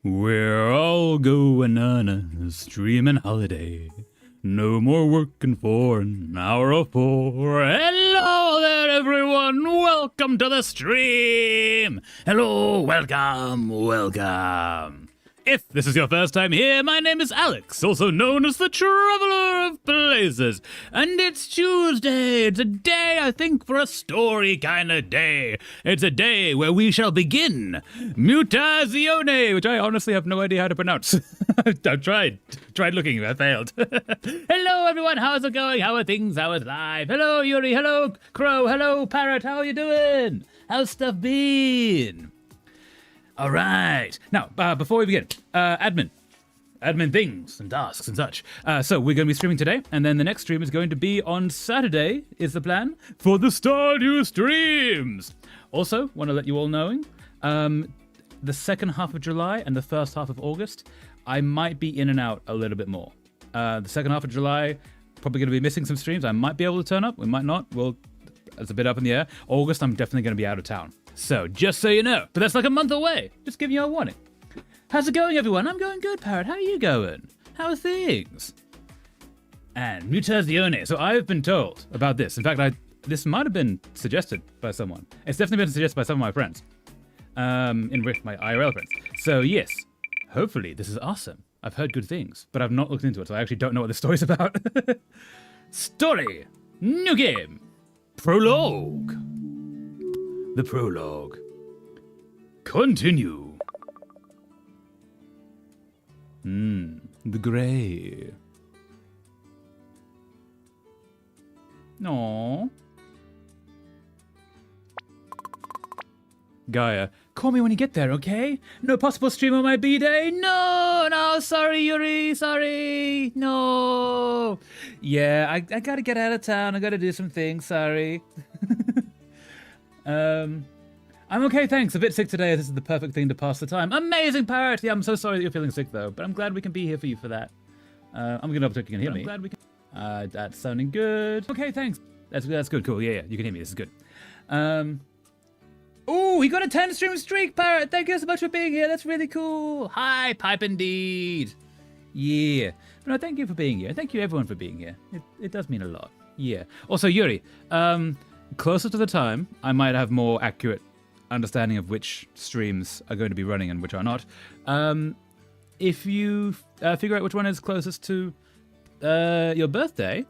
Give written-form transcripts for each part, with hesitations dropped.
We're all going on a streaming holiday. No more working for an hour or four. Hello there, everyone. Welcome to the stream. Hello, welcome. If this is your first time here, my name is Alex, also known as the Traveler of Places. And it's Tuesday. It's a day, I think, for a story kind of day. It's a day where we shall begin Mutazione, which I honestly have no idea how to pronounce. I've tried looking, I failed. Hello, everyone. How's it going? How are things? How is life? Hello, Yuri. Hello, Crow. Hello, Parrot. How are you doing? How's stuff been? All right. Now, before we begin, admin things and tasks and such. So we're going to be streaming today, and then the next stream is going to be on Saturday, is the plan, for the Stardew streams. Also, want to let you all know, the second half of July and the first half of August, I might be in and out a little bit more. The second half of July, probably going to be missing some streams. I might be able to turn up, we might not. Well, it's a bit up in the air. August, I'm definitely going to be out of town. So, just so you know. But that's like a month away. Just giving you a warning. How's it going, everyone? I'm going good, Parrot. How are you going? How are things? And Mutazione. So, I've been told about this. In fact, this might have been suggested by someone. It's definitely been suggested by some of my friends. In my IRL friends. So, yes. Hopefully, this is awesome. I've heard good things, but I've not looked into it, so I actually don't know what the story's about. Story. New game. Prologue. The prologue. Continue. The grey. Aww. Gaia, call me when you get there, okay? No possible stream on my B-day? No, sorry, Yuri, sorry. No. Yeah, I gotta get out of town. I gotta do some things, sorry. I'm okay, thanks. A bit sick today. This is the perfect thing to pass the time. Amazing, Parrot. Yeah, I'm so sorry that you're feeling sick, though, but I'm glad we can be here for you for that. I'm gonna double check you can hear me. I'm glad we can. That's sounding good. Okay, thanks. That's good, cool. Yeah, you can hear me. This is good. Oh, he got a 10 stream streak, Parrot. Thank you so much for being here. That's really cool. Hi, Pipe indeed. Yeah. No, thank you for being here. Thank you, everyone, for being here. It does mean a lot. Yeah. Also, Yuri, closer to the time, I might have more accurate understanding of which streams are going to be running and which are not. If you figure out which one is closest to your birthday,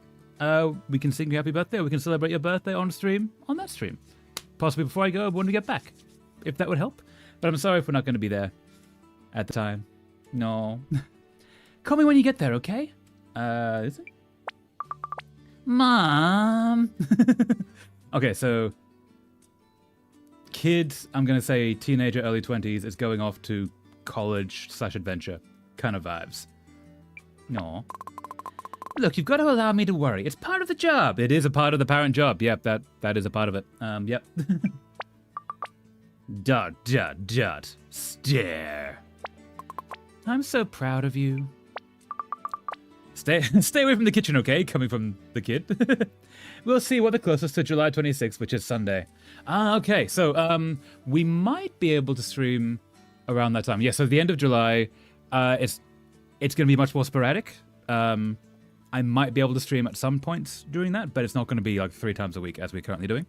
we can sing you happy birthday, or we can celebrate your birthday on stream, on that stream. Possibly before I go, when we get back, if that would help. But I'm sorry if we're not going to be there at the time. No. Call me when you get there, okay? Is it? Mom. Okay, so kid, I'm going to say teenager, early 20s, is going off to college/adventure kind of vibes. No. Look, you've got to allow me to worry. It's part of the job. It is a part of the parent job. Yep, that is a part of it. Yep. Dot. Stare. I'm so proud of you. Stay away from the kitchen, okay? Coming from the kid. We'll see what the closest to July 26th, which is Sunday. Okay. So, we might be able to stream around that time. Yeah, so the end of July, it's going to be much more sporadic. I might be able to stream at some points during that, but it's not going to be like 3 times a week as we're currently doing.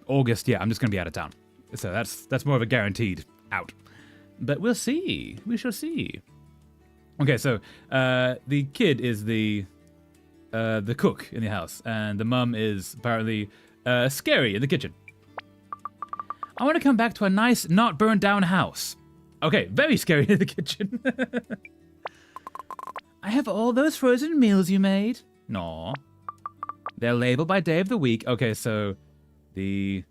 August, yeah, I'm just going to be out of town. So that's more of a guaranteed out. But we'll see. We shall see. Okay, so the kid is the cook in the house, and the mum is apparently scary in the kitchen. I want to come back to a nice, not burned down house. Okay, very scary in the kitchen. I have all those frozen meals you made. No. They're labeled by day of the week. Okay, so I'm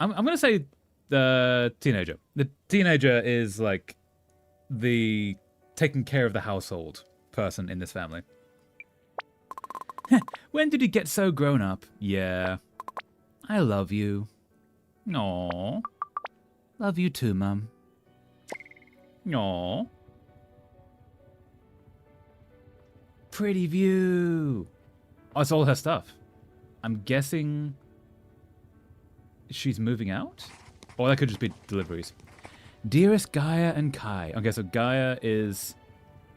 going to say the teenager. The teenager is like the taking care of the household person in this family. When did you get so grown up? Yeah. I love you. No. Love you too, Mum. No. Pretty view. Oh, it's all her stuff. I'm guessing she's moving out? Or that could just be deliveries. Dearest Gaia and Kai. Okay, so Gaia is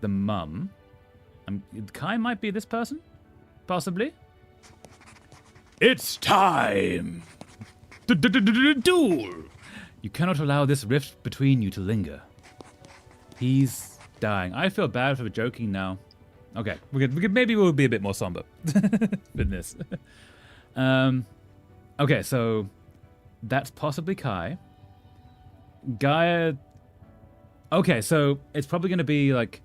the mum. Kai might be this person? Possibly? It's time! Duel! You cannot allow this rift between you to linger. He's dying. I feel bad for joking now. Okay, maybe we'll be a bit more somber than this. Okay, so that's possibly Kai. Gaia. Okay, so it's probably going to be like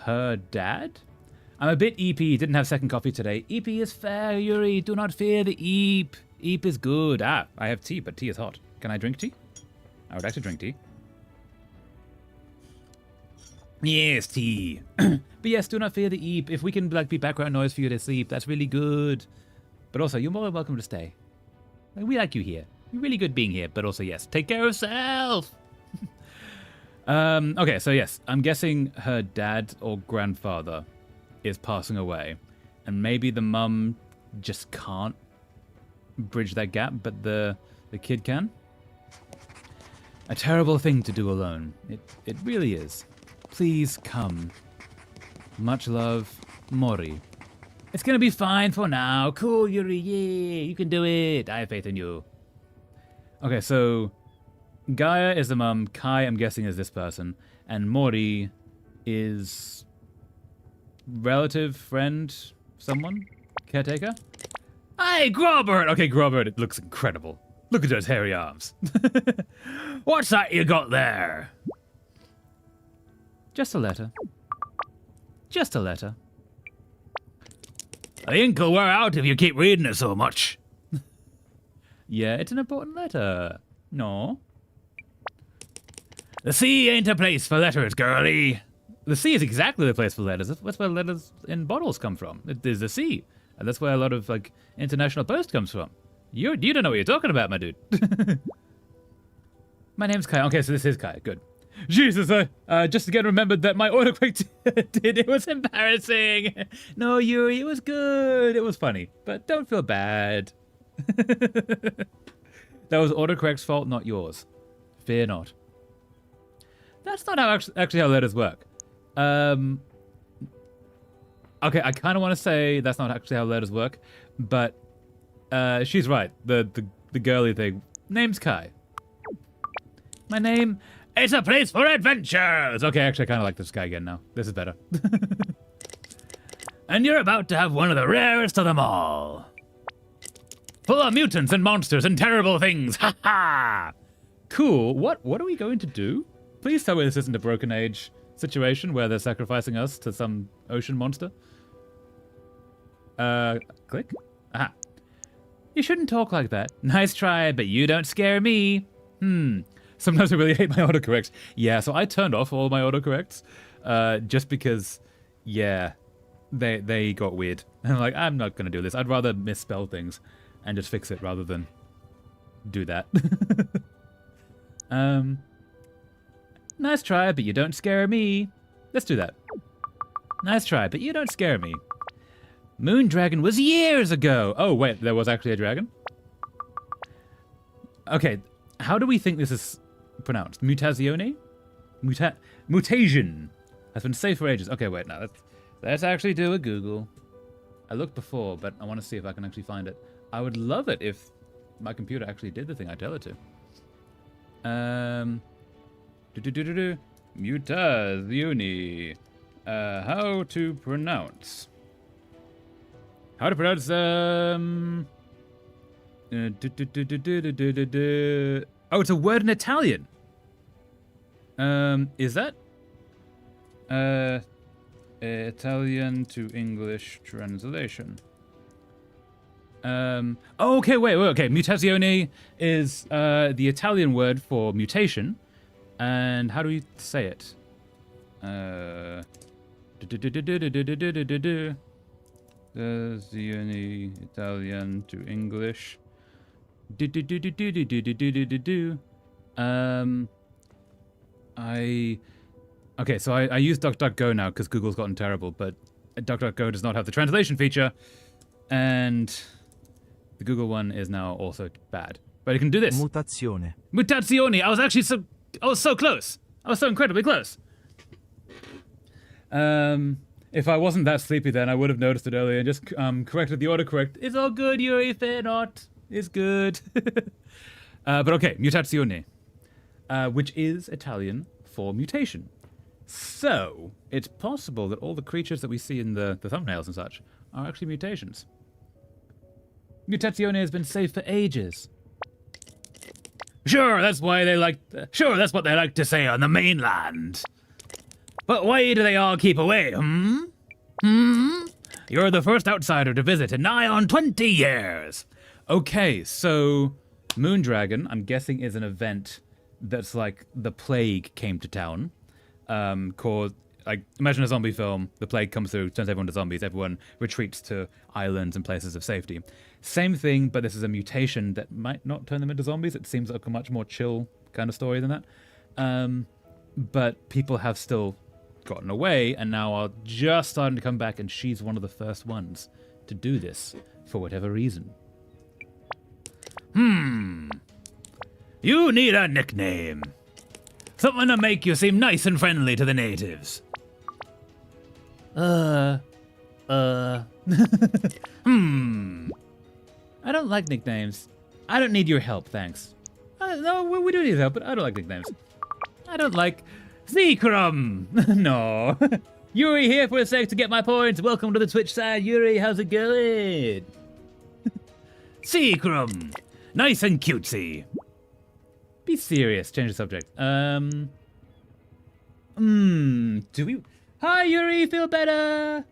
her dad. I'm a bit EP. Didn't have second coffee today. EP is fair, Yuri. Do not fear the Eep. Eep is good. Ah, I have tea, but tea is hot. Can I drink tea? I would like to drink tea. Yes, tea. But yes, do not fear the Eep. If we can like be background noise for you to sleep, that's really good. But also, you're more than welcome to stay. We like you here. You're really good being here. But also, yes, take care of yourself. Okay, so yes, I'm guessing her dad or grandfather is passing away, and maybe the mum just can't bridge that gap, but the kid can. A terrible thing to do alone. It really is. Please come. Much love, Mori. It's gonna be fine for now. Cool, Yuri. Yeah, you can do it. I have faith in you. Okay, so Gaia is the mum. Kai, I'm guessing, is this person, and Mori is relative, friend, someone, caretaker. Hey, Grobert. Okay, Grobert. It looks incredible. Look at those hairy arms. What's that you got there? Just a letter. Just a letter. The ink will wear out if you keep reading it so much. Yeah, it's an important letter. No. The sea ain't a place for letters, girlie. The sea is exactly the place for letters. That's where letters in bottles come from. It is the sea. And that's where a lot of, like, international post comes from. You don't know what you're talking about, my dude. My name's Kai. Okay, so this is Kai. Good. Jesus, just again remembered that my autocorrect did. It was embarrassing. No, Yuri, it was good. It was funny. But don't feel bad. That was autocorrect's fault, not yours. Fear not. That's not how actually how letters work. Okay, I kind of want to say that's not actually how letters work, but she's right. The girly thing. Name's Kai. My name. It's a place for adventures. Okay, actually, I kind of like this guy again now. This is better. And you're about to have one of the rarest of them all. Full of mutants and monsters and terrible things. Ha ha! Cool. What are we going to do? Please tell me this isn't a Broken Age situation where they're sacrificing us to some ocean monster. Click. Aha. You shouldn't talk like that. Nice try, but you don't scare me. Sometimes I really hate my autocorrects. Yeah, so I turned off all my autocorrects just because, yeah, they got weird. And I'm like, I'm not going to do this. I'd rather misspell things and just fix it rather than do that. Nice try, but you don't scare me. Let's do that. Nice try, but you don't scare me. Moon Dragon was years ago. Oh, wait, there was actually a dragon? Okay, how do we think this is pronounced? Mutazione? Mutation. Has been safe for ages. Okay, wait, no, let's actually do a Google. I looked before, but I want to see if I can actually find it. I would love it if my computer actually did the thing I tell it to. Mutazione. How to pronounce? How to pronounce, Oh, it's a word in Italian. Is that? Italian to English translation. Oh, okay, wait, okay. Mutazione is, the Italian word for mutation. And how do we say it? Italian to English. Okay, so I use DuckDuckGo now because Google's gotten terrible, but DuckDuckGo does not have the translation feature, and the Google one is now also bad. But it can do this. Mutazione. Mutazione. I was actually I was so close. I was so incredibly close. If I wasn't that sleepy then, I would have noticed it earlier and just corrected the autocorrect. It's all good, Yuri, fear not. It's good. But okay, mutazione, which is Italian for mutation. So, it's possible that all the creatures that we see in the thumbnails and such are actually mutations. Mutazione has been safe for ages. Sure, that's what they like to say on the mainland. But why do they all keep away, You're the first outsider to visit in nigh on 20 years. Okay, so Moondragon, I'm guessing, is an event that's like the plague came to town. Called, like, imagine a zombie film, the plague comes through, turns everyone to zombies, everyone retreats to islands and places of safety. Same thing, but this is a mutation that might not turn them into zombies. It seems like a much more chill kind of story than that. But people have still gotten away and now are just starting to come back, and she's one of the first ones to do this for whatever reason. You need a nickname. Something to make you seem nice and friendly to the natives. I don't like nicknames. I don't need your help, thanks. No, we do need help, but I don't like nicknames. I don't like... Seacrum! No. Yuri here for a sec to get my points. Welcome to the Twitch side, Yuri. How's it going? Seacrum. Nice and cutesy. Be serious. Change the subject. Do we... Hi, Yuri. Feel better?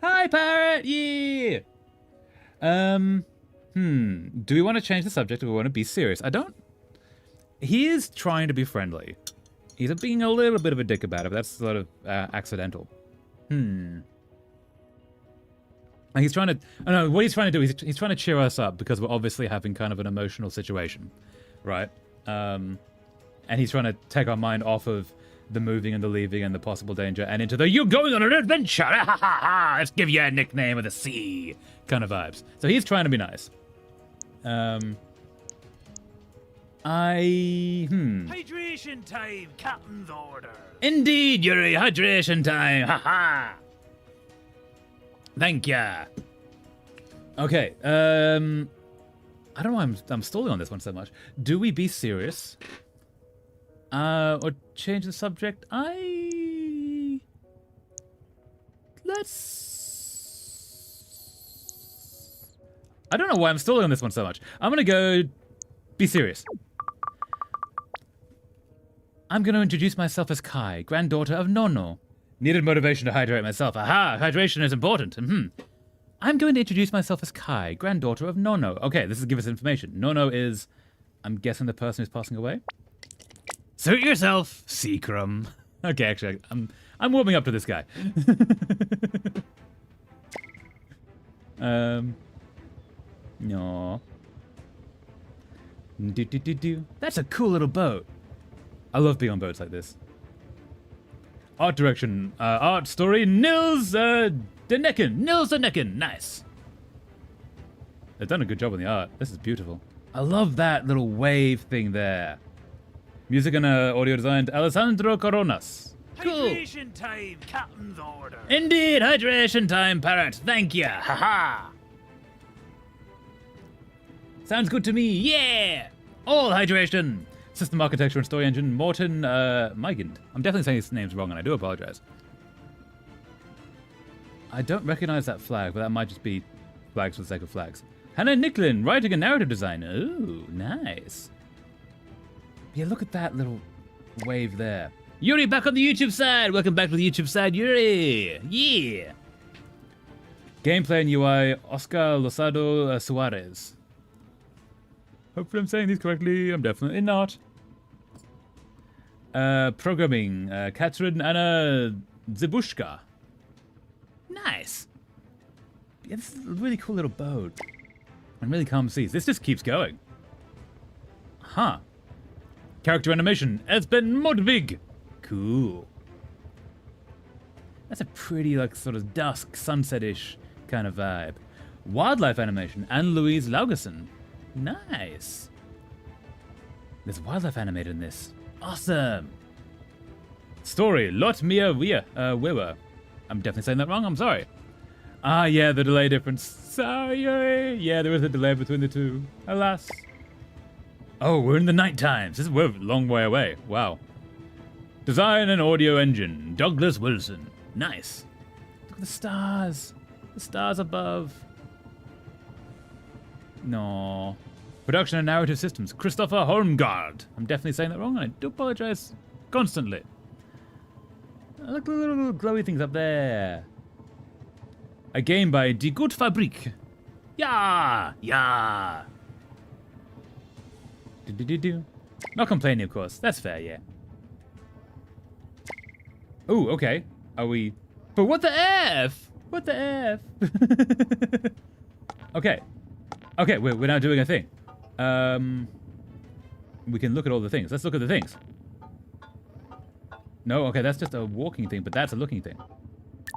Hi, Parrot. Yeah. Do we want to change the subject or do we want to be serious? I don't... He is trying to be friendly. He's being a little bit of a dick about it, but that's sort of accidental. And he's trying to... I don't know, what he's trying to do is he's trying to cheer us up because we're obviously having kind of an emotional situation, right? And he's trying to take our mind off of the moving and the leaving and the possible danger and into the "you're going on an adventure! Let's give you a nickname of the sea" kind of vibes. So he's trying to be nice. Hydration time, Captain's order. Indeed, Yuri, hydration time. Haha. Thank ya. Okay. I don't know why I'm stalling on this one so much. Do we be serious? Or change the subject? I don't know why I'm stalling on this one so much. I'm gonna go be serious. I'm going to introduce myself as Kai, granddaughter of Nono. Needed motivation to hydrate myself. Aha, hydration is important. I'm going to introduce myself as Kai, granddaughter of Nono. Okay, this is give us information. Nono is, I'm guessing, the person who's passing away. Suit yourself, Seacrum. Okay, actually, I'm warming up to this guy. No. That's a cool little boat. I love being on boats like this. Art direction, art story, Nils Denecken. Nils Denecken, nice. They've done a good job on the art. This is beautiful. I love that little wave thing there. Music and audio designed Alessandro Coronas. Cool. Hydration time, Captain's order. Indeed, hydration time, Parrot. Thank ya. Haha. Sounds good to me. Yeah. All hydration. System architecture and story engine, Morten Mygend. I'm definitely saying his name's wrong, and I do apologize. I don't recognize that flag, but that might just be flags for the sake of flags. Hannah Nicklin, writing and narrative design. Ooh, nice. Yeah, look at that little wave there. Yuri, back on the YouTube side. Welcome back to the YouTube side, Yuri. Yeah. Gameplay and UI, Oscar Losado Suarez. Hopefully I'm saying these correctly. I'm definitely not. Programming, Katrin Anna Zibushka. Nice. Yeah, this is a really cool little boat. And really calm seas. This just keeps going. Huh. Character animation, Esben Modvig. Cool. That's a pretty, like, sort of dusk, sunset-ish kind of vibe. Wildlife animation, Anne-Louise Laugerson. Nice. There's wildlife animated in this. Awesome. Story, Lot Mia Wiwa. I'm definitely saying that wrong, I'm sorry. Ah, yeah, the delay difference. Sorry. Yeah, there is a delay between the two. Alas. Oh, we're in the night times. We're a long way away. Wow. Design and audio engine, Douglas Wilson. Nice. Look at the stars. The stars above. No. Production and narrative systems, Christopher Holmgaard. I'm definitely saying that wrong, and I do apologize constantly. Look at the little glowy things up there. A game by Die Gut Fabrik. Yeah, yeah. Do. Not complaining, of course. That's fair, yeah. Ooh, okay. Are we... But what the F? What the F? Okay. Okay, we're now doing a thing. We can look at all the things. Let's look at the things. No, okay, that's just a walking thing, but that's a looking thing.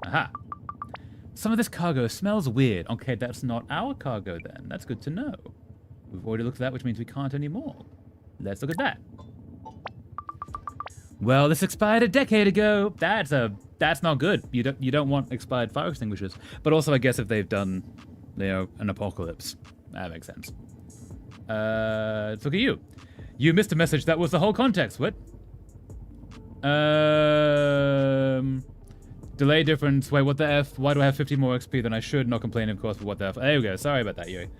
Aha. Some of this cargo smells weird. Okay, that's not our cargo then. That's good to know. We've already looked at that, which means we can't anymore. Let's look at that. Well, this expired a decade ago. That's not good. You don't want expired fire extinguishers. But also, I guess if they've done, you know, an apocalypse, that makes sense. Let's look at you. You missed a message that was the whole context. What? Delay difference. Wait, what the F? Why do I have 50 more XP than I should? Not complaining, of course, but what the F? There we go. Sorry about that, Yuri.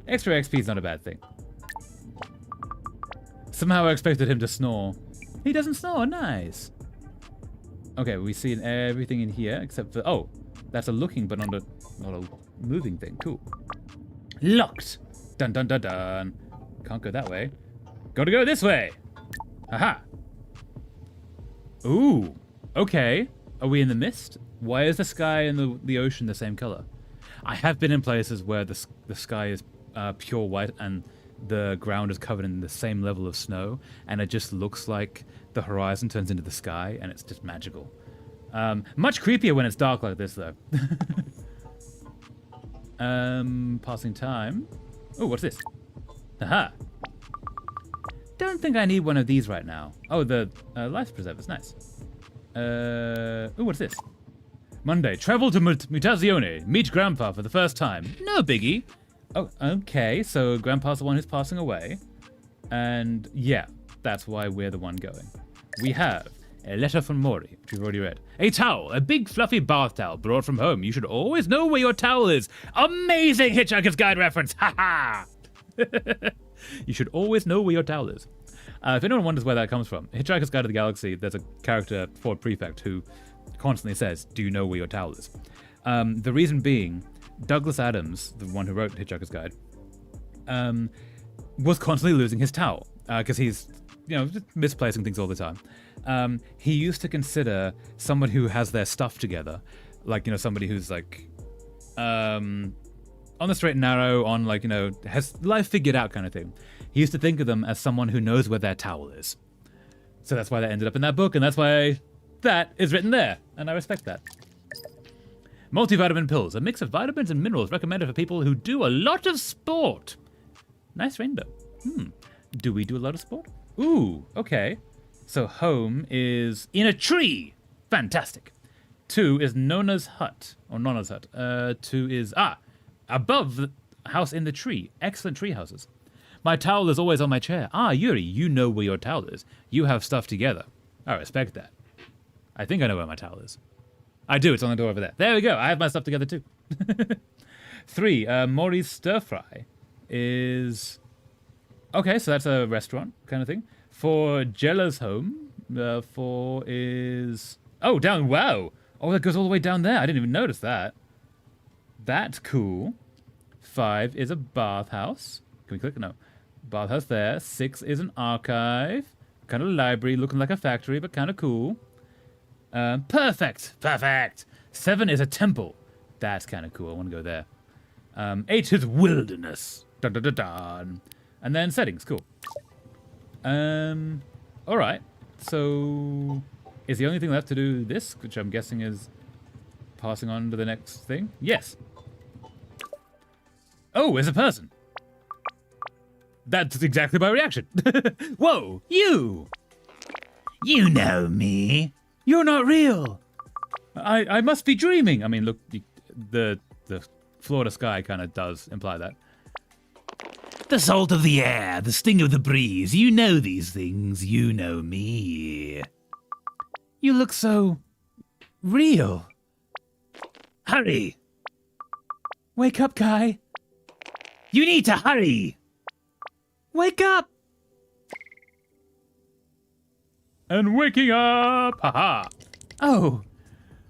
Extra XP is not a bad thing. Somehow I expected him to snore. He doesn't snore. Nice. Okay, we see everything in here except for... Oh, that's a looking but not a moving thing. Cool. Locked. Dun dun dun dun. Can't go that way. Gotta go this way. Aha. Ooh. Okay. Are we in the mist? Why is the sky and the ocean the same color? I have been in places where the sky is pure white and the ground is covered in the same level of snow, and it just looks like the horizon turns into the sky, and it's just magical. Much creepier when it's dark like this, though. Passing time. Oh, what's this? Aha. Don't think I need one of these right now. Oh, the life preservers. Nice. Oh, what's this? Monday. Travel to Mutazione. Meet Grandpa for the first time. No biggie. Oh, okay. So Grandpa's the one who's passing away. And yeah, that's why we're the one going. We have a letter from Mori, which we've already read. A towel, a big fluffy bath towel brought from home. You should always know where your towel is. Amazing Hitchhiker's Guide reference. Ha ha. You should always know where your towel is. If anyone wonders where that comes from, Hitchhiker's Guide to the Galaxy, there's a character, Ford Prefect, who constantly says, do you know where your towel is? The reason being, Douglas Adams, the one who wrote Hitchhiker's Guide, was constantly losing his towel because he's, you know, just misplacing things all the time. He used to consider someone who has their stuff together, like, you know, somebody who's like, on the straight and narrow, on like, you know, has life figured out kind of thing. He used to think of them as someone who knows where their towel is. So that's why that ended up in that book, and that's why that is written there, and I respect that. Multivitamin pills, a mix of vitamins and minerals recommended for people who do a lot of sport. Nice rainbow. Do we do a lot of sport? Ooh, okay. So home is in a tree. Fantastic. 2 is Nona's hut, or Nona's hut. 2 is, above the house in the tree. Excellent tree houses. My towel is always on my chair. Yuri, you know where your towel is. You have stuff together. I respect that. I think I know where my towel is. I do, it's on the door over there. There we go, I have my stuff together too. 3, Mori's Stir Fry is... Okay, so that's a restaurant kind of thing. 4, Jella's home. 4 is... Oh, down, wow. Oh, that goes all the way down there. I didn't even notice that. That's cool. 5 is a bathhouse. Can we click? No. Bathhouse there. 6 is an archive. Kind of library, looking like a factory, but kind of cool. Perfect. Perfect. 7 is a temple. That's kind of cool. I want to go there. 8 is wilderness. Dun, dun, dun, dun. And then settings. Cool. All right. So is the only thing left to do this, which I'm guessing is passing on to the next thing? Yes. Oh, it's a person. That's exactly my reaction. Whoa, you! You know me. You're not real. I must be dreaming. I mean, look, the Florida sky kind of does imply that. The salt of the air, the sting of the breeze. You know these things. You know me. You look so real. Hurry. Wake up, Kai. You need to hurry. Wake up. And waking up. Haha. Oh.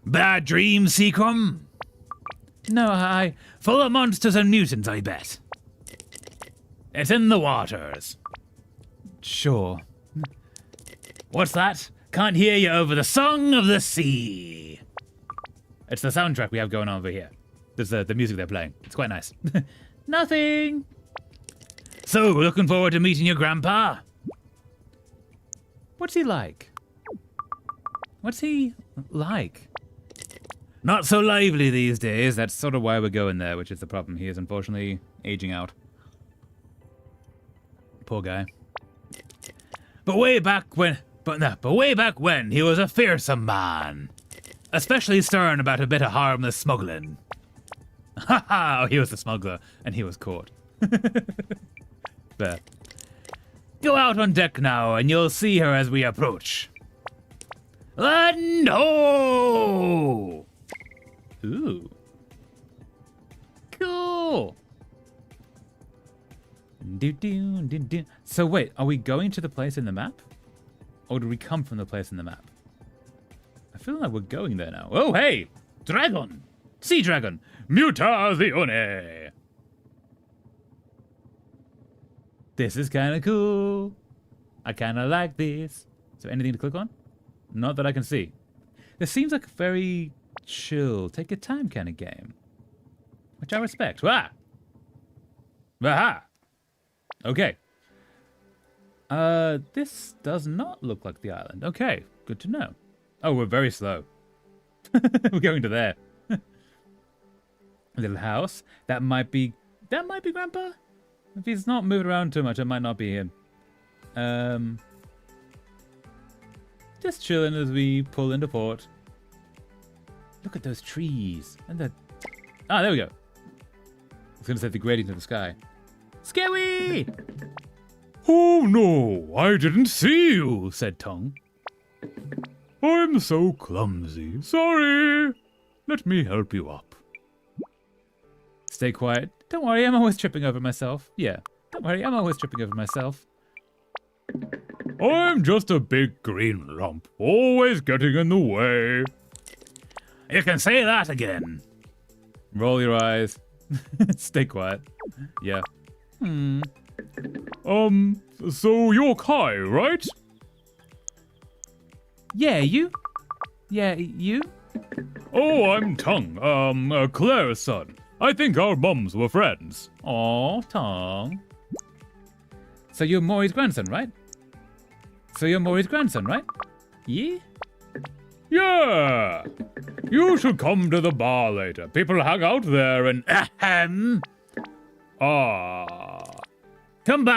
Bad dream, Seacrum? No, full of monsters and mutants, I bet. It's in the waters. Sure. What's that? Can't hear you over the song of the sea. It's the soundtrack we have going on over here. There's the music they're playing. It's quite nice. Nothing. So, looking forward to meeting your grandpa? What's he like? What's he like? Not so lively these days. That's sort of why we're going there, which is the problem. He is unfortunately aging out. Poor guy. But way back when he was a fearsome man. Especially stern about a bit of harmless smuggling. Ha ha! Oh, he was the smuggler, and he was caught. But go out on deck now, and you'll see her as we approach. No! Ooh. Cool. So wait, are we going to the place in the map? Or did we come from the place in the map? I feel like we're going there now. Oh, hey! Dragon! Sea dragon! Mutazione! This is kind of cool. I kind of like this. Is there anything to click on? Not that I can see. This seems like a very chill, take your time kind of game. Which I respect. Wah! Aha! Okay. This does not look like the island. Okay, good to know. Oh, we're very slow. We're going to there. Little house. That might be Grandpa? If he's not moving around too much, it might not be him. Just chilling as we pull into port. Look at those trees. And the... Ah, there we go. I was going to say the gradient of the sky. Scary! Oh no, I didn't see you, said Tongue. I'm so clumsy. Sorry. Let me help you up. Stay quiet. Don't worry, I'm always tripping over myself. Yeah, don't worry, I'm always tripping over myself. I'm just a big green lump, always getting in the way. You can say that again. Roll your eyes. Stay quiet. Yeah. So you're Kai, right? Yeah, you? Yeah, you? Oh, I'm Tongue, Claire's son. I think our mums were friends. Aw, Tongue. So you're Maury's grandson, right? Yeah? Yeah! You should come to the bar later. People hang out there and ahem. Come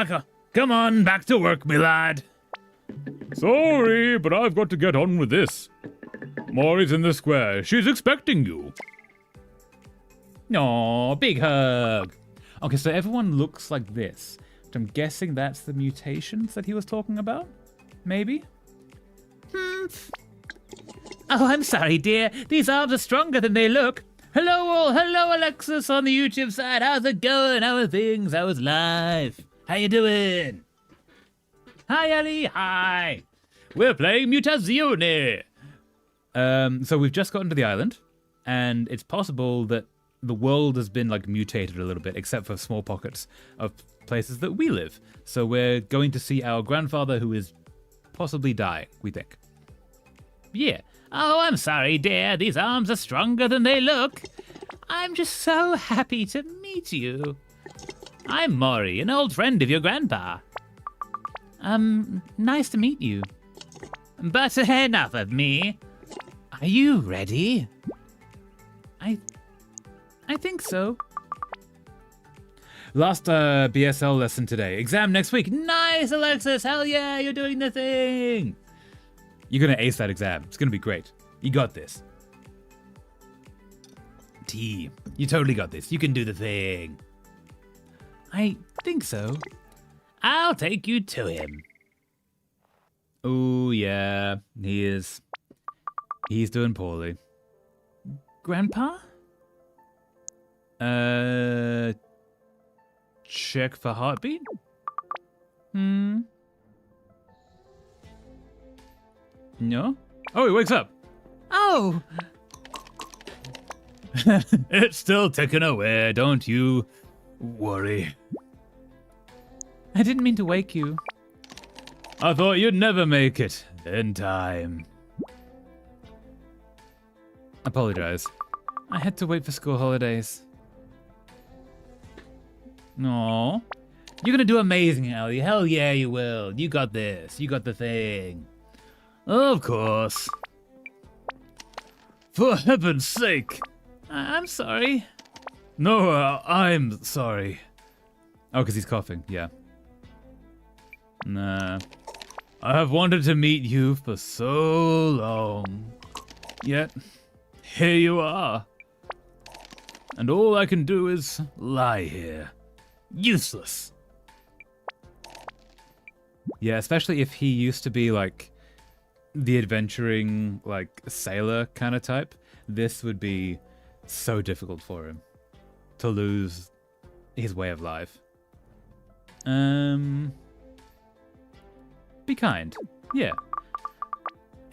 on, back to work, me lad. Sorry, but I've got to get on with this. Maury's in the square. She's expecting you. Aw, big hug. Okay, so everyone looks like this. I'm guessing that's the mutations that he was talking about? Maybe? Oh, I'm sorry, dear. These arms are stronger than they look. Hello, all. Hello, Alexis on the YouTube side. How's it going? How are things? How is life? How you doing? Hi, Ellie. Hi. We're playing Mutazione. So we've just gotten to the island, and it's possible that the world has been like mutated a little bit, except for small pockets of places that we live. So we're going to see our grandfather, who is possibly dying, we think. Yeah. Oh, I'm sorry, dear. These arms are stronger than they look. I'm just so happy to meet you. I'm Maury, an old friend of your grandpa. Nice to meet you. But enough of me. Are you ready? I think so. Last BSL lesson today. Exam next week. Nice, Alexis. Hell yeah, you're doing the thing. You're going to ace that exam. It's going to be great. You got this. T, you totally got this. You can do the thing. I think so. I'll take you to him. Oh, yeah, he is. He's doing poorly. Grandpa? Check for heartbeat? No? Oh, he wakes up. Oh! It's still ticking away, don't you worry. I didn't mean to wake you. I thought you'd never make it in time. Apologize. I had to wait for school holidays. No. You're gonna do amazing, Ellie. Hell yeah, you will. You got this. You got the thing. Of course. For heaven's sake. I'm sorry. No, I'm sorry. Oh, because he's coughing. Yeah. Nah. I have wanted to meet you for so long. Yet, here you are. And all I can do is lie here. Useless. Yeah, especially if he used to be like the adventuring, like sailor kind of type. This would be so difficult for him to lose his way of life. Be kind. Yeah.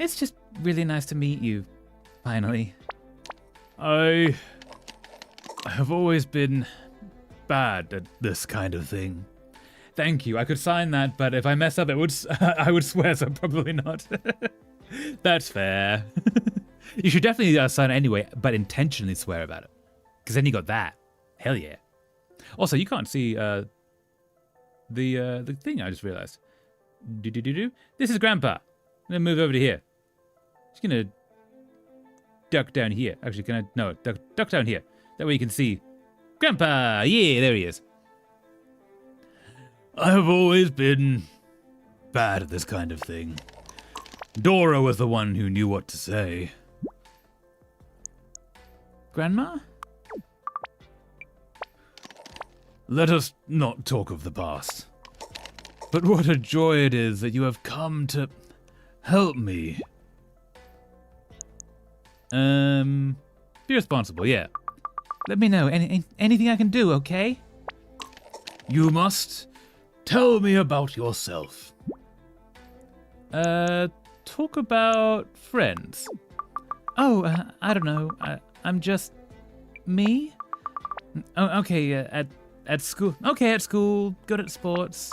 It's just really nice to meet you, finally. I have always been bad at this kind of thing. Thank you. I could sign that, but if I mess up, it would I would swear, so probably not. That's fair. You should definitely sign it anyway, but intentionally swear about it. Because then you got that. Hell yeah. Also, you can't see the thing I just realized. This is Grandpa. I'm gonna move over to here. Just gonna duck down here. Actually, can I? No, duck down here. That way you can see Grandpa. Yeah, there he is. I have always been bad at this kind of thing. Dora was the one who knew what to say. Grandma? Let us not talk of the past. But what a joy it is that you have come to help me. Be responsible, yeah. Let me know. Anything I can do, okay? You must tell me about yourself. Talk about friends. Oh, I don't know. I'm just me. Oh, okay. At school. Okay, at school. Good at sports.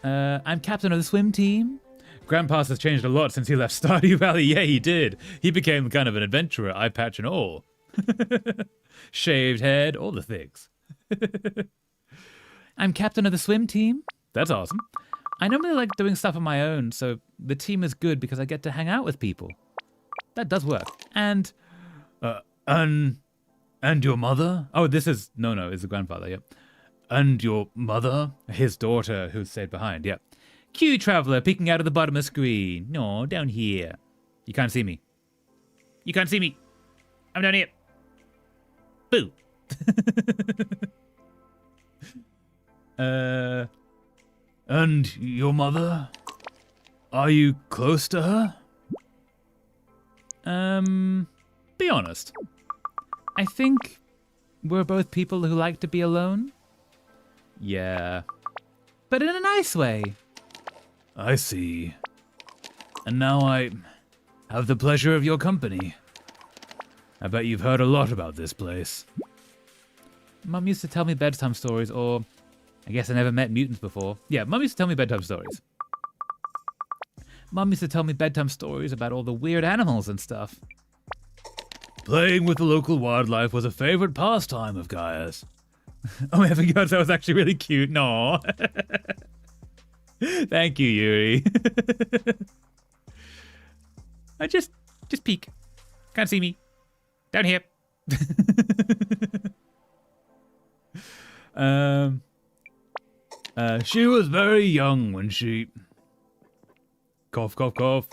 I'm captain of the swim team. Grandpa's has changed a lot since he left Stardew Valley. Yeah, he did. He became kind of an adventurer, eye patch and all. Shaved head, all the things. I'm captain of the swim team. That's awesome. I normally like doing stuff on my own, so the team is good because I get to hang out with people. That does work. And your mother? Oh, this is... No, it's the grandfather, yep. And your mother? His daughter who stayed behind, yep. Q traveler peeking out of the bottom of the screen. No, down here. You can't see me. You can't see me. I'm down here. Boo. And your mother? Are you close to her? Be honest. I think we're both people who like to be alone. Yeah. But in a nice way. I see. And now I have the pleasure of your company. I bet you've heard a lot about this place. Mum used to tell me bedtime stories, or I guess I never met mutants before. Yeah, Mum used to tell me bedtime stories. Mum used to tell me bedtime stories about all the weird animals and stuff. Playing with the local wildlife was a favorite pastime of Gaia's. Oh, I forgot that was actually really cute. No. Thank you, Yuri. I just peek. Can't see me. Down here. She was very young when she... Cough, cough, cough.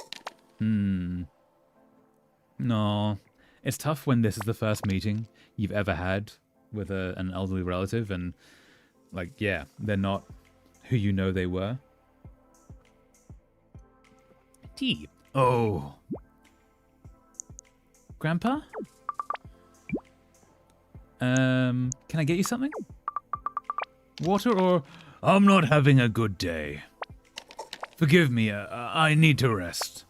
No. It's tough when this is the first meeting you've ever had with an elderly relative and, like, yeah, they're not who you know they were. Tea. Oh. Grandpa? Can I get you something? Water or... I'm not having a good day. Forgive me, I need to rest.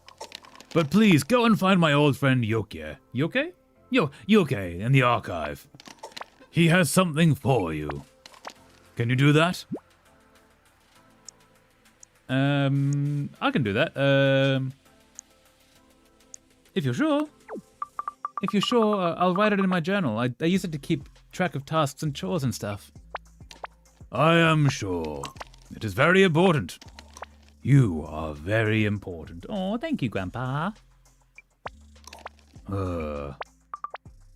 But please, go and find my old friend Yoke. Yoke? Yoke in the archive. He has something for you. Can you do that? I can do that. If you're sure. If you're sure, I'll write it in my journal. I use it to keep track of tasks and chores and stuff. I am sure. It is very important. You are very important. Oh, thank you, Grandpa.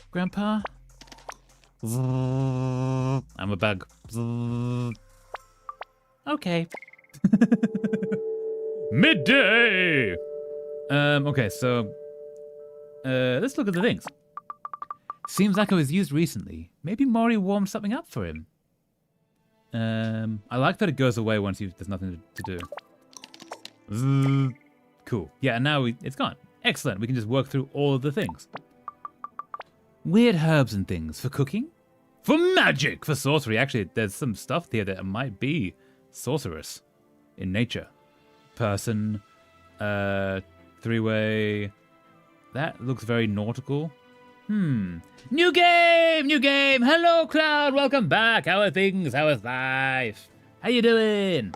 Grandpa? I'm a bug. Okay. Midday! Okay, so... let's look at the things. Seems like it was used recently. Maybe Mori warmed something up for him. I like that it goes away once there's nothing to do. Cool. Yeah, and now it's gone. Excellent. We can just work through all of the things. Weird herbs and things for cooking. For magic! For sorcery. Actually, there's some stuff here that might be sorceress in nature. Person. Three-way. That looks very nautical. New game! New game! Hello, Cloud! Welcome back! How are things? How is life? How you doing?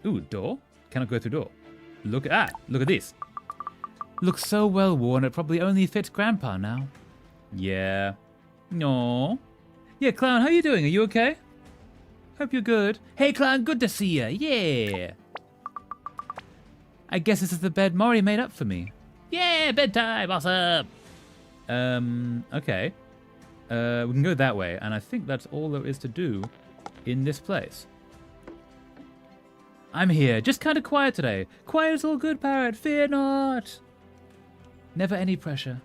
Ooh, door? Cannot go through door. Look at this. Looks so well worn, it probably only fits Grandpa now. Yeah. No. Yeah, Clown, how you doing? Are you okay? Hope you're good. Hey, Clown, good to see you. Yeah. I guess this is the bed Mori made up for me. Yeah, bedtime, awesome. Okay. We can go that way, and I think that's all there is to do in this place. I'm here, just kind of quiet today. Quiet is all good, Parrot, fear not. Never any pressure.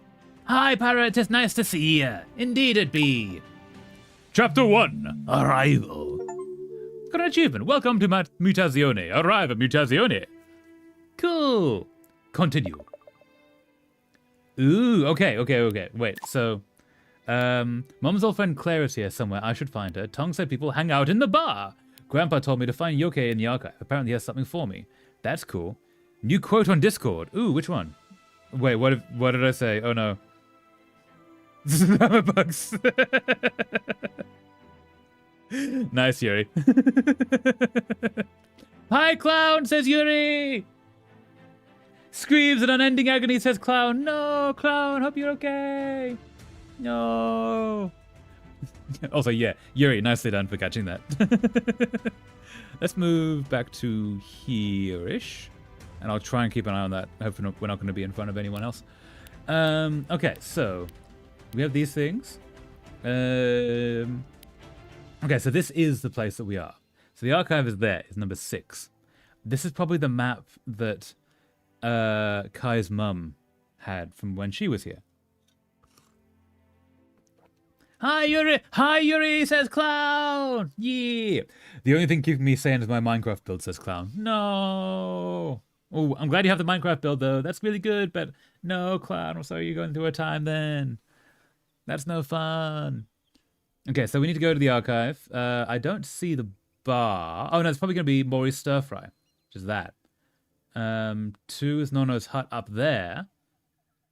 Hi, Parrot, it's nice to see you. Indeed it be. Chapter 1, Arrival. Got an achievement. Welcome to Mutazione. Arrive at Mutazione. Cool. Continue. Ooh, okay. Wait, so... Mom's old friend Claire is here somewhere. I should find her. Tong said people hang out in the bar. Grandpa told me to find Yoke in the archive. Apparently he has something for me. That's cool. New quote on Discord. Ooh, which one? Wait, what did I say? Oh no. Bugs. Nice, Yuri. Hi, Clown, says Yuri. Screams in unending agony, says Clown. No, Clown, hope you're okay. No. Also, yeah, Yuri, nicely done for catching that. Let's move back to here-ish. And I'll try and keep an eye on that. Hopefully we're not going to be in front of anyone else. Okay, so we have these things. Okay, so this is the place that we are. So the archive is there. It's number 6. This is probably the map that Kai's mum had from when she was here. Hi, Yuri! Hi, Yuri, says Clown! Yeah! The only thing keeping me sane is my Minecraft build, says Clown. No! Oh, I'm glad you have the Minecraft build, though. That's really good, but no, Clown, I'm sorry you're going through a time then. That's no fun. Okay, so we need to go to the archive. I don't see the bar. Oh, no, it's probably going to be Mori's Stir Fry, which is that. 2 is Nono's hut up there,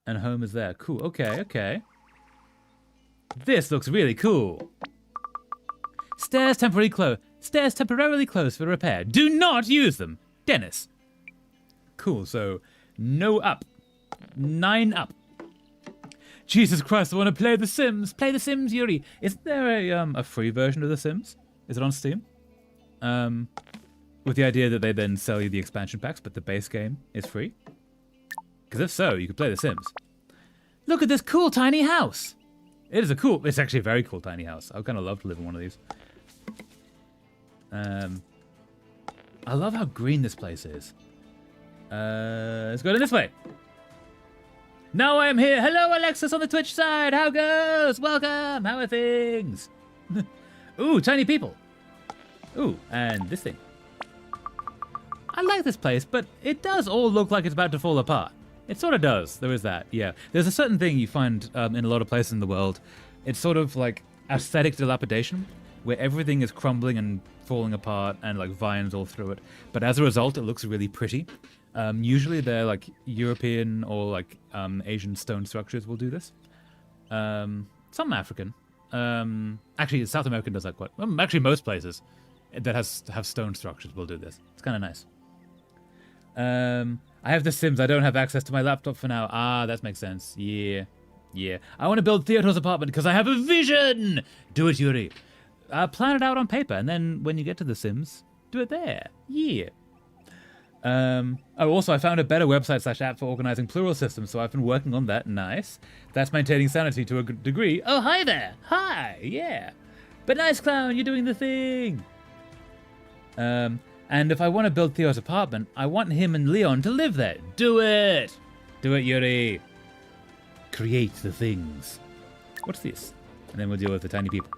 and home is there. Cool, okay. This looks really cool. Stairs temporarily closed for repair. Do not use them. Dennis. Cool, so no up. 9 up. Jesus Christ, I want to play The Sims. Play The Sims, Yuri. Isn't there a free version of The Sims? Is it on Steam? With the idea that they then sell you the expansion packs, but the base game is free? Because if so, you could play The Sims. Look at this cool tiny house. It's actually a very cool tiny house. I would kind of love to live in one of these. I love how green this place is. Let's go to this way. Now I am here. Hello, Alexis on the Twitch side. How goes? Welcome. How are things? Ooh, tiny people. Ooh, and this thing. I like this place, but it does all look like it's about to fall apart. It sort of does. There is that, yeah. There's a certain thing you find in a lot of places in the world. It's sort of like aesthetic dilapidation, where everything is crumbling and falling apart and like vines all through it. But as a result, it looks really pretty. Usually they're like European or like Asian stone structures will do this. Some African. Actually, South American does that quite well. Actually, most places that have stone structures will do this. It's kind of nice. I have The Sims. I don't have access to my laptop for now. Ah, that makes sense. Yeah. I want to build Theodore's apartment because I have a vision. Do it, Yuri. Plan it out on paper, and then when you get to The Sims, do it there. Yeah. Also, I found a better website/app for organizing plural systems, so I've been working on that. Nice. That's maintaining sanity to a degree. Oh, hi there. Hi. Yeah. But nice, Clown. You're doing the thing. And if I want to build Theo's apartment, I want him and Leon to live there. Do it. Do it, Yuri. Create the things. What's this? And then we'll deal with the tiny people.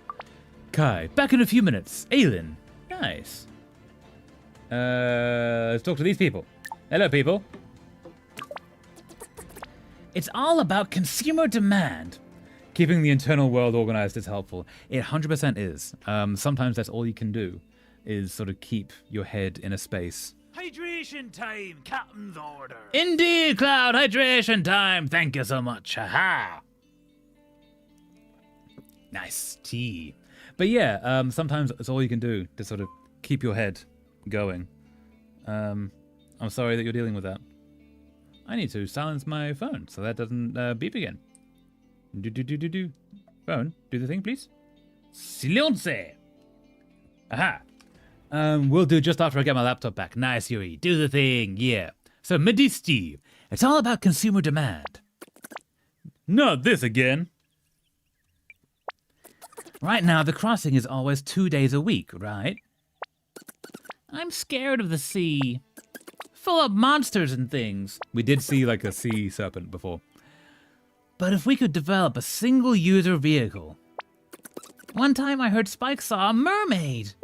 Kai, back in a few minutes. Aylin. Nice. Let's talk to these people. Hello, people. It's all about consumer demand. Keeping the internal world organized is helpful. It 100% is. Sometimes that's all you can do, is sort of keep your head in a space. Hydration time, Captain's order. Indeed, Cloud, hydration time. Thank you so much. Haha. Nice tea. But yeah, sometimes it's all you can do to sort of keep your head going. I'm sorry that you're dealing with that. I need to silence my phone so that doesn't beep again. Do. Phone, do the thing, please. Silence. Aha. We'll do just after I get my laptop back. Nice, Yuri. Do the thing. Yeah. So, Medisti. It's all about consumer demand. Not this again. Right now, the crossing is always 2 days a week, right? I'm scared of the sea. Full of monsters and things. We did see like a sea serpent before. But if we could develop a single-user vehicle. One time I heard Spike saw a mermaid.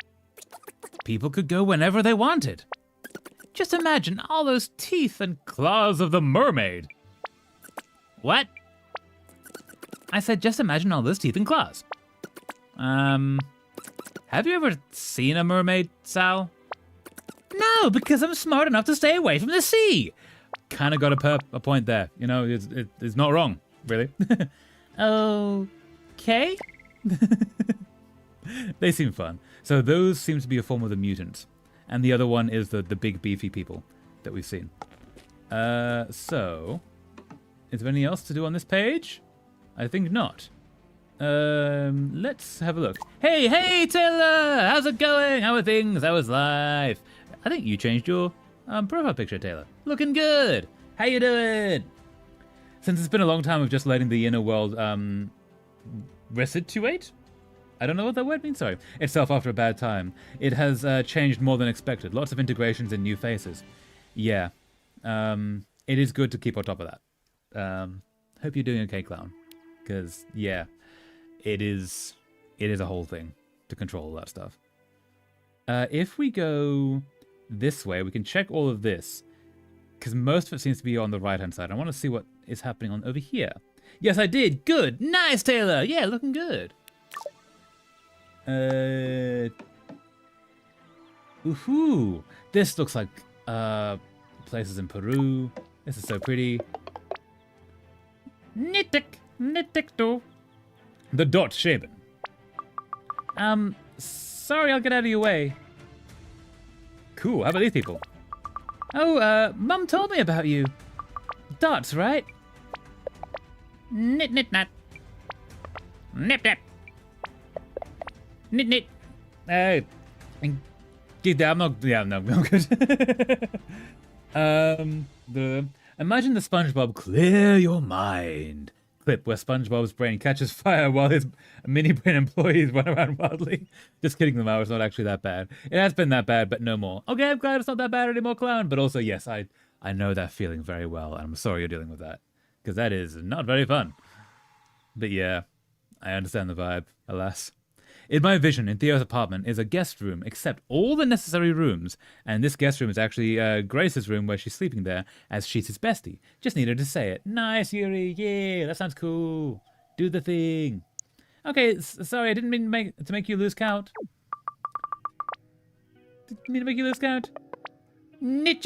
People could go whenever they wanted. Just imagine all those teeth and claws of the mermaid. What? I said just imagine all those teeth and claws. Have you ever seen a mermaid, Sal? No, because I'm smart enough to stay away from the sea. Kind of got a point there. You know, it's not wrong, really. Okay. They seem fun. So those seem to be a form of the mutants. And the other one is the big beefy people that we've seen. So, is there anything else to do on this page? I think not. Let's have a look. Hey, Taylor! How's it going? How are things? How is life? I think you changed your profile picture, Taylor. Looking good. How you doing? Since it's been a long time of just letting the inner world resituate? I don't know what that word means, sorry. Itself after a bad time. It has changed more than expected. Lots of integrations and new faces. Yeah. It is good to keep on top of that. Hope you're doing okay, Clown. Because, yeah, it is a whole thing to control all that stuff. If we go this way, we can check all of this. Because most of it seems to be on the right-hand side. I want to see what is happening on over here. Yes, I did. Good. Nice, Taylor. Yeah, looking good. Ooh, this looks like places in Peru. This is so pretty. Nittik do. The dot shaven. Sorry, I'll get out of your way. Cool. How about these people? Oh, Mum told me about you. Dots, right? Nit nat. Nip nip. Nit. I'm not. Yeah, no, I'm good. Imagine the SpongeBob clear your mind. clip where SpongeBob's brain catches fire while his mini brain employees run around wildly. Just kidding them out, it's not actually that bad. It has been that bad, but no more. Okay, I'm glad it's not that bad anymore, clown. But also, yes, I know that feeling very well, and I'm sorry you're dealing with that. Because that is not very fun. But yeah, I understand the vibe, alas. In my vision, in Theo's apartment is a guest room, except all the necessary rooms. And this guest room is actually Grace's room where she's sleeping there, as she's his bestie. Just needed to say it. Nice, Yuri. Yeah, that sounds cool. Do the thing. Okay, sorry, I didn't mean to make you lose count. Didn't mean to make you lose count. Nick.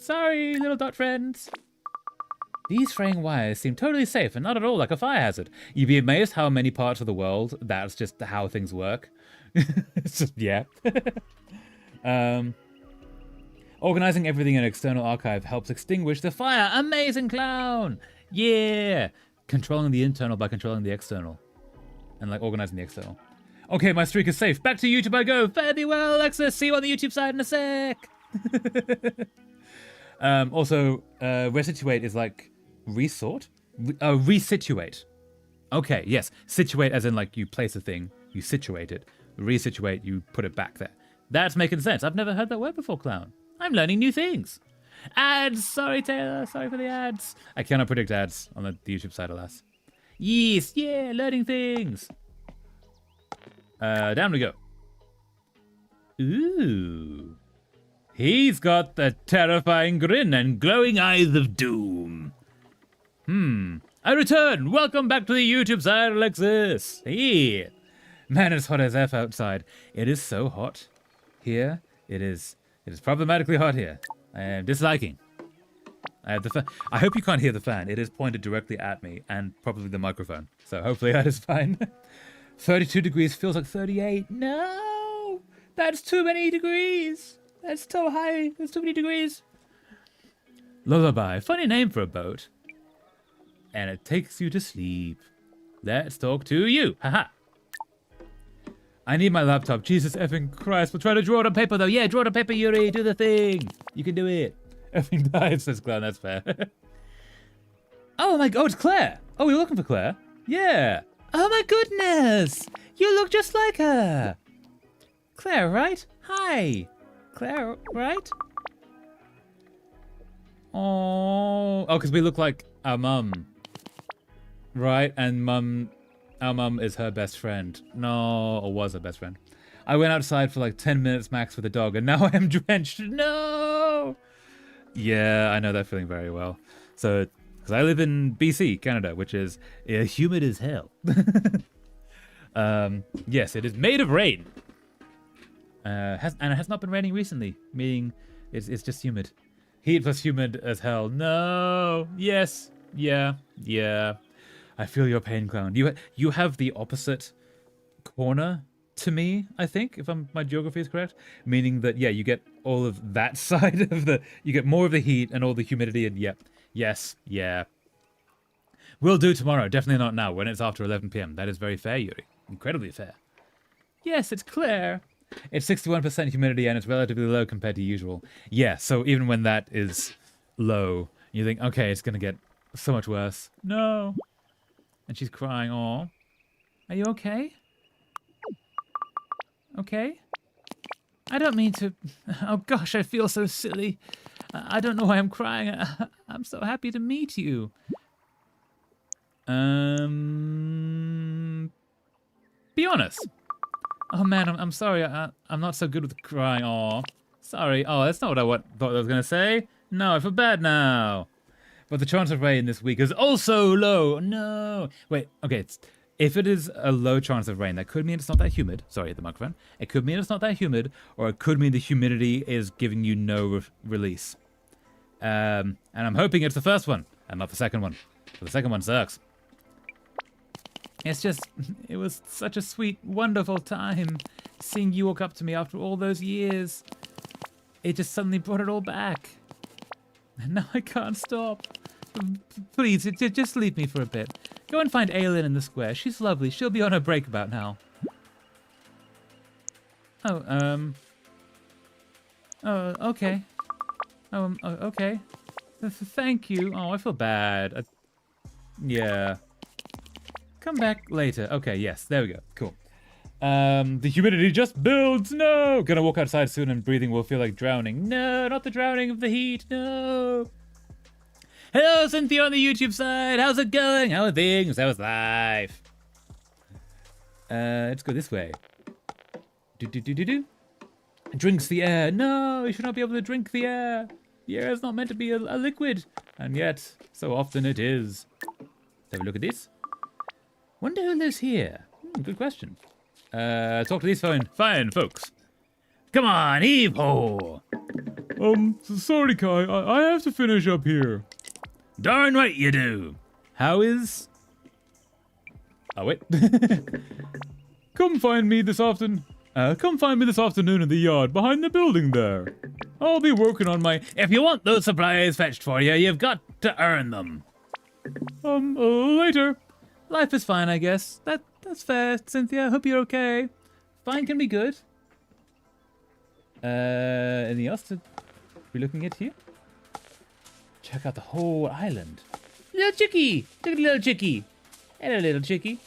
Sorry, little dot friends. These fraying wires seem totally safe and not at all like a fire hazard. You'd be amazed how many parts of the world that's just how things work. It's just, yeah. Organizing everything in an external archive helps extinguish the fire. Amazing, clown! Yeah! Controlling the internal by controlling the external. And like organizing the external. Okay, my streak is safe. Back to YouTube I go. Fare thee well, Alexis. See you on the YouTube side in a sec. Also, resituate is like resort? Resituate. Okay, yes. Situate as in like you place a thing, you situate it. Resituate, you put it back there. That's making sense. I've never heard that word before, clown. I'm learning new things. Ads! Sorry, Taylor. Sorry for the ads. I cannot predict ads on the YouTube side, alas. Yes, yeah, learning things. Down we go. Ooh. He's got the terrifying grin and glowing eyes of doom. I return. Welcome back to the YouTube side, Alexis. Hey. Man, it's hot as F outside. It is so hot. Here, it is problematically hot here. I am disliking. I have the fan. I hope you can't hear the fan. It is pointed directly at me and probably the microphone. So hopefully that is fine. 32 degrees feels like 38. No! That's too many degrees. That's so high. There's too many degrees. Lullaby. Funny name for a boat. And it takes you to sleep. Let's talk to you. Haha. I need my laptop. Jesus effing Christ. We'll try to draw it on paper, though. Yeah, draw it on paper, Yuri. Do the thing. You can do it. Effing died, says Clown. That's fair. Oh, my God. Oh, it's Claire. Oh, you're looking for Claire? Yeah. Oh, my goodness. You look just like her. Claire, right? Hi. Claire, right? Oh, because we look like our mum. Right? And our mum is her best friend. No, or was her best friend. I went outside for like 10 minutes max with the dog, and now I am drenched. No! Yeah, I know that feeling very well. So, because I live in BC, Canada, which is humid as hell. Yes, it is made of rain. And it has not been raining recently, meaning it's just humid. Heat plus humid as hell. No! Yes. Yeah. I feel your pain, Clown. You have the opposite corner to me, I think, if my geography is correct. Meaning that, yeah, you get all of that side of you get more of the heat and all the humidity, and yep. Yes, yeah. Will do tomorrow, definitely not now, when it's after 11 p.m. That is very fair, Yuri. Incredibly fair. Yes, it's Claire. It's 61% humidity and it's relatively low compared to usual. Yeah, so even when that is low, you think, okay, it's going to get so much worse. No. And she's crying. Aw. Are you okay? Okay? I don't mean to... Oh gosh, I feel so silly. I don't know why I'm crying. I'm so happy to meet you. Be honest. Oh man, I'm sorry. I'm not so good with crying. Aw. Sorry. Oh, that's not what I thought I was going to say. No, I feel bad now. But the chance of rain this week is also low. No. Wait, okay. If it is a low chance of rain, that could mean it's not that humid. Sorry, the microphone. It could mean it's not that humid, or it could mean the humidity is giving you no release. And I'm hoping it's the first one, and not the second one. But the second one sucks. It's just, it was such a sweet, wonderful time seeing you walk up to me after all those years. It just suddenly brought it all back. And now I can't stop. Please, just leave me for a bit. Go and find Aylin in the square. She's lovely. She'll be on her break about now. Oh, okay. Oh, okay. Thank you. Oh, I feel bad. Yeah. Come back later. Okay, yes, there we go. Cool. The humidity just builds. No! Gonna walk outside soon and breathing will feel like drowning. No, not the drowning of the heat. No! Hello, Cynthia on the YouTube side. How's it going? How are things? How's life? Let's go this way. Do. Drinks the air. No, you should not be able to drink the air. The air is not meant to be a liquid. And yet, so often it is. Let's have a look at this. Wonder who lives here. Good question. Talk to these fine folks. Come on, heave-ho! Sorry, Kai, I have to finish up here. Darn right you do. How is... Oh, wait. Come find me this afternoon in the yard behind the building there. I'll be working on my... If you want those supplies fetched for you, you've got to earn them. Later. Life is fine, I guess. That's fair, Cynthia. Hope you're okay. Fine can be good. Anything else to be looking at here? Check out the whole island. Little chickie! Look at the little chickie. Hello, little chickie.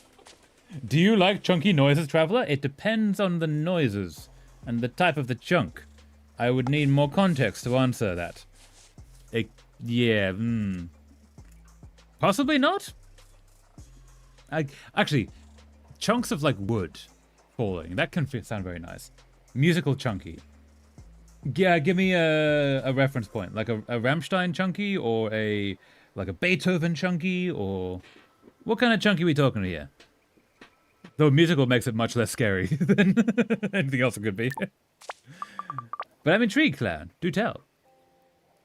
Do you like chunky noises, Traveler? It depends on the noises and the type of the chunk. I would need more context to answer that. Possibly not? Actually, chunks of like wood falling, that can sound very nice. Musical chunky. Yeah, give me a reference point, like a Rammstein chunky or a Beethoven chunky, or what kind of chunky are we talking here? Though musical makes it much less scary than anything else it could be. But I'm intrigued, Clown. Do tell.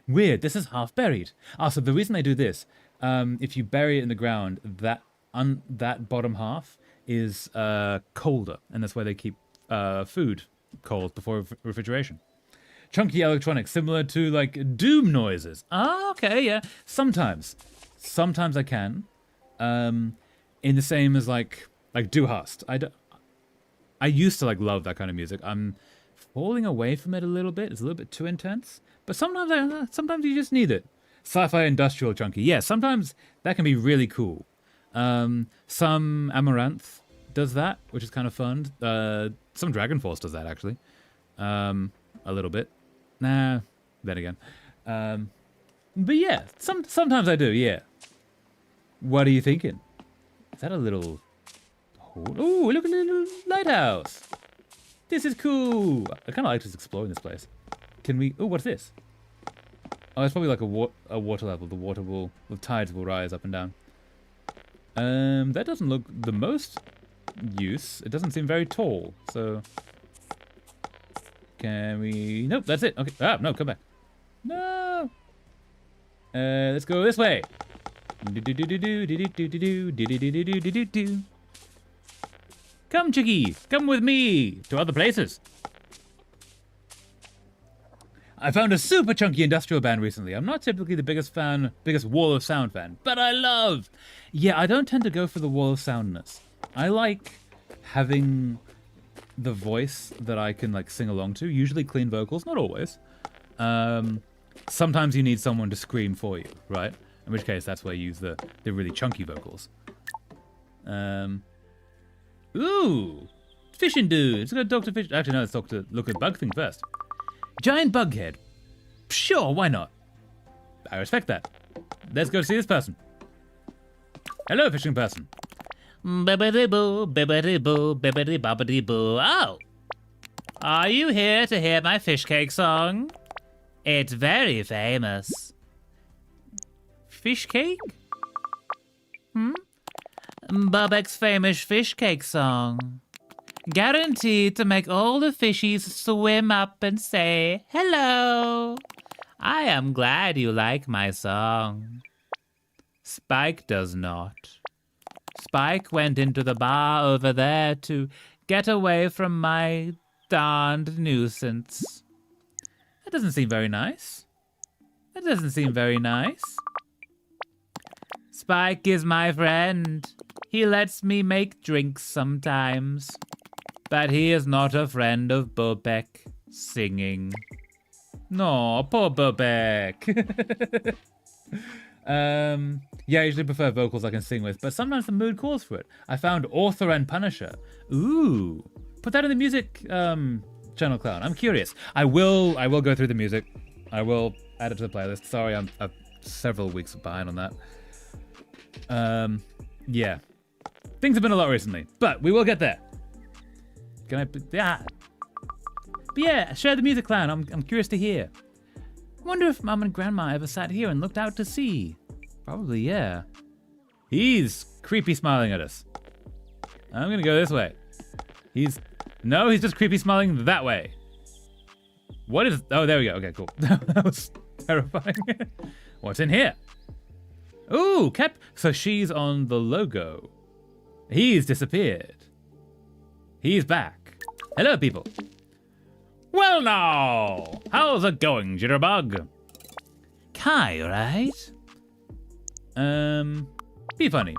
Weird, this is half buried. So the reason I do this, if you bury it in the ground, that bottom half is colder, and that's why they keep food cold before refrigeration. Chunky electronics, similar to like doom noises. Okay, yeah. Sometimes I can. In the same as like Du Hast. I used to like love that kind of music. I'm falling away from it a little bit. It's a little bit too intense. But sometimes you just need it. Sci-fi industrial chunky. Yeah, sometimes that can be really cool. Some Amaranth does that, which is kind of fun. Some Dragon Force does that, actually. A little bit. Nah, then again. But yeah, sometimes I do, yeah. What are you thinking? Is that a little... Oh, look at the little lighthouse. This is cool. I kind of like just exploring this place. Can we... Oh, what's this? Oh, it's probably like a water level. The tides will rise up and down. That doesn't look the most use. It doesn't seem very tall, so... Can we... Nope, that's it. Okay. No, come back. No! Let's go this way. Come, chickie. Come with me to other places. I found a super chunky industrial band recently. I'm not typically the biggest Wall of Sound fan, but I love... Yeah, I don't tend to go for the Wall of Soundness. I like having the voice that I can like sing along to, usually clean vocals, not always. Sometimes you need someone to scream for you, right? In which case, that's where you use the really chunky vocals. Ooh! Fishing dude! Let's go talk to fish... Actually, no, let's look at bug thing first. Giant bug head. Sure, why not? I respect that. Let's go see this person. Hello, fishing person. Bibbidi-boo, bibbidi-boo, bibbidi-bobbidi-boo. Oh! Are you here to hear my fish cake song? It's very famous. Fish cake? Bubek's famous fish cake song. Guaranteed to make all the fishies swim up and say, hello. I am glad you like my song. Spike does not. Spike went into the bar over there to get away from my darned nuisance. That doesn't seem very nice. That doesn't seem very nice. Spike is my friend. He lets me make drinks sometimes. But he is not a friend of Bobek singing. No, poor Bobek. Yeah, I usually prefer vocals I can sing with, but sometimes the mood calls for it. I found Author and Punisher. Ooh. Put that in the music channel, Clown. I'm curious. I will go through the music. I will add it to the playlist. Sorry, I'm several weeks behind on that. Yeah. Things have been a lot recently, but we will get there. Can I? Yeah. But yeah, share the music, Clown. I'm curious to hear. Wonder if Mum and Grandma ever sat here and looked out to sea. Probably, yeah. He's creepy smiling at us. I'm gonna go this way. He's just creepy smiling that way. What is? Oh, there we go. Okay, cool. That was terrifying. What's in here? Ooh, so she's on the logo. He's disappeared. He's back. Hello, people. Well now, how's it going, Jitterbug? Kai, right? Be funny.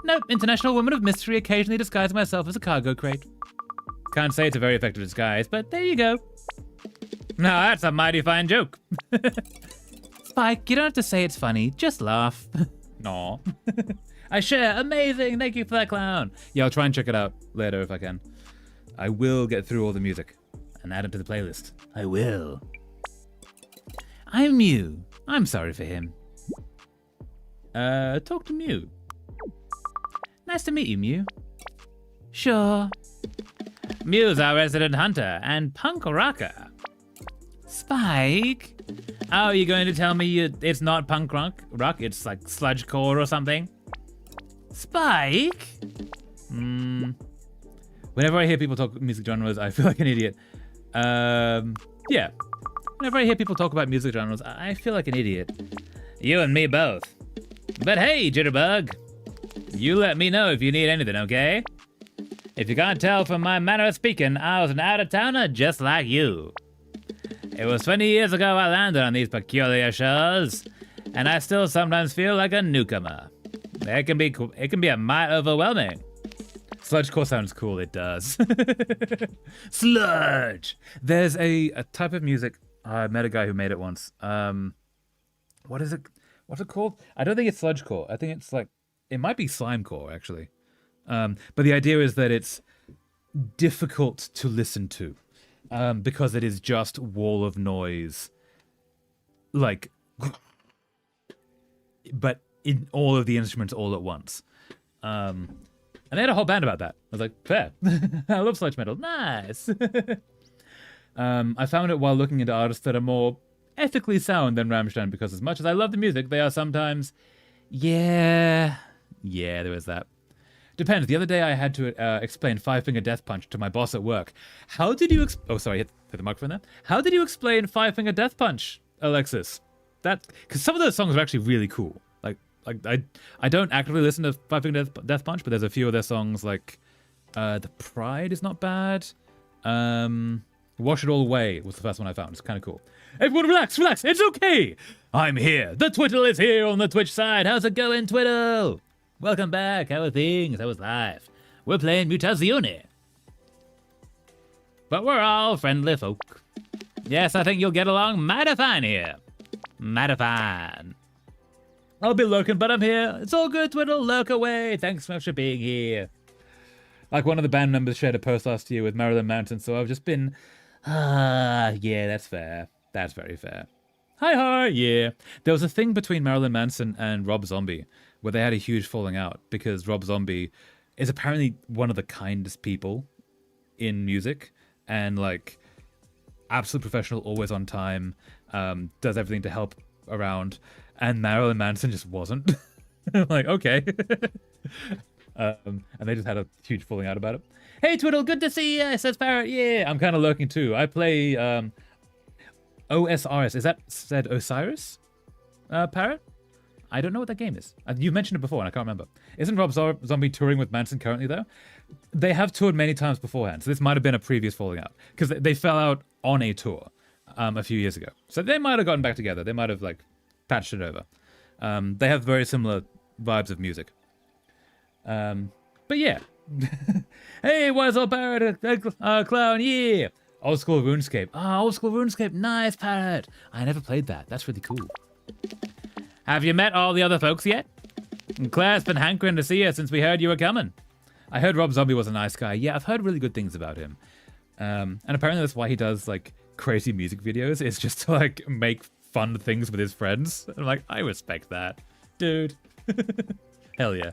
Nope, international woman of mystery, occasionally disguise myself as a cargo crate. Can't say it's a very effective disguise, but there you go. Now that's a mighty fine joke. Spike, you don't have to say it's funny, just laugh. No. I share, amazing, thank you for that, Clown. Yeah, I'll try and check it out later if I can. I will get through all the music and add it to the playlist. I will. I'm Mew. I'm sorry for him. Talk to Mew. Nice to meet you, Mew. Sure. Mew's our resident hunter and punk rocker. Spike? Oh, are you going to tell me it's not punk rock? It's like sludgecore or something? Spike? Whenever I hear people talk music genres, I feel like an idiot. Yeah. Whenever I hear people talk about music genres, I feel like an idiot. You and me both. But hey, Jitterbug. You let me know if you need anything, okay? If you can't tell from my manner of speaking, I was an out-of-towner just like you. It was 20 years ago I landed on these peculiar shores, and I still sometimes feel like a newcomer. It can be a mite overwhelming. Sludgecore sounds cool, it does. Sludge! There's a type of music, I met a guy who made it once. What is it? What's it called? I don't think it's sludgecore. I think it's like, it might be slimecore, actually. But the idea is that it's difficult to listen to because it is just wall of noise. Like, but in all of the instruments all at once. And they had a whole band about that. I was like, fair. I love sludge metal. Nice. I found it while looking into artists that are more ethically sound than Rammstein, because as much as I love the music, they are sometimes, yeah, there is that. Depends. The other day I had to explain Five Finger Death Punch to my boss at work. How did you oh, sorry, hit the microphone there. How did you explain Five Finger Death Punch, Alexis? Because some of those songs are actually really cool. Like I don't actively listen to Five Finger Death Punch, but there's a few of their songs like The Pride is not bad. Wash It All Away was the first one I found. It's kind of cool. Everyone relax. It's okay. I'm here. The Twiddle is here on the Twitch side. How's it going, Twiddle? Welcome back. How are things? How was life? We're playing Mutazione. But we're all friendly folk. Yes, I think you'll get along mighty fine here. Mighty fine. I'll be lurking, but I'm here. It's all good, Twiddle. Lurk away. Thanks so much for being here. Like one of the band members shared a post last year with Marilyn Manson, so I've just been... yeah, that's fair. That's very fair. Hi, yeah. There was a thing between Marilyn Manson and Rob Zombie where they had a huge falling out because Rob Zombie is apparently one of the kindest people in music and like absolute professional, always on time, does everything to help around, and Marilyn Manson just wasn't. Like, okay. And they just had a huge falling out about it. Hey, Twiddle, good to see you, says Parrot. Yeah, I'm kind of lurking too. I play OSRS. Is that said Osiris? Parrot? I don't know what that game is. You mentioned it before and I can't remember. Isn't Rob Zombie touring with Manson currently though? They have toured many times beforehand, so this might have been a previous falling out. Because they fell out on a tour a few years ago. So they might have gotten back together. They might have like patched it over. They have very similar vibes of music. But yeah. Hey, what's up, Parrot? Clown, yeah. Old school RuneScape. Old school RuneScape. Nice, Parrot. I never played that. That's really cool. Have you met all the other folks yet? Claire's been hankering to see you since we heard you were coming. I heard Rob Zombie was a nice guy. Yeah, I've heard really good things about him. And apparently that's why he does, like, crazy music videos. It's just to, like, make fun things with his friends. I'm like, I respect that. Dude. Hell yeah.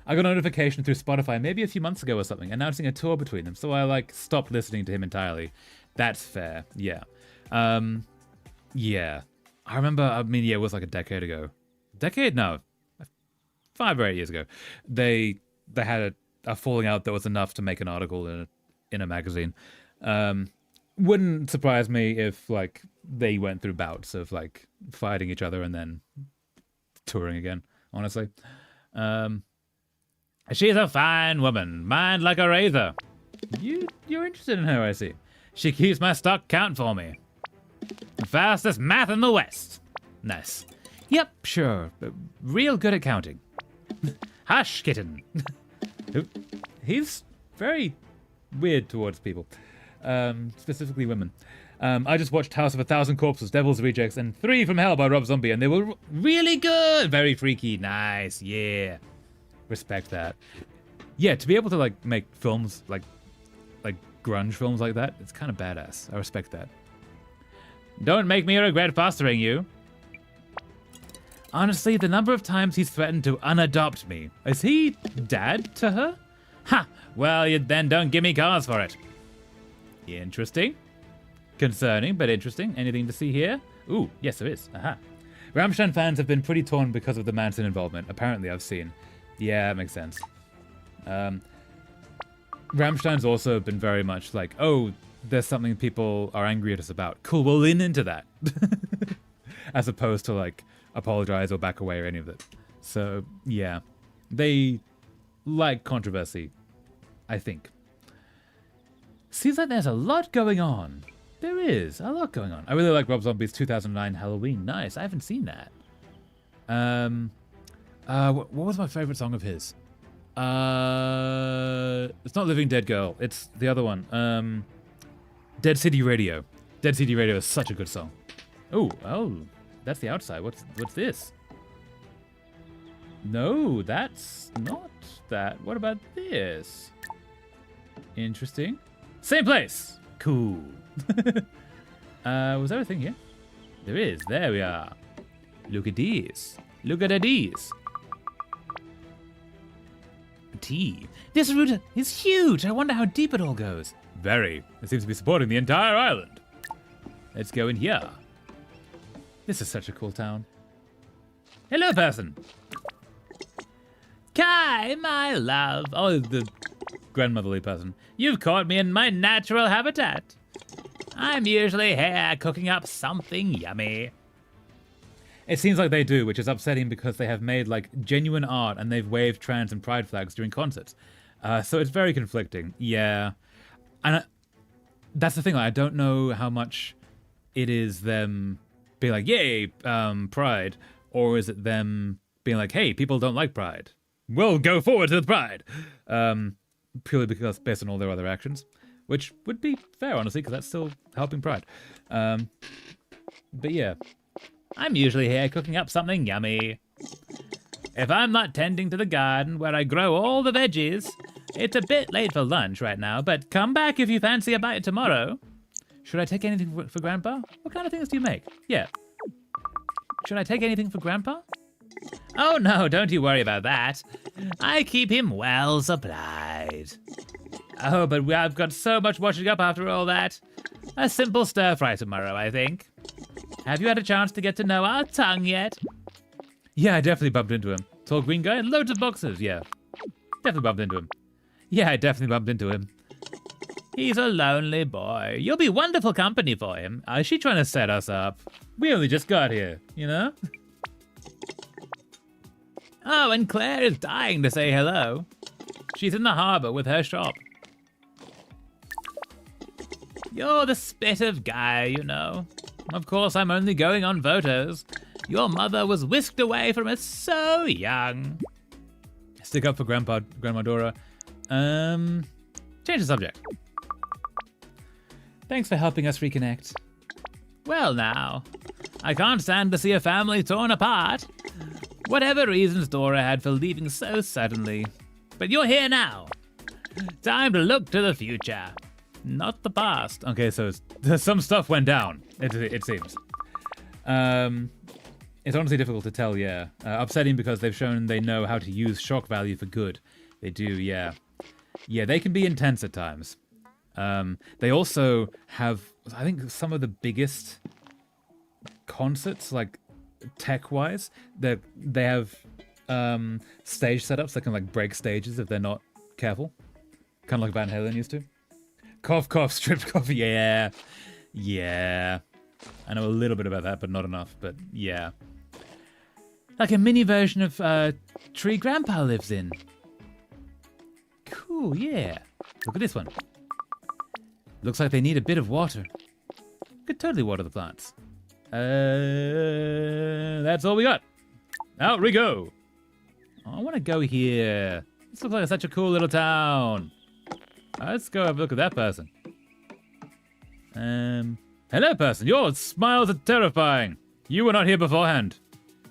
I got a notification through Spotify maybe a few months ago or something, announcing a tour between them, so I, like, stopped listening to him entirely. That's fair. Yeah. Yeah. I remember, it was like a decade ago. Decade? No. 5 or 8 years ago. They had a falling out that was enough to make an article in a magazine. Wouldn't surprise me if, like, they went through bouts of, like, fighting each other and then touring again, honestly. She's a fine woman, mind like a razor. You're interested in her, I see. She keeps my stock count for me. The fastest math in the West. Nice. Yep, sure. Real good at counting. Hush, kitten. He's very weird towards people. Specifically women. I just watched House of a Thousand Corpses, Devil's Rejects, and 3 from Hell by Rob Zombie, and they were really good. Very freaky. Nice. Yeah. Respect that. Yeah, to be able to, like, make films, like grunge films like that, it's kind of badass. I respect that. Don't make me regret fostering you. Honestly, the number of times he's threatened to unadopt me. Is he dad to her? Ha! Well, you then don't give me cause for it. Interesting. Concerning, but interesting. Anything to see here? Ooh, yes, there is. Aha. Rammstein fans have been pretty torn because of the Manson involvement. Apparently, I've seen. Yeah, that makes sense. Rammstein's also been very much like, oh, there's something people are angry at us about. Cool, we'll lean into that. As opposed to, like, apologize or back away or any of it. So, yeah. They like controversy, I think. Seems like there's a lot going on. There is a lot going on. I really like Rob Zombie's 2009 Halloween. Nice. I haven't seen that. What was my favorite song of his? It's not Living Dead Girl. It's the other one. Dead City Radio. Dead City Radio is such a good song. Oh, that's the outside. What's this? No, that's not that. What about this? Interesting. Same place. Cool. Was there a thing here? There is. There we are. Look at these. Look at these. Tea. This route is huge. I wonder how deep it all goes. Very. It seems to be supporting the entire island. Let's go in here. This is such a cool town. Hello, person. Kai, my love. Oh, the grandmotherly person. You've caught me in my natural habitat. I'm usually here cooking up something yummy. It seems like they do, which is upsetting because they have made, like, genuine art and they've waved trans and pride flags during concerts. So it's very conflicting. Yeah. And that's the thing. Like, I don't know how much it is them being like, yay, pride, or is it them being like, hey, people don't like pride. We'll go forward with pride. Purely because based on all their other actions, which would be fair, honestly, because that's still helping pride. But yeah. I'm usually here cooking up something yummy. If I'm not tending to the garden where I grow all the veggies, it's a bit late for lunch right now, but come back if you fancy a bite tomorrow. Should I take anything for Grandpa? What kind of things do you make? Yeah. Should I take anything for Grandpa? Oh no, don't you worry about that. I keep him well supplied. Oh, but I've got so much washing up after all that. A simple stir fry tomorrow, I think. Have you had a chance to get to know our tongue yet? Yeah, I definitely bumped into him. Tall green guy, loads of boxes, yeah. Definitely bumped into him. Yeah, I definitely bumped into him. He's a lonely boy. You'll be wonderful company for him. Is she trying to set us up? We only just got here, you know? Oh, and Claire is dying to say hello. She's in the harbor with her shop. You're the spit of guy, you know. Of course, I'm only going on photos. Your mother was whisked away from us so young. Stick up for Grandma Dora. Change the subject. Thanks for helping us reconnect. Well now, I can't stand to see a family torn apart. Whatever reasons Dora had for leaving so suddenly. But you're here now. Time to look to the future, not the past. Okay, so some stuff went down, it seems. It's honestly difficult to tell, yeah. Upsetting because they've shown they know how to use shock value for good. They do, yeah. Yeah, they can be intense at times. They also have, I think, some of the biggest concerts, like tech-wise. They have stage setups that can like break stages if they're not careful. Kind of like Van Halen used to. Cough, cough, stripped cough, yeah. Yeah. I know a little bit about that, but not enough, but yeah. Like a mini version of Tree Grandpa lives in. Cool, yeah. Look at this one. Looks like they need a bit of water. Could totally water the plants. That's all we got. Out we go. I want to go here. This looks like such a cool little town. Let's go have a look at that person. Hello, person. Your smiles are terrifying. You were not here beforehand.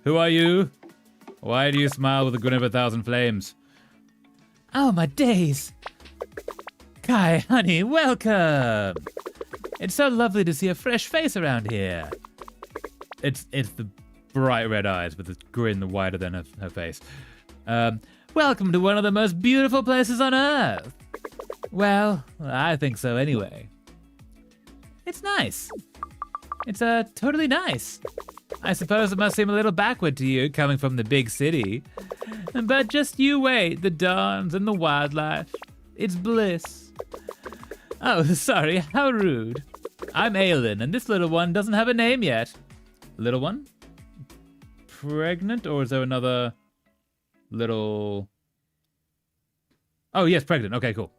Who are you? Why do you smile with a grin of 1,000 flames? Oh, my days. Kai, honey, welcome. It's so lovely to see a fresh face around here. It's the bright red eyes with a grin wider than her face. Welcome to one of the most beautiful places on Earth. Well, I think so anyway. It's nice. It's totally nice. I suppose it must seem a little backward to you coming from the big city. But just you wait, the dawns and the wildlife. It's bliss. Oh, sorry, how rude. I'm Aelin, and this little one doesn't have a name yet. Little one? Pregnant, or is there another little... Oh, yes, pregnant. Okay, cool.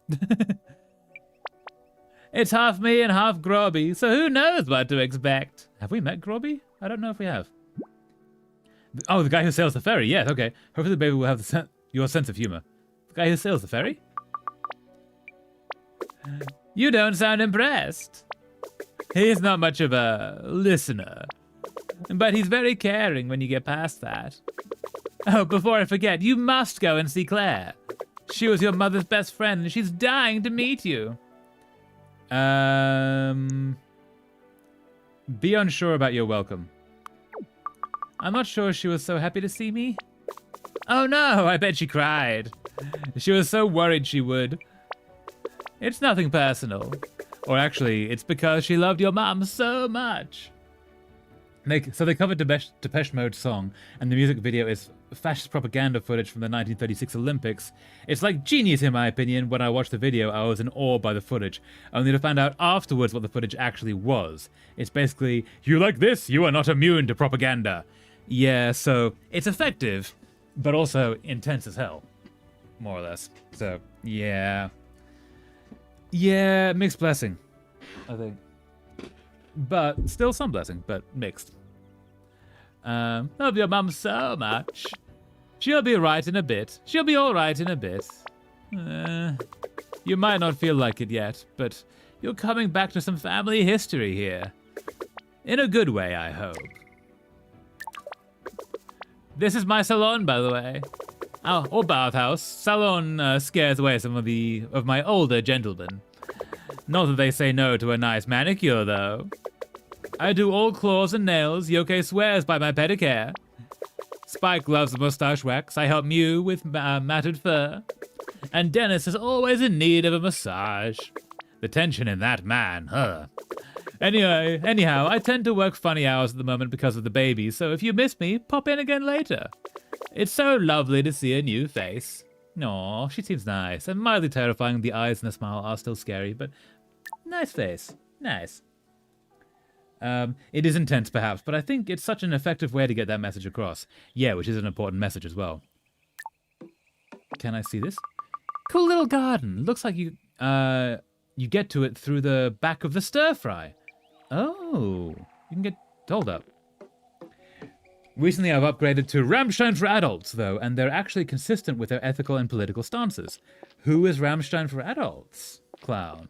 It's half me and half Grobby, so who knows what to expect. Have we met Grobby? I don't know if we have. Oh, the guy who sails the ferry. Yes, okay. Hopefully the baby will have your sense of humor. The guy who sails the ferry? You don't sound impressed. He's not much of a listener, but he's very caring when you get past that. Oh, before I forget, you must go and see Claire. She was your mother's best friend, and she's dying to meet you. Be unsure about your welcome. I'm not sure she was so happy to see me. Oh no, I bet she cried. She was so worried she would. It's nothing personal. Or actually, it's because she loved your mom so much. So they covered Depeche Mode's song, and the music video is fascist propaganda footage from the 1936 Olympics. It's like genius in my opinion. When I watched the video, I was in awe by the footage, only to find out afterwards what the footage actually was. It's basically, you like this, you are not immune to propaganda. Yeah, so it's effective, but also intense as hell, more or less. So, yeah. Yeah, mixed blessing, I think. But still some blessing, but mixed. Love your mum so much. She'll be right in a bit. She'll be all right in a bit. You might not feel like it yet, but you're coming back to some family history here. In a good way, I hope. This is my salon, by the way. Oh, or bathhouse. Salon scares away some of my older gentlemen. Not that they say no to a nice manicure, though. I do all claws and nails. Yoke swears by my pedicure. Spike loves the mustache wax. I help Mew with matted fur. And Dennis is always in need of a massage. The tension in that man, huh? Anyhow, I tend to work funny hours at the moment because of the baby, so if you miss me, pop in again later. It's so lovely to see a new face. Aw, she seems nice and mildly terrifying. The eyes and the smile are still scary, but nice face. Nice. It is intense, perhaps, but I think it's such an effective way to get that message across. Yeah, which is an important message as well. Can I see this? Cool little garden. Looks like you get to it through the back of the stir-fry. Oh, you can get... Hold up. Recently, I've upgraded to Rammstein for Adults, though, and they're actually consistent with their ethical and political stances. Who is Rammstein for Adults? Clown.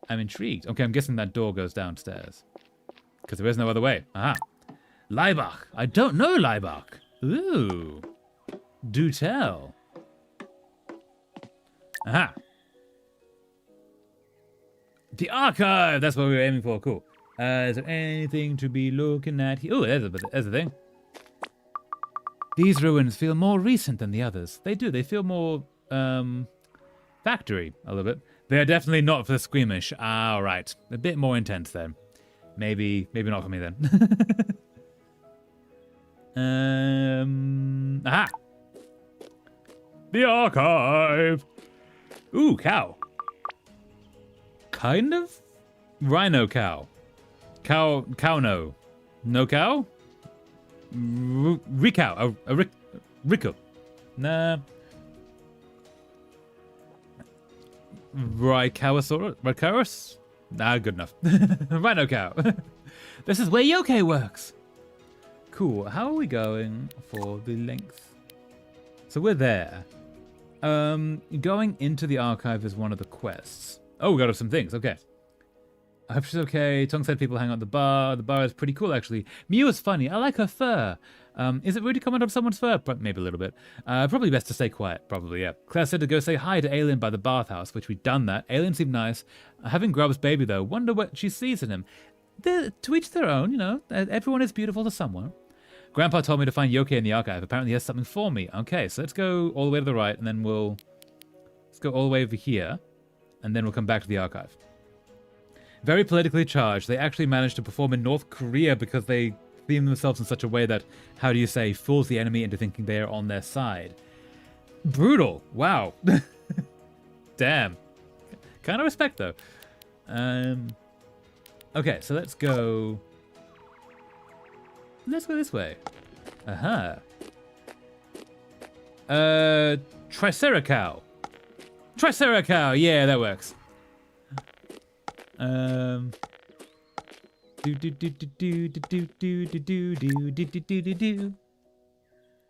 I'm intrigued. Okay, I'm guessing that door goes downstairs. Because there is no other way. Aha. Laibach. I don't know Laibach. Ooh. Do tell. Aha. The archive. That's what we were aiming for. Cool. Is there anything to be looking at here? Oh, there's a thing. These ruins feel more recent than the others. They do. They feel more, factory a little bit. They're definitely not for the squeamish. All right. A bit more intense then. Maybe not for me then. Aha. The archive. Ooh, cow. Kind of? Rhino cow. Cow no. No cow? Ricow. Rico. Nah. Rycosaurus? Nah, good enough. Rhino cow. This is where yokai works. Cool. How are we going for the length? So we're there. Going into the archive is one of the quests. Oh, we got some things. Okay. I hope she's okay. Tong said people hang out at the bar. The bar is pretty cool, actually. Mew is funny. I like her fur. Is it rude to comment on someone's fur? Maybe a little bit. Probably best to stay quiet. Probably, yeah. Claire said to go say hi to Alien by the bathhouse, which we'd done that. Alien seemed nice. Having Grub's baby, though. Wonder what she sees in him. To each their own, you know. Everyone is beautiful to someone. Grandpa told me to find Yokai in the archive. Apparently he has something for me. Okay, so let's go all the way to the right, and then let's go all the way over here, and then we'll come back to the archive. Very politically charged. They actually managed to perform in North Korea because they theme themselves in such a way that, how do you say, fools the enemy into thinking they are on their side. Brutal. Wow. Damn. Kind of respect, though. Okay, so let's go... Let's go this way. Aha. Triceratops. Triceratops. Yeah, that works.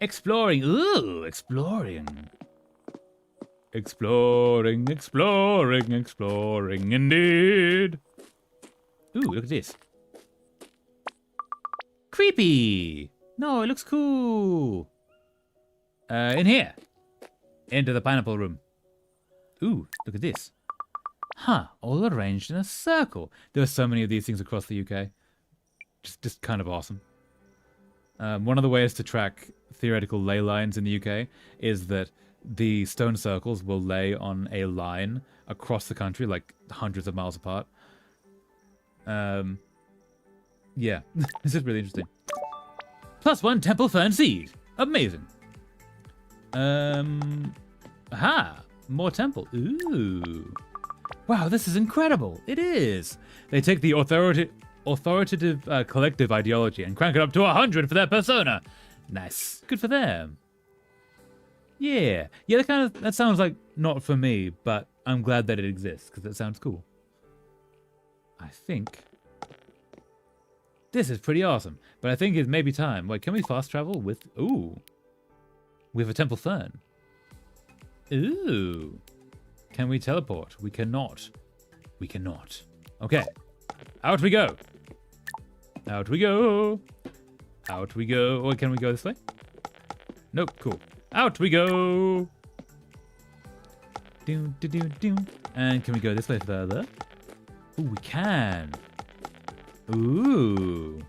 Exploring. Ooh, exploring. Exploring indeed. Ooh, look at this. Creepy. No, it looks cool. In here. Into the pineapple room. Ooh, look at this. Huh, all arranged in a circle. There are so many of these things across the UK. Just kind of awesome. One of the ways to track theoretical ley lines in the UK is that the stone circles will lay on a line across the country, like hundreds of miles apart. Yeah, this is really interesting. +1 temple fern seed. Amazing. Aha, more temple. Ooh. Wow, this is incredible. It is. They take the authoritative collective ideology and crank it up to 100 for their persona. Nice. Good for them. Yeah. Yeah, that sounds like not for me, but I'm glad that it exists because it sounds cool. I think this is pretty awesome, but I think it's maybe time. Wait, can we fast travel with... Ooh. We have a temple fern. Ooh. Can we teleport? We cannot. We cannot. Okay. Out we go. Out we go. Out we go. Or can we go this way? Nope. Cool. Out we go. Do, do, do, do. And can we go this way further? Ooh, we can. Ooh.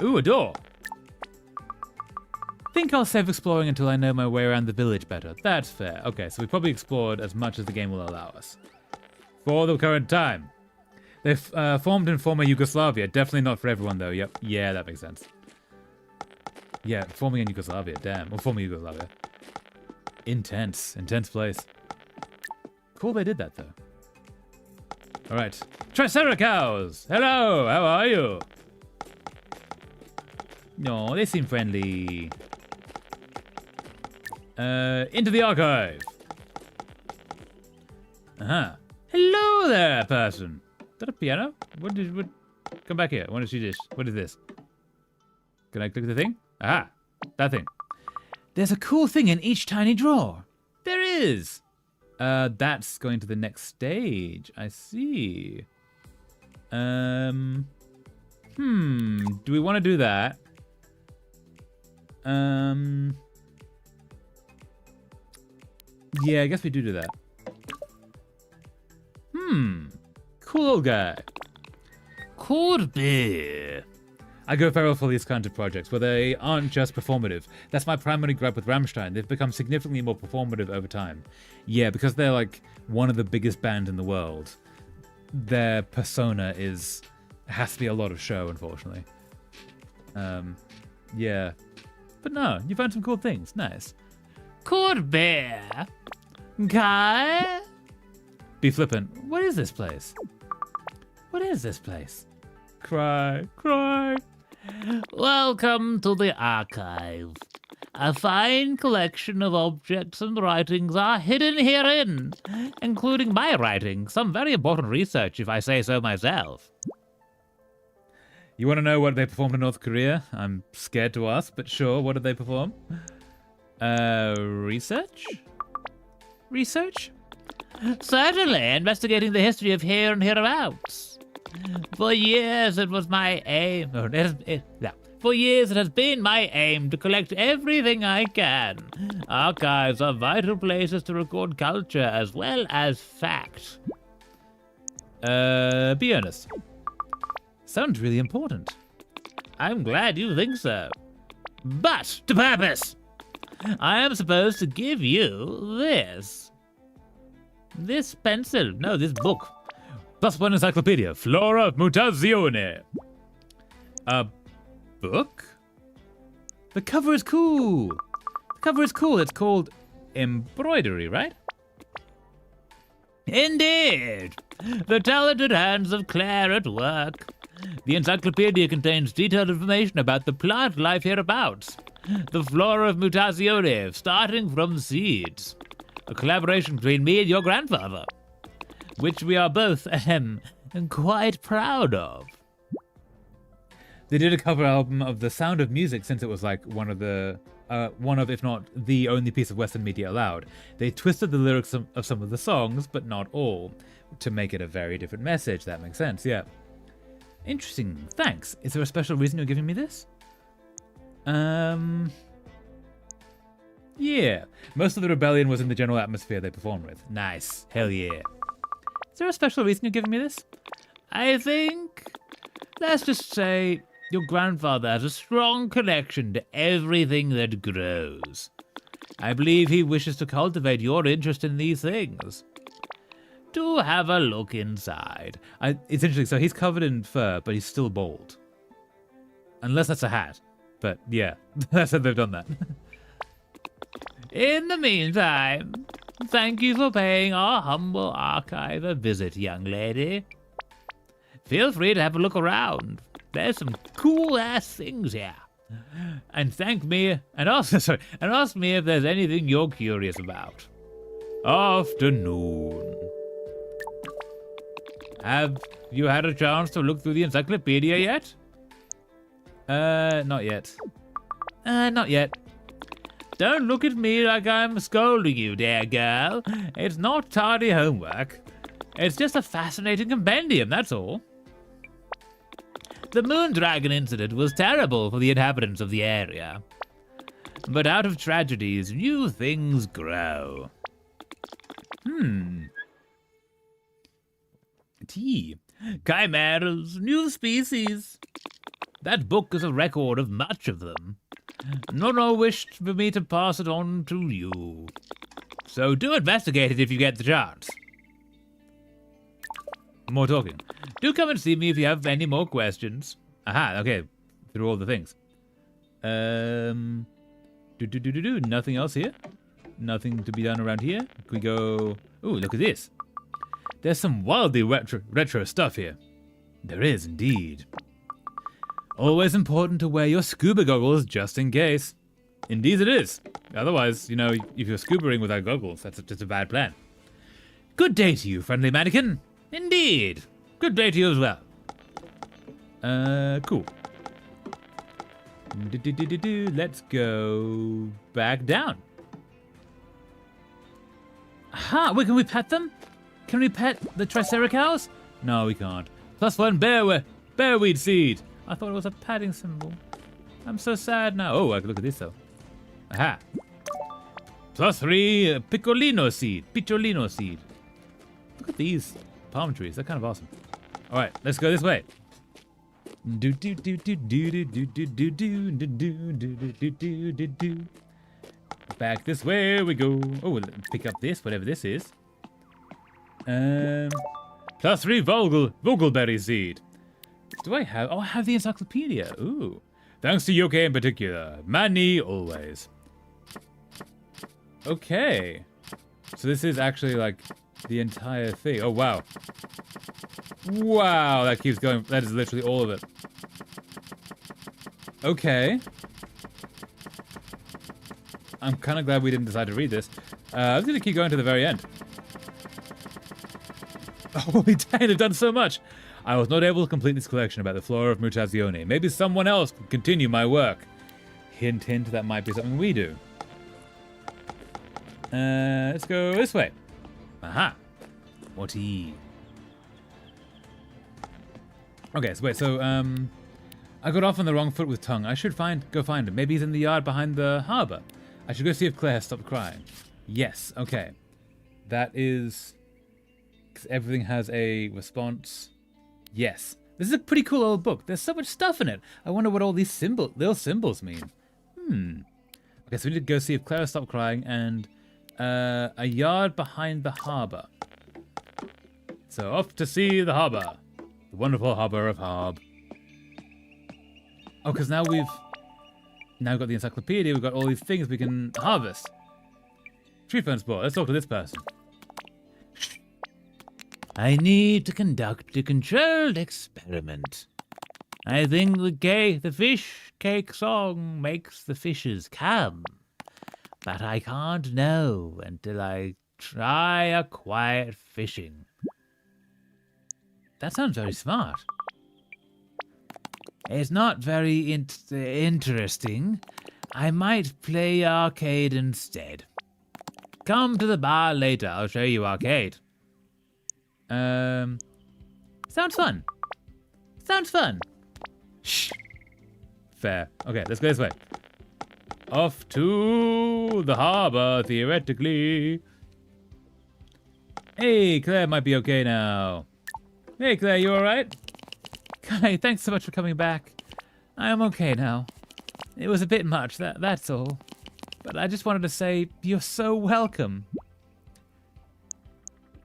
Ooh, a door. Think I'll save exploring until I know my way around the village better. That's fair. Okay, so we probably explored as much as the game will allow us. For the current time. They've formed in former Yugoslavia. Definitely not for everyone, though. Yep. Yeah, that makes sense. Yeah, forming in Yugoslavia. Damn. Or former Yugoslavia. Intense. Intense place. Cool they did that, though. All right. Triceratops! Hello! How are you? No, they seem friendly. Into the archive. Uh-huh. Hello there, person. Is that a piano? What? Come back here. I want to see this. What is this? Can I click the thing? Aha. That thing. There's a cool thing in each tiny drawer. There is. That's going to the next stage. I see. Do we want to do that? Yeah, I guess we do that. Cool old guy. Could be. I go feral for these kinds of projects where they aren't just performative. That's my primary gripe with Rammstein. They've become significantly more performative over time. Yeah, because they're like one of the biggest bands in the world. Their persona has to be a lot of show, unfortunately. Yeah. But no, you found some cool things. Nice. Could be. Kai? Be flippant. What is this place? What is this place? Cry, cry. Welcome to the archive. A fine collection of objects and writings are hidden herein, including my writing. Some very important research, if I say so myself. You want to know what they performed in North Korea? I'm scared to ask, but sure, what did they perform? Research? Research? Certainly, investigating the history of here and hereabouts. For years it was my aim. For years it has been my aim to collect everything I can. Archives are vital places to record culture as well as fact. Be earnest. Sounds really important. I'm glad you think so. But to purpose. I am supposed to give you this. This pencil. No, this book. +1 encyclopedia. Flora Mutazione. A book? The cover is cool. The cover is cool. It's called embroidery, right? Indeed. The talented hands of Claire at work. The encyclopedia contains detailed information about the plant life hereabouts. The flora of Mutazione, starting from seeds. A collaboration between me and your grandfather, which we are both, quite proud of. They did a cover album of The Sound of Music since it was like one of, if not the only piece of Western media allowed. They twisted the lyrics of some of the songs, but not all, to make it a very different message. That makes sense, yeah. Interesting, thanks. Is there a special reason you're giving me this? Yeah. Most of the rebellion was in the general atmosphere they performed with. Nice. Hell yeah. Is there a special reason you're giving me this? I think, let's just say, your grandfather has a strong connection to everything that grows. I believe he wishes to cultivate your interest in these things. Do have a look inside. It's interesting. So he's covered in fur, but he's still bald. Unless that's a hat. But yeah, that's how they've done that. In the meantime, thank you for paying our humble archive a visit, young lady. Feel free to have a look around. There's some cool-ass things here. And thank me, and ask me if there's anything you're curious about. Afternoon. Have you had a chance to look through the encyclopedia yet? Not yet. Not yet. Don't look at me like I'm scolding you, dear girl. It's not tardy homework. It's just a fascinating compendium, that's all. The Moondragon incident was terrible for the inhabitants of the area. But out of tragedies, new things grow. Tea. Chimeras, new species. That book is a record of much of them. Nono wished for me to pass it on to you. So do investigate it if you get the chance. More talking. Do come and see me if you have any more questions. Aha, okay. Through all the things. Nothing else here? Nothing to be done around here? Can we go... Ooh, look at this. There's some wildly retro stuff here. There is, indeed. Always important to wear your scuba goggles just in case. Indeed it is. Otherwise, you know, if you're scubaing without goggles, that's just a bad plan. Good day to you, friendly mannequin. Indeed. Good day to you as well. Cool. Let's go back down. Aha, wait, can we pet them? Can we pet the Triceratops? No, we can't. +1 bearweed seed. I thought it was a padding symbol. I'm so sad now. Oh, I can look at this though. Aha. +3 Piccolino seed. Piccolino seed. Look at these palm trees. They're kind of awesome. All right, let's go this way. Do do do do do do do do do do do do do do do do. Back this way we go. Oh, we'll pick up this, whatever this is. +3 Vogelberry seed. Do I have? Oh, I have the encyclopedia. Ooh. Thanks to Yoke in particular. Manny always. Okay. So this is actually like the entire thing. Oh, wow. Wow, that keeps going. That is literally all of it. Okay. I'm kind of glad we didn't decide to read this. I was going to keep going to the very end. Holy dang, they've done so much. I was not able to complete this collection about the flora of Mutazione. Maybe someone else could continue my work. Hint, hint, that might be something we do. Let's go this way. Aha. Morty. Okay, so wait, so, I got off on the wrong foot with Tongue. I should go find him. Maybe he's in the yard behind the harbor. I should go see if Claire has stopped crying. Yes, okay. That is... because everything has a response. Yes. This is a pretty cool old book. There's so much stuff in it. I wonder what all these little symbols mean. Okay, so we need to go see if Claire has stopped crying and a yard behind the harbor. So off to see the harbor. The wonderful harbor of Harb. Oh, because now we've got the encyclopedia. We've got all these things we can harvest. Tree fern spore. Let's talk to this person. I need to conduct a controlled experiment. I think the fish cake song makes the fishes come. But I can't know until I try a quiet fishing. That sounds very smart. It's not very interesting. I might play arcade instead. Come to the bar later. I'll show you arcade. Sounds fun. Sounds fun. Shh. Fair. Okay, let's go this way. Off to the harbor, theoretically. Hey, Claire might be okay now. Hey, Claire, you alright? Kai, thanks so much for coming back. I am okay now. It was a bit much, that's all. But I just wanted to say, you're so welcome.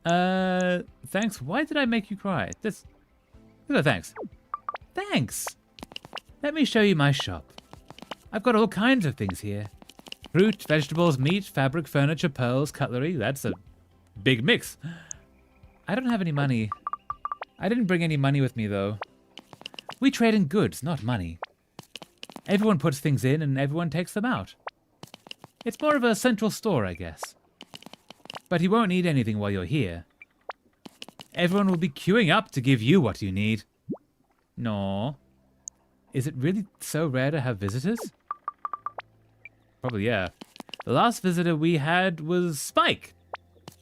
Thanks. Why did I make you cry? Thanks. Thanks. Let me show you my shop. I've got all kinds of things here. Fruit, vegetables, meat, fabric, furniture, pearls, cutlery. That's a big mix. I don't have any money. I didn't bring any money with me, though. We trade in goods, not money. Everyone puts things in and everyone takes them out. It's more of a central store, I guess. But you won't need anything while you're here. Everyone will be queuing up to give you what you need. No. Is it really so rare to have visitors? Probably, yeah. The last visitor we had was Spike.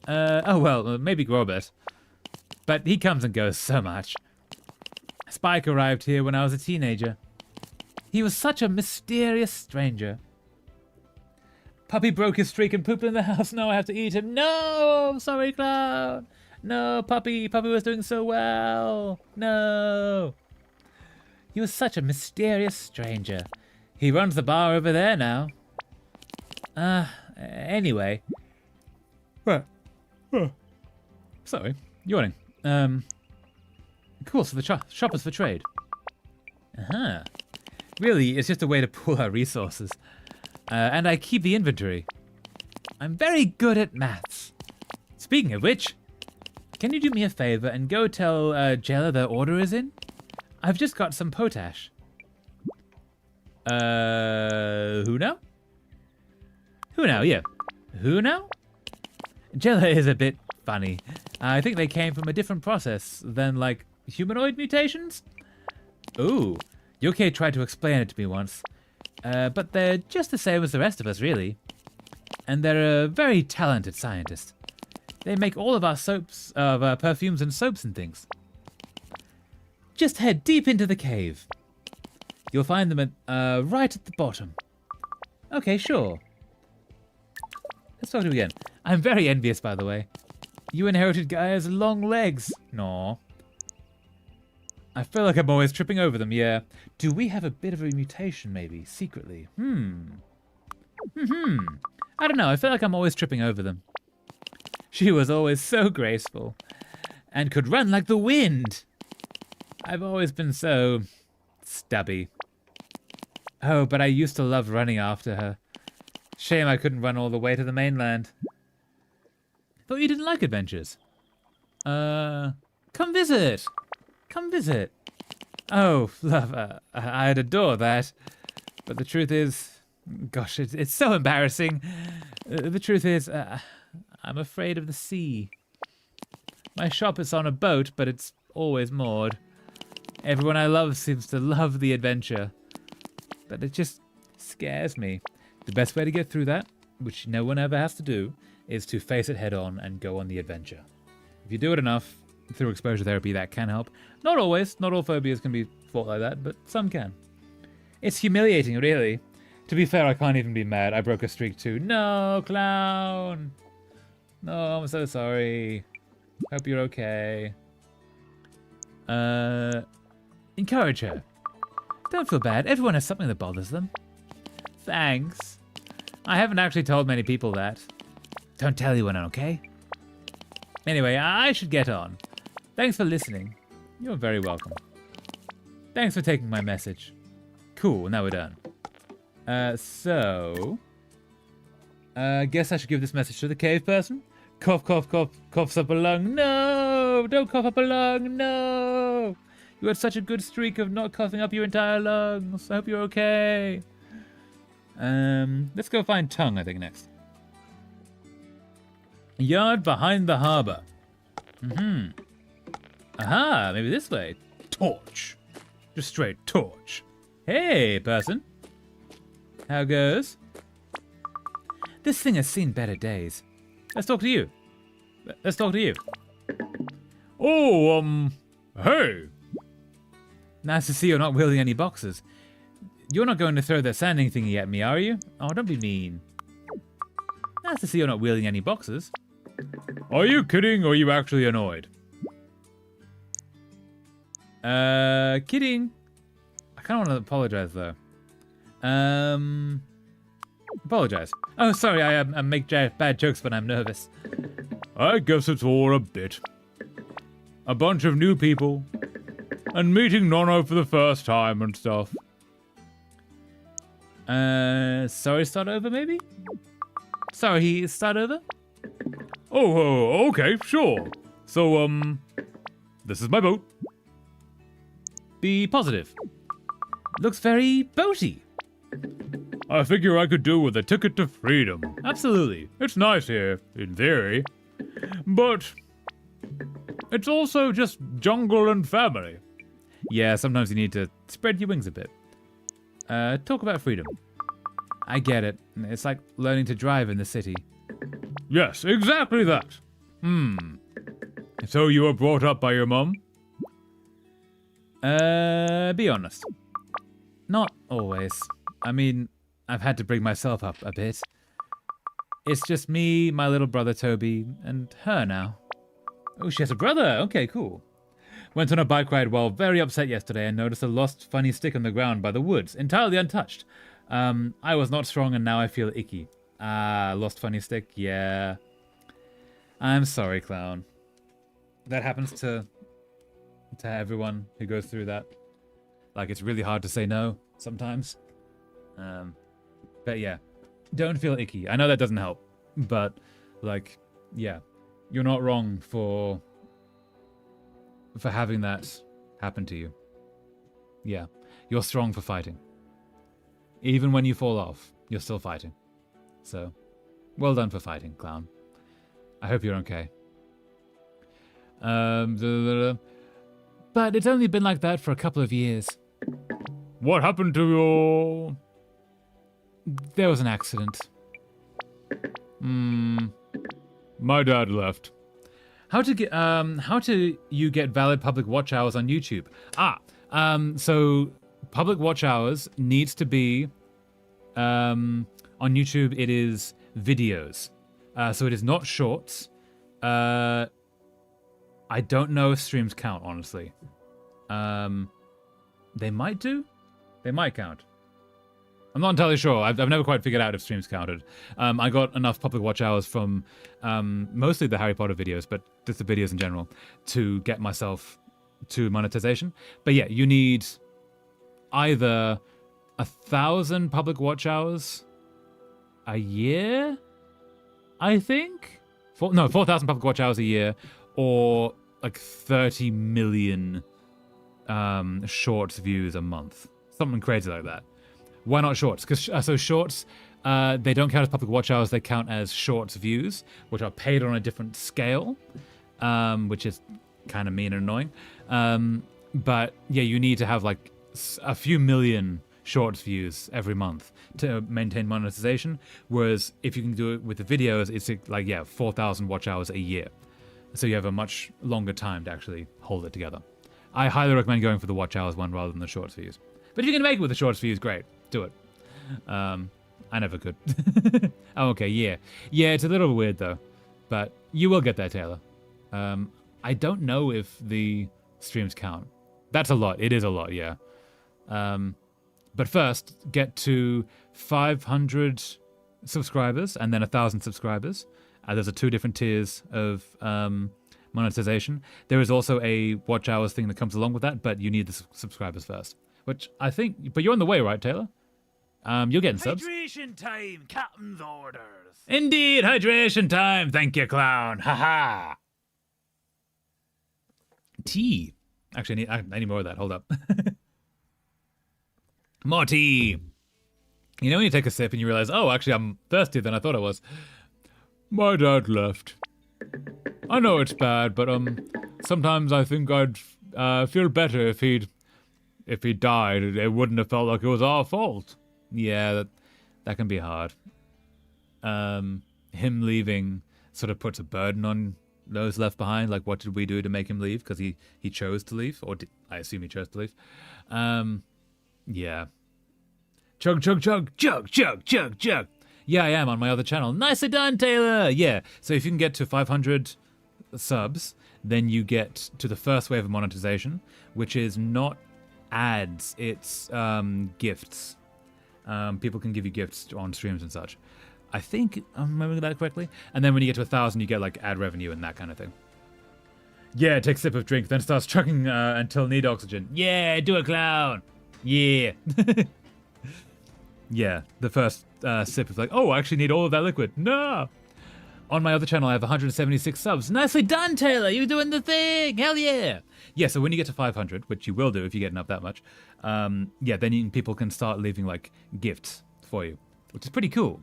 Maybe Grobert. But he comes and goes so much. Spike arrived here when I was a teenager. He was such a mysterious stranger. Puppy broke his streak and pooped in the house. No, I have to eat him. No! Sorry, Clown. No, Puppy. Puppy was doing so well. No. He was such a mysterious stranger. He runs the bar over there now. Anyway. What? Oh. Sorry. Yawning. Cool, so the shop is for trade. Uh-huh. Really, it's just a way to pool our resources. And I keep the inventory. I'm very good at maths. Speaking of which, can you do me a favor and go tell Jella the order is in? I've just got some potash. Who now? Who now? Yeah. Who now? Jella is a bit funny. I think they came from a different process than, like, humanoid mutations? Ooh. Yoke tried to explain it to me once. But they're just the same as the rest of us, really. And they're a very talented scientist. They make all of our perfumes and soaps and things. Just head deep into the cave. You'll find them at, right at the bottom. Okay, sure. Let's talk to you again. I'm very envious, by the way. You inherited Gaia's long legs. No. I feel like I'm always tripping over them, yeah. Do we have a bit of a mutation, maybe, secretly? I don't know, I feel like I'm always tripping over them. She was always so graceful and could run like the wind. I've always been so stubby. Oh, but I used to love running after her. Shame I couldn't run all the way to the mainland. Thought you didn't like adventures. Come visit. Come visit. Oh, love, I'd adore that. But the truth is, gosh, it's so embarrassing. The truth is, I'm afraid of the sea. My shop is on a boat, but it's always moored. Everyone I love seems to love the adventure. But it just scares me. The best way to get through that, which no one ever has to do, is to face it head on and go on the adventure. If you do it enough, through exposure therapy, that can help. Not always. Not all phobias can be fought like that, but some can. It's humiliating, really. To be fair, I can't even be mad. I broke a streak too. No, clown! No, I'm so sorry. Hope you're okay. Encourage her. Don't feel bad. Everyone has something that bothers them. Thanks. I haven't actually told many people that. Don't tell anyone, okay? Anyway, I should get on. Thanks for listening. You're very welcome. Thanks for taking my message. Cool, now we're done. Guess I should give this message to the cave person. Cough, cough, cough, coughs up a lung. No! Don't cough up a lung, no! You had such a good streak of not coughing up your entire lungs. I hope you're okay. Let's go find Tongue, I think, next. Yard behind the harbor. Aha, maybe this way. Torch. Just straight torch. Hey, person. How goes? This thing has seen better days. Let's talk to you. Let's talk to you. Oh, hey. Nice to see you're not wielding any boxes. You're not going to throw that sanding thingy at me, are you? Oh, don't be mean. Nice to see you're not wielding any boxes. Are you kidding or are you actually annoyed? Kidding. I kind of want to apologize, though. Apologize. Oh, sorry, I make bad jokes when I'm nervous. I guess it's all a bit. A bunch of new people. And meeting Nono for the first time and stuff. Sorry, start over, maybe? Sorry, start over? Oh, okay, sure. So, this is my boat. Be positive. Looks very boaty. I figure I could do with a ticket to freedom. Absolutely. It's nice here, in theory. But it's also just jungle and family. Yeah, sometimes you need to spread your wings a bit. Talk about freedom. I get it. It's like learning to drive in the city. Yes, exactly that. So you were brought up by your mum? Be honest. Not always. I mean, I've had to bring myself up a bit. It's just me, my little brother Toby, and her now. Oh, she has a brother. Okay, cool. Went on a bike ride while very upset yesterday and noticed a lost funny stick on the ground by the woods, entirely untouched. I was not strong and now I feel icky. Lost funny stick, yeah. I'm sorry, clown. That happens to everyone who goes through that. Like, it's really hard to say no sometimes. But yeah, don't feel icky. I know that doesn't help, but like, yeah, you're not wrong for having that happen to you. Yeah, you're strong for fighting. Even when you fall off, you're still fighting. So, well done for fighting, clown. I hope you're okay. But it's only been like that for a couple of years. What happened to your... There was an accident. My dad left. How to you get valid public watch hours on YouTube? So public watch hours needs to be on YouTube. It is videos, so it is not shorts. I don't know if streams count, honestly. They might do. They might count. I'm not entirely sure. I've never quite figured out if streams counted. I got enough public watch hours from mostly the Harry Potter videos, but just the videos in general, to get myself to monetization. But yeah, you need either 1,000 public watch hours a year, I think? 4,000 public watch hours a year, or like 30 million shorts views a month. Something crazy like that. Why not shorts? Because so shorts, they don't count as public watch hours. They count as shorts views, which are paid on a different scale, which is kind of mean and annoying. But yeah, you need to have like a few million shorts views every month to maintain monetization. Whereas if you can do it with the videos, it's like, yeah, 4,000 watch hours a year. So you have a much longer time to actually hold it together. I highly recommend going for the watch hours one rather than the shorts views. But if you can make it with the shorts views, great. Do it. I never could. Oh, okay, yeah. Yeah, it's a little weird though. But you will get there, Taylor. I don't know if the streams count. That's a lot. It is a lot, yeah. But first, get to 500 subscribers and then 1,000 subscribers. There's a 2 different tiers of monetization. There is also a watch hours thing that comes along with that, but you need the subscribers first. Which I think, but you're on the way, right, Taylor? You're getting subs. Hydration time, captain's orders. Indeed, hydration time. Thank you, clown. Haha. Tea. Actually, I need more of that. Hold up. More tea. You know when you take a sip and you realize, oh, actually, I'm thirstier than I thought I was. My dad left. I know it's bad, but sometimes I think I'd feel better if he died. It wouldn't have felt like it was our fault. Yeah, that can be hard. Him leaving sort of puts a burden on those left behind. Like, what did we do to make him leave? Because he chose to leave, or I assume he chose to leave. Yeah. Chug, chug, chug, chug, chug, chug, chug. Yeah, I am on my other channel. Nicely done, Taylor. Yeah. So if you can get to 500 subs, then you get to the first wave of monetization, which is not ads, it's gifts. People can give you gifts on streams and such. I think I'm remembering that correctly. And then when you get to 1,000, you get like ad revenue and that kind of thing. Yeah, take a sip of drink, then starts chugging until need oxygen. Yeah, do it, clown. Yeah. Yeah, the first sip is like, oh, I actually need all of that liquid. No. On my other channel, I have 176 subs. Nicely done, Taylor. You're doing the thing. Hell yeah. Yeah, so when you get to 500, which you will do if you get up that much, yeah, then people can start leaving like gifts for you, which is pretty cool.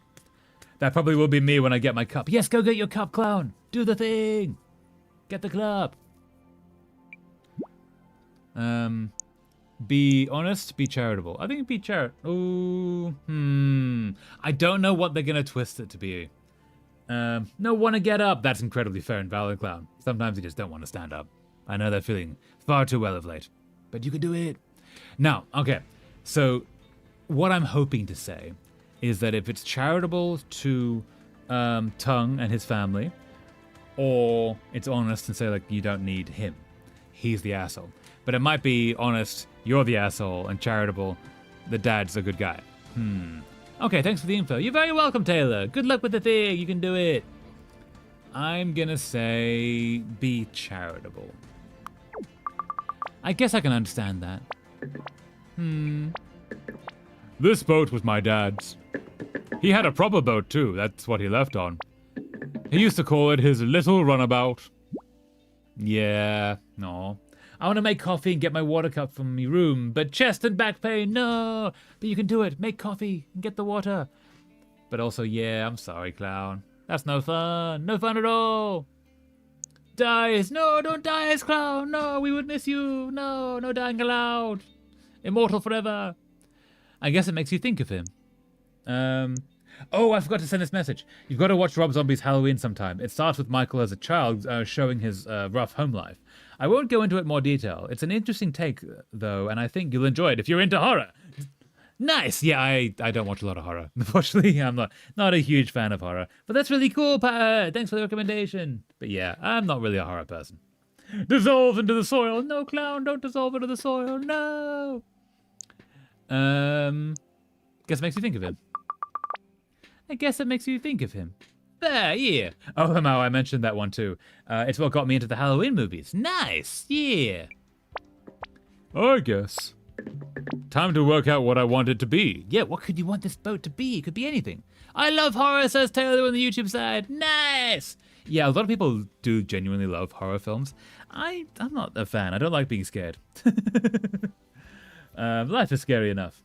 That probably will be me when I get my cup. Yes, go get your cup, clown. Do the thing. Get the club. Be honest, be charitable. I think be charitable. I don't know what they're going to twist it to be. No, want to get up. That's incredibly fair and valid, clown. Sometimes you just don't want to stand up. I know that feeling far too well of late. But you can do it. Now, okay. So, what I'm hoping to say is that if it's charitable to Tung and his family, or it's honest and say, like, you don't need him. He's the asshole. But it might be honest, you're the asshole, and charitable, the dad's a good guy. Okay, thanks for the info. You're very welcome, Taylor. Good luck with the thing. You can do it. I'm gonna say be charitable. I guess I can understand that. This boat was my dad's. He had a proper boat, too. That's what he left on. He used to call it his little runabout. Yeah, no. I want to make coffee and get my water cup from my room, but chest and back pain, no. But you can do it. Make coffee and get the water. But also, yeah, I'm sorry, clown. That's no fun. No fun at all. Dies. No, don't die as clown. No, we would miss you. No, no dying allowed. Immortal forever. I guess it makes you think of him. Oh, I forgot to send this message. You've got to watch Rob Zombie's Halloween sometime. It starts with Michael as a child showing his rough home life. I won't go into it more detail. It's an interesting take, though, and I think you'll enjoy it if you're into horror. Nice. Yeah, I don't watch a lot of horror. Unfortunately, I'm not a huge fan of horror. But that's really cool, Pat. Thanks for the recommendation. But yeah, I'm not really a horror person. Dissolve into the soil. No, clown, don't dissolve into the soil. No. Guess it makes you think of him. I guess it makes you think of him. There, yeah. Oh, Hamau, I mentioned that one too. It's what got me into the Halloween movies. Nice, yeah. I guess. Time to work out what I want it to be. Yeah, what could you want this boat to be? It could be anything. I love horror, says Taylor on the YouTube side. Nice. Yeah, a lot of people do genuinely love horror films. I'm not a fan. I don't like being scared. Life is scary enough.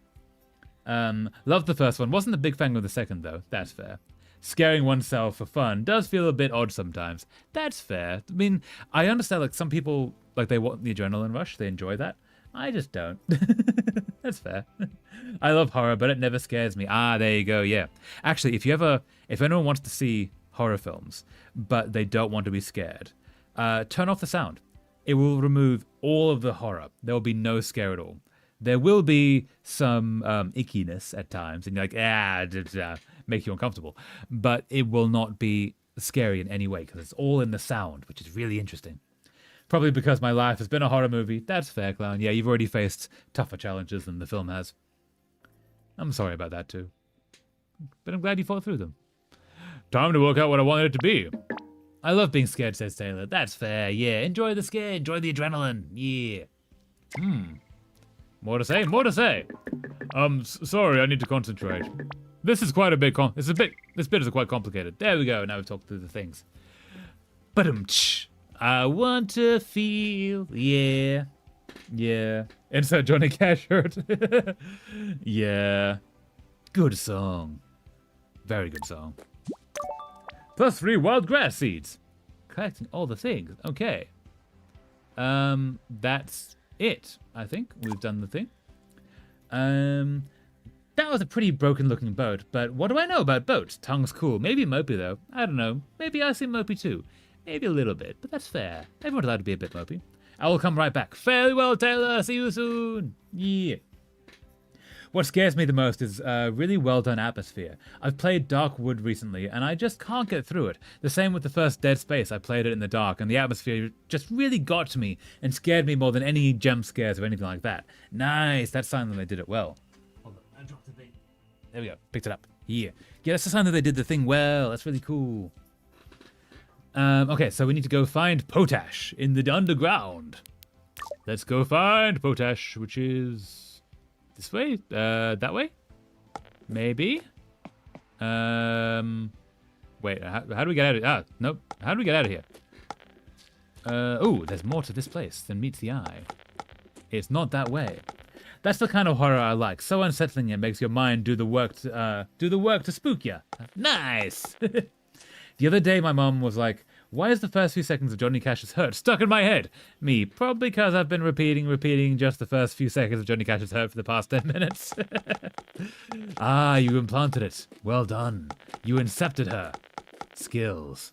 Loved the first one. Wasn't a big fan of the second, though. That's fair. Scaring oneself for fun does feel a bit odd sometimes. That's fair. I mean, I understand, like, some people, like, they want the adrenaline rush. They enjoy that. I just don't. That's fair. I love horror, but it never scares me. Ah, there you go, yeah. Actually, if anyone wants to see horror films, but they don't want to be scared, turn off the sound. It will remove all of the horror. There will be no scare at all. There will be some ickiness at times, and you're like, make you uncomfortable. But it will not be scary in any way, because it's all in the sound, which is really interesting. Probably because my life has been a horror movie. That's fair, clown. Yeah, you've already faced tougher challenges than the film has. I'm sorry about that, too. But I'm glad you fought through them. Time to work out what I wanted it to be. I love being scared, says Taylor. That's fair, yeah. Enjoy the scare, enjoy the adrenaline, yeah. More to say, more to say. Sorry, I need to concentrate. This is quite a bit, this bit is quite complicated. There we go, now we've talked through the things. Ba-dum-tsh. I want to feel, yeah. Yeah. Insert Johnny Cash shirt. Yeah. Good song. Very good song. +3 wild grass seeds. Collecting all the things. Okay. That's it, I think. We've done the thing. That was a pretty broken looking boat, but what do I know about boats? Tongue's cool. Maybe mopey though. I don't know. Maybe I seem mopey too. Maybe a little bit, but that's fair. Everyone's allowed to be a bit mopey. I will come right back. Fairly well, Taylor. See you soon. Yeah. What scares me the most is a really well done atmosphere. I've played Dark Wood recently, and I just can't get through it. The same with the first Dead Space. I played it in the dark, and the atmosphere just really got to me and scared me more than any jump scares or anything like that. Nice. That's a sign that they did it well. Hold on. I dropped a thing. There we go. Picked it up. Yeah. Yeah, that's a sign that they did the thing well. That's really cool. Okay, so we need to go find Potash in the underground. Let's go find Potash, which is this way? That way? Maybe? Wait, how do we get out of here? Ah, nope. How do we get out of here? Oh, there's more to this place than meets the eye. It's not that way. That's the kind of horror I like. So unsettling it makes your mind do the work to spook you. Nice! The other day, my mom was like, why is the first few seconds of Johnny Cash's Hurt stuck in my head? Me, probably because I've been repeating just the first few seconds of Johnny Cash's Hurt for the past 10 minutes. Ah, you implanted it. Well done. You incepted her. Skills.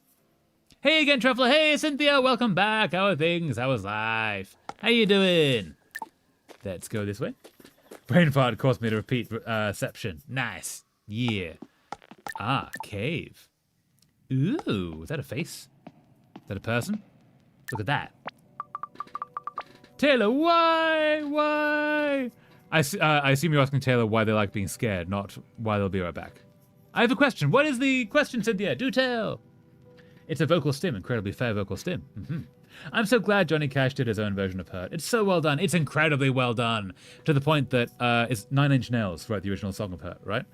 Hey again, Truffler. Hey, Cynthia. Welcome back. How are things? How is life? How you doing? Let's go this way. Brain fart caused me to repeat reception. Nice. Yeah. Ah, cave. Ooh, is that a face? Is that a person? Look at that. Taylor, why? Why? I assume you're asking Taylor why they like being scared, not why they'll be right back. I have a question. What is the question, Cynthia? Do tell. It's a vocal stim, incredibly fair vocal stim. I'm so glad Johnny Cash did his own version of Hurt. It's so well done. It's incredibly well done. To the point that it's 9 Inch Nails wrote the original song of Hurt, right?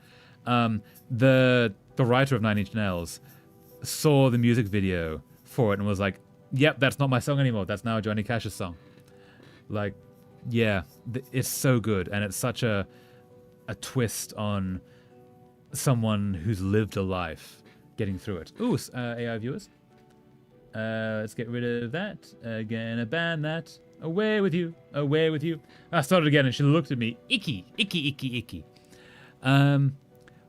The writer of 9 Inch Nails saw the music video for it and was like, yep, that's not my song anymore. That's now Johnny Cash's song. Like, yeah, it's so good. And it's such a twist on someone who's lived a life getting through it. Ooh, AI viewers. Let's get rid of that. Gonna ban that. Away with you. Away with you. I started again and she looked at me. Icky, icky, icky, icky.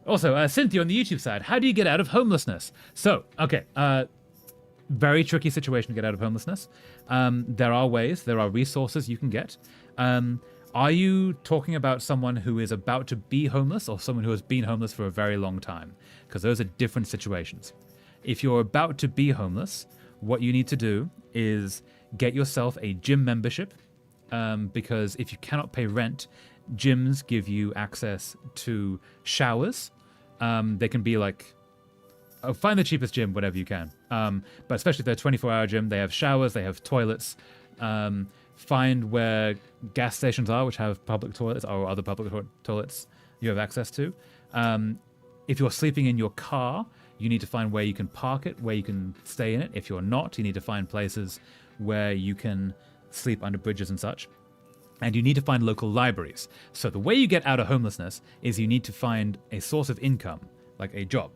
Also, Cynthia on the YouTube side, how do you get out of homelessness? So, okay, very tricky situation to get out of homelessness. There are ways, there are resources you can get. Are you talking about someone who is about to be homeless or someone who has been homeless for a very long time? Because those are different situations. If you're about to be homeless, what you need to do is get yourself a gym membership, because if you cannot pay rent, gyms give you access to showers. They can be like, find the cheapest gym, whatever you can. But especially if they're a 24-hour gym, they have showers, they have toilets. Find where gas stations are, which have public toilets or other public toilets you have access to. If you're sleeping in your car, you need to find where you can park it, where you can stay in it. If you're not, you need to find places where you can sleep under bridges and such. And you need to find local libraries. So the way you get out of homelessness is you need to find a source of income, like a job.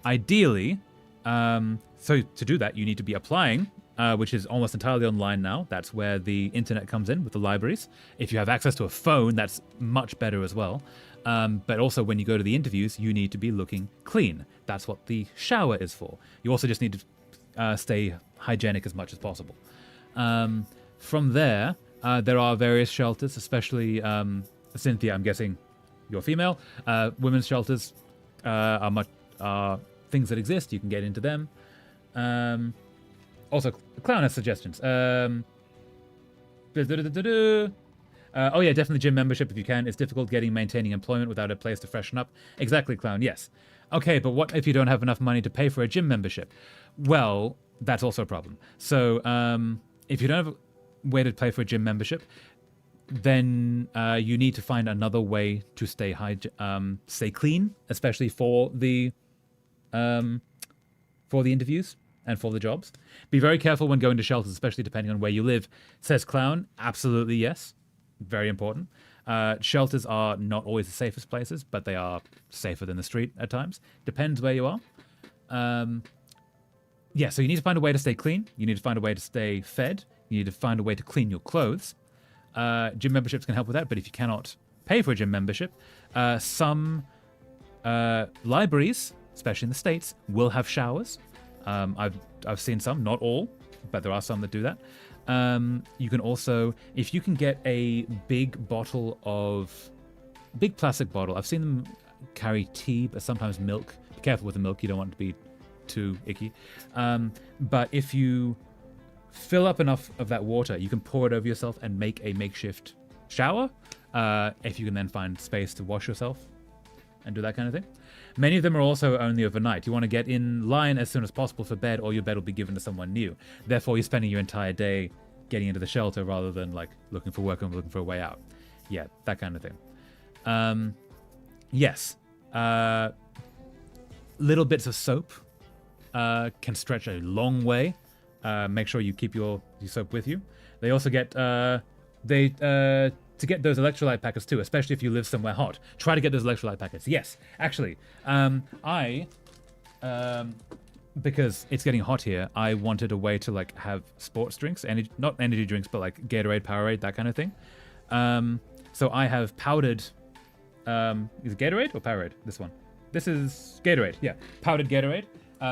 Ideally, so to do that, you need to be applying, which is almost entirely online now. That's where the internet comes in with the libraries. If you have access to a phone, that's much better as well. But also when you go to the interviews, you need to be looking clean. That's what the shower is for. You also just need to stay hygienic as much as possible. From there are various shelters, especially Cynthia, I'm guessing you're female. Women's shelters are things that exist. You can get into them. Also, Clown has suggestions. Oh yeah, definitely gym membership if you can. It's difficult maintaining employment without a place to freshen up. Exactly, Clown, yes. Okay, but what if you don't have enough money to pay for a gym membership? Well, that's also a problem. So if you don't have a way to pay for a gym membership, then you need to find another way to stay clean, especially for the interviews and for the jobs. Be very careful when going to shelters, especially depending on where you live. Says Clown, absolutely yes. Very important. Shelters are not always the safest places, but they are safer than the street at times. Depends where you are. Yeah, so you need to find a way to stay clean. You need to find a way to stay fed. You need to find a way to clean your clothes. Gym memberships can help with that, but if you cannot pay for a gym membership, some libraries, especially in the States, will have showers. I've seen some, not all, but there are some that do that. You can also, if you can get a big plastic bottle, I've seen them carry tea, but sometimes milk. Be careful with the milk, you don't want it to be too icky. But if you fill up enough of that water, you can pour it over yourself and make a makeshift shower. If you can then find space to wash yourself and do that kind of thing. Many of them are also only overnight. You want to get in line as soon as possible for bed, or your bed will be given to someone new. Therefore, you're spending your entire day getting into the shelter rather than like looking for work and looking for a way out. Yeah, that kind of thing. Yes. Little bits of soap can stretch a long way. Make sure you keep your soap with you. They also get to get those electrolyte packets too, especially if you live somewhere hot. Try to get those electrolyte packets. Yes, actually, because it's getting hot here, I wanted a way to like have sports drinks, not energy drinks, but like Gatorade, Powerade, that kind of thing. So I have powdered, is it Gatorade or Powerade? This one. This is Gatorade, yeah. Powdered Gatorade,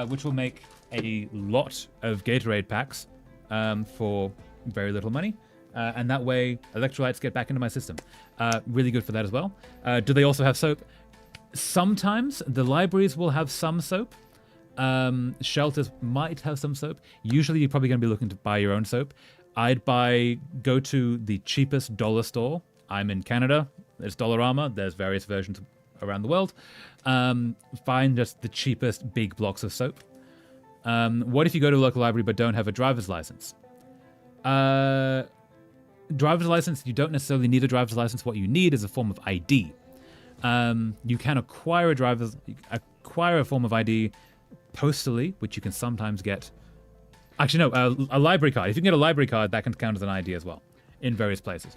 which will make a lot of Gatorade packs for very little money. And that way, electrolytes get back into my system. Really good for that as well. Do they also have soap? Sometimes the libraries will have some soap. Shelters might have some soap. Usually, you're probably going to be looking to buy your own soap. I'd go to the cheapest dollar store. I'm in Canada. There's Dollarama. There's various versions around the world. Find just the cheapest big blocks of soap. What if you go to a local library but don't have a driver's license? Driver's license, you don't necessarily need a driver's license. What you need is a form of ID. You can acquire a form of ID postally, which you can sometimes get. Actually, no, a library card. If you can get a library card, that can count as an ID as well in various places.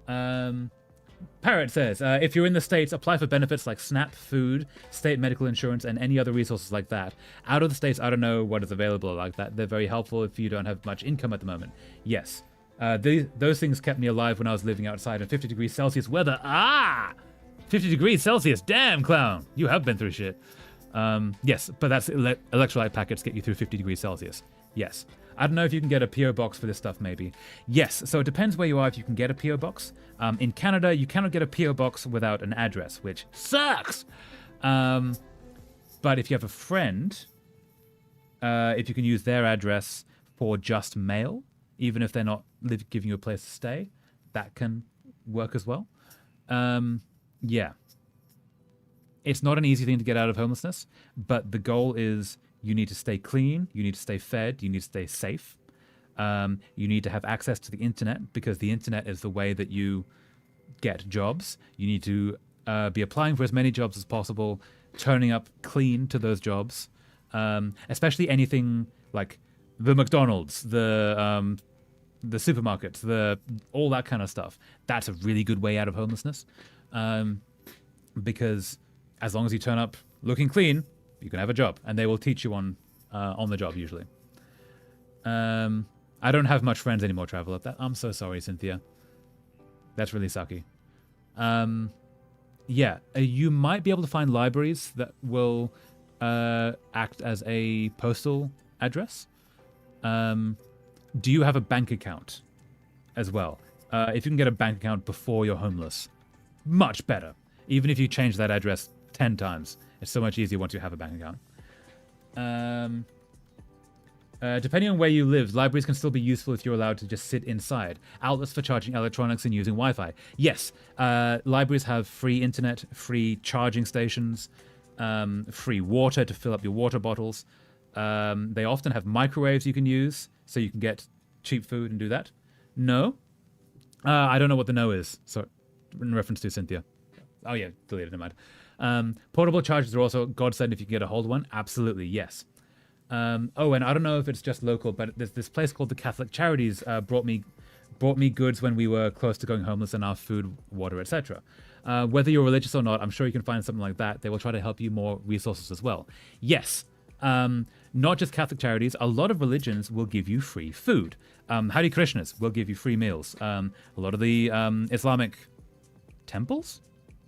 Parrot says, if you're in the States, apply for benefits like SNAP, food, state medical insurance, and any other resources like that. Out of the States, I don't know what is available like that. They're very helpful if you don't have much income at the moment. Yes. Those things kept me alive when I was living outside in 50 degrees Celsius weather. 50 degrees Celsius. Damn, Clown. You have been through shit. Yes, but that's electrolyte packets get you through 50 degrees Celsius. Yes. I don't know if you can get a PO box for this stuff, maybe. Yes, so it depends where you are if you can get a PO box. In Canada, you cannot get a PO box without an address, which sucks. But if you have a friend, if you can use their address for just mail, even if they're not giving you a place to stay, that can work as well. Yeah. It's not an easy thing to get out of homelessness, but the goal is you need to stay clean, you need to stay fed, you need to stay safe. You need to have access to the internet because the internet is the way that you get jobs. You need to be applying for as many jobs as possible, turning up clean to those jobs, especially anything like the McDonald's, the supermarkets, all that kind of stuff. That's a really good way out of homelessness, because as long as you turn up looking clean, you can have a job, and they will teach you on the job usually. I don't have much friends anymore, Traveler. I'm so sorry, Cynthia. That's really sucky. Yeah, you might be able to find libraries that will act as a postal address. Do you have a bank account as well? If you can get a bank account before you're homeless, much better. Even if you change that address 10 times, it's so much easier once you have a bank account. Depending on where you live, libraries can still be useful if you're allowed to just sit inside. Outlets for charging electronics and using Wi-Fi. Yes, libraries have free internet, free charging stations, free water to fill up your water bottles. They often have microwaves you can use, so you can get cheap food and do that. No? I don't know what the no is. So, in reference to Cynthia. Oh yeah, deleted, never mind. Portable chargers are also godsend if you can get a hold of one. Absolutely, yes. Oh, and I don't know if it's just local, but there's this place called the Catholic Charities brought me goods when we were close to going homeless, and our food, water, etc. Whether you're religious or not, I'm sure you can find something like that. They will try to help you more resources as well. Yes, not just Catholic Charities. A lot of religions will give you free food. Hare Krishnas will give you free meals. A lot of the Islamic temples?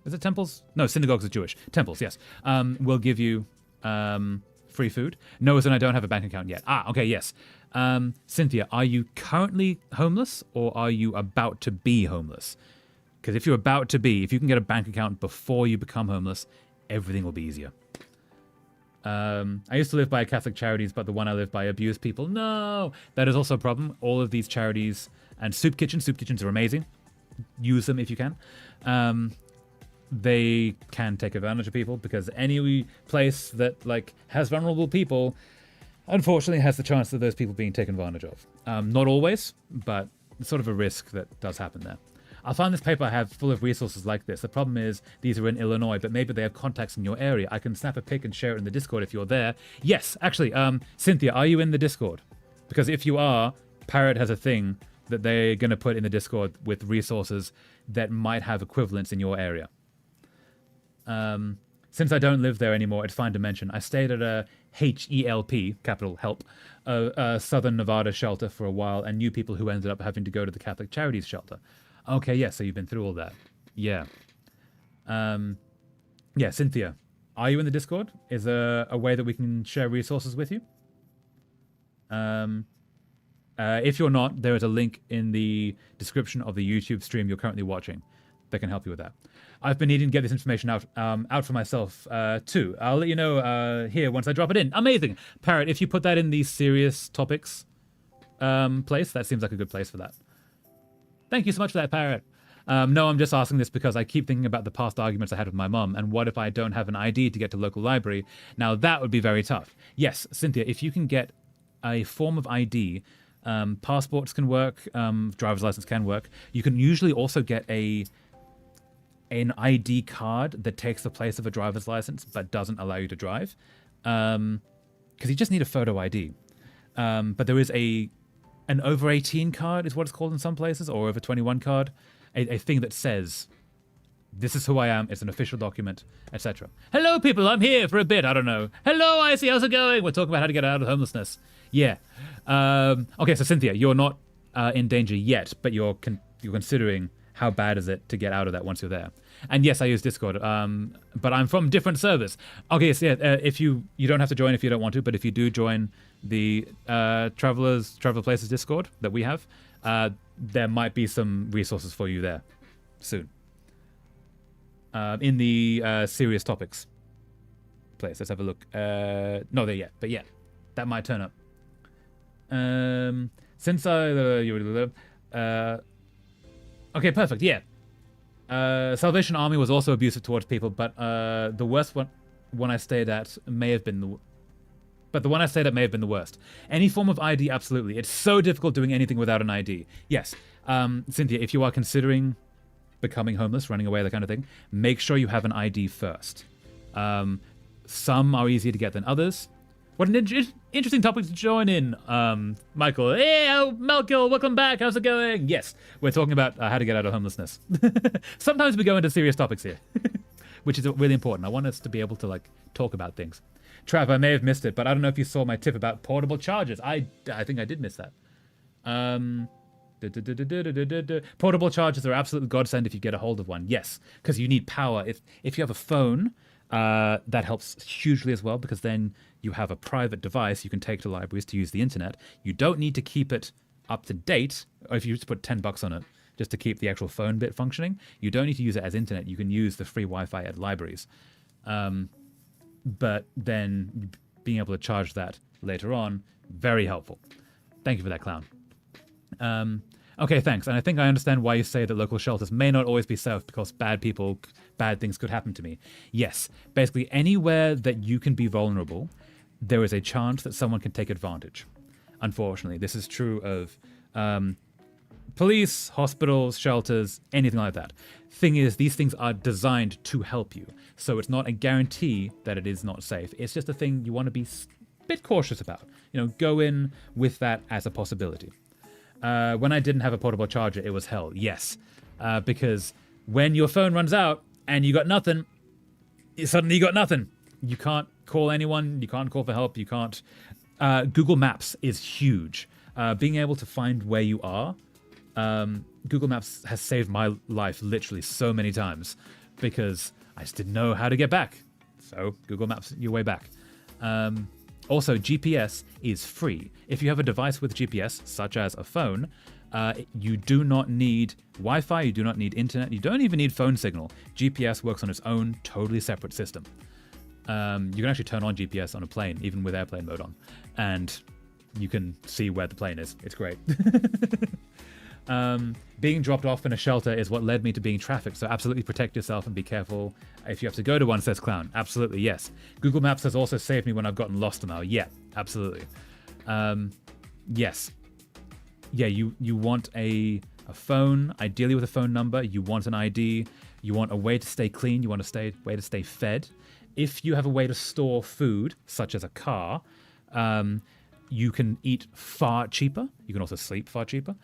Is it temples? No, synagogues are Jewish. Temples, yes. Will give you free food. No, as in I don't have a bank account yet. Okay, yes. Cynthia, are you currently homeless or are you about to be homeless? Because if you're about to be, if you can get a bank account before you become homeless, everything will be easier. I used to live by Catholic Charities, but the one I live by abused people. No, that is also a problem. All of these charities and soup kitchens are amazing. Use them if you can. They can take advantage of people because any place that has vulnerable people, unfortunately, has the chance of those people being taken advantage of. Not always, but it's sort of a risk that does happen there. I'll find this paper I have full of resources like this. The problem is these are in Illinois, but maybe they have contacts in your area. I can snap a pic and share it in the Discord if you're there. Yes, actually, Cynthia, are you in the Discord? Because if you are, Parrot has a thing that they're going to put in the Discord with resources that might have equivalents in your area. Since I don't live there anymore, it's fine to mention. I stayed at a HELP, capital help, a Southern Nevada shelter for a while and knew people who ended up having to go to the Catholic Charities shelter. Okay, yeah, so you've been through all that. Yeah. Yeah, Cynthia, are you in the Discord? Is there a way that we can share resources with you? If you're not, there is a link in the description of the YouTube stream you're currently watching that can help you with that. I've been needing to get this information out for myself too. I'll let you know here once I drop it in. Amazing. Parrot, if you put that in the serious topics place, that seems like a good place for that. Thank you so much for that, Parrot. No, I'm just asking this because I keep thinking about the past arguments I had with my mum, and what if I don't have an ID to get to local library? Now, that would be very tough. Yes, Cynthia, if you can get a form of ID, passports can work, driver's license can work. You can usually also get an ID card that takes the place of a driver's license but doesn't allow you to drive, because you just need a photo ID. But there is an over 18 card is what it's called in some places, or over 21 card, a thing that says, this is who I am, it's an official document, etc. Hello, people, I'm here for a bit, I don't know. Hello, Icy, how's it going? We're talking about how to get out of homelessness. Yeah. Okay, so Cynthia, you're not in danger yet, but you're considering how bad is it to get out of that once you're there. And yes, I use Discord, but I'm from different servers. Okay, so yeah, if you don't have to join if you don't want to, but if you do join the Traveler Places Discord that we have, there might be some resources for you there soon. In the serious topics place. Let's have a look. Not there yet, but yeah, that might turn up. Since okay, perfect. Yeah. Salvation Army was also abusive towards people, but the worst one I stayed at may have been the one I stayed at may have been the worst. Any form of ID, absolutely. It's so difficult doing anything without an ID. Yes, Cynthia, if you are considering becoming homeless, running away, that kind of thing, make sure you have an ID first. Some are easier to get than others. What an interesting topic to join in, Michael. Hey, Malkiel, welcome back. How's it going? Yes, we're talking about how to get out of homelessness. Sometimes we go into serious topics here, which is really important. I want us to be able to talk about things. Trav, I may have missed it, but I don't know if you saw my tip about portable chargers. I think I did miss that. Portable chargers are absolute godsend if you get a hold of one. Yes, because you need power. If you have a phone, that helps hugely as well, because then you have a private device you can take to libraries to use the internet. You don't need to keep it up to date, or if you just put $10 on it just to keep the actual phone bit functioning, you don't need to use it as internet. You can use the free Wi-Fi at libraries. But then being able to charge that later on, very helpful. Thank you for that, Clown. Okay, thanks. And I think I understand why you say that local shelters may not always be safe because bad things could happen to me. Yes, basically anywhere that you can be vulnerable, there is a chance that someone can take advantage. Unfortunately, this is true of police, hospitals, shelters, anything like that. Thing is, these things are designed to help you. So it's not a guarantee that it is not safe. It's just a thing you want to be a bit cautious about. Go in with that as a possibility. When I didn't have a portable charger, it was hell. Yes, because when your phone runs out and you got nothing, suddenly you got nothing. You can't call anyone. You can't call for help. You can't. Google Maps is huge. Being able to find where you are. Google Maps has saved my life literally so many times because I just didn't know how to get back. So Google Maps your way back. Also, GPS is free. If you have a device with GPS, such as a phone, you do not need Wi-Fi, you do not need internet, you don't even need phone signal. GPS works on its own, totally separate system. You can actually turn on GPS on a plane, even with airplane mode on, and you can see where the plane is. It's great. Being dropped off in a shelter is what led me to being trafficked, so absolutely protect yourself and be careful if you have to go to one, says Clown. Absolutely, yes. Google Maps has also saved me when I've gotten lost somehow. Yeah, absolutely. Yes. Yeah, you want a phone, ideally with a phone number. You want an ID. You want a way to stay clean. You want a way to stay fed. If you have a way to store food, such as a car, you can eat far cheaper. You can also sleep far cheaper.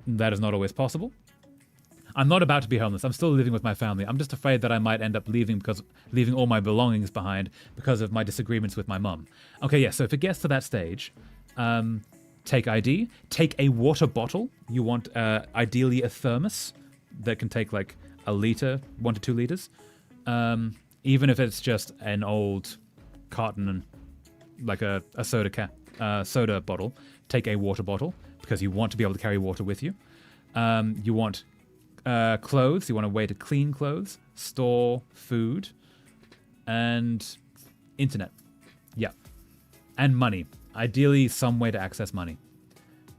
That is not always possible. I'm not about to be homeless. I'm still living with my family. I'm just afraid that I might end up leaving all my belongings behind because of my disagreements with my mum. Okay, yeah, so if it gets to that stage, take ID, take a water bottle. You want ideally a thermos that can take like a liter, 1 to 2 liters. Even if it's just an old carton, like a soda bottle, take a water bottle because you want to be able to carry water with you. You want clothes. You want a way to clean clothes, store food, and internet. Yeah. And money. Ideally, some way to access money.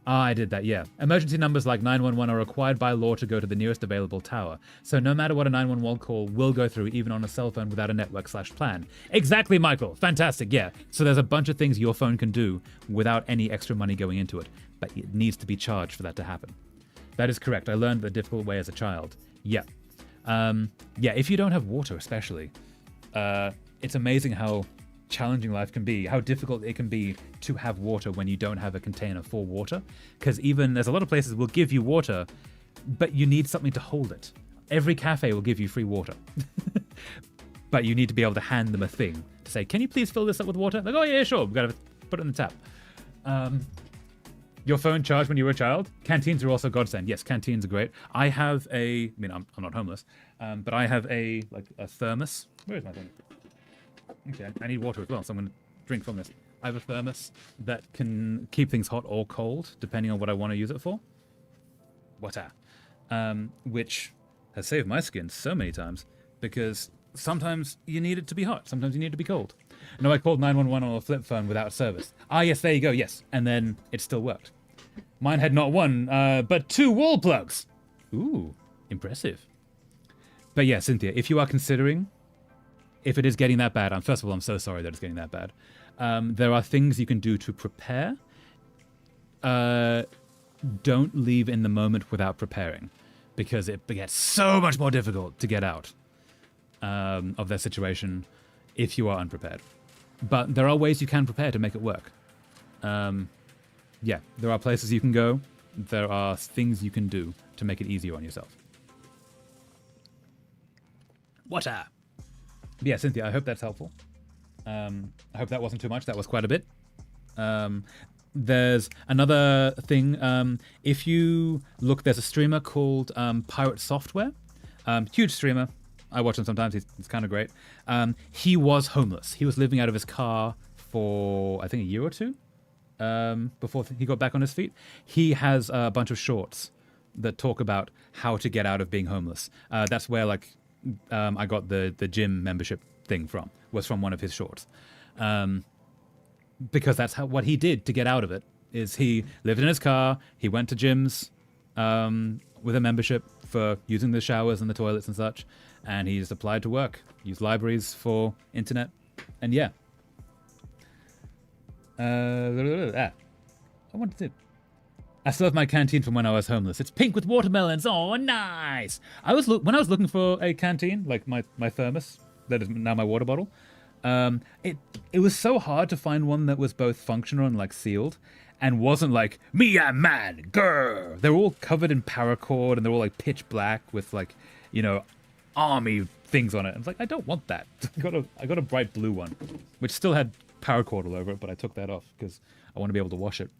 I did that, yeah. Emergency numbers like 911 are required by law to go to the nearest available tower. So no matter what a 911 call will go through, even on a cell phone without a network/plan. Exactly, Michael. Fantastic, yeah. So there's a bunch of things your phone can do without any extra money going into it. But it needs to be charged for that to happen. That is correct. I learned the difficult way as a child. Yeah. Yeah, if you don't have water especially, it's amazing how challenging life can be, how difficult it can be to have water when you don't have a container for water. Because even there's a lot of places will give you water, but you need something to hold it. Every cafe will give you free water. But you need to be able to hand them a thing to say, can you please fill this up with water? Like, oh yeah, sure, we've got to put it in the tap. Your phone charged when you were a child? Canteens are also godsend. Yes, canteens are great. I have I'm not homeless, but I have a thermos. Where is my thing? Okay, I need water as well, so I'm going to drink from this. I have a thermos that can keep things hot or cold, depending on what I want to use it for. Water. Which has saved my skin so many times, because sometimes you need it to be hot, sometimes you need it to be cold. No, I called 911 on a flip phone without service. Ah, yes, there you go, yes. And then it still worked. Mine had not one, but 2 wall plugs. Ooh, impressive. But yeah, Cynthia, if you are considering, if it is getting that bad, first of all, I'm so sorry that it's getting that bad. There are things you can do to prepare. Don't leave in the moment without preparing, because it gets so much more difficult to get out of that situation if you are unprepared. But there are ways you can prepare to make it work. Yeah, there are places you can go. There are things you can do to make it easier on yourself. Water. Yeah, Cynthia, I hope that's helpful. I hope that wasn't too much. That was quite a bit. There's another thing. If you look, there's a streamer called Pirate Software. Huge streamer. I watch him sometimes. He's kind of great. He was homeless. He was living out of his car for, I think, a year or two before he got back on his feet. He has a bunch of shorts that talk about how to get out of being homeless. That's where, I got the gym membership thing from, was from one of his shorts. Because that's what he did to get out of it, is he lived in his car, he went to gyms with a membership for using the showers and the toilets and such, and he just applied to work, used libraries for internet, and yeah. I wanted to... I still have my canteen from when I was homeless. It's pink with watermelons. Oh, nice! When I was looking for a canteen, like my thermos, that is now my water bottle, it was so hard to find one that was both functional and sealed, and wasn't like, me a man, grr. They're all covered in paracord, and they're all pitch black with army things on it. I was like, I don't want that. I got a bright blue one, which still had paracord all over it, but I took that off because I want to be able to wash it.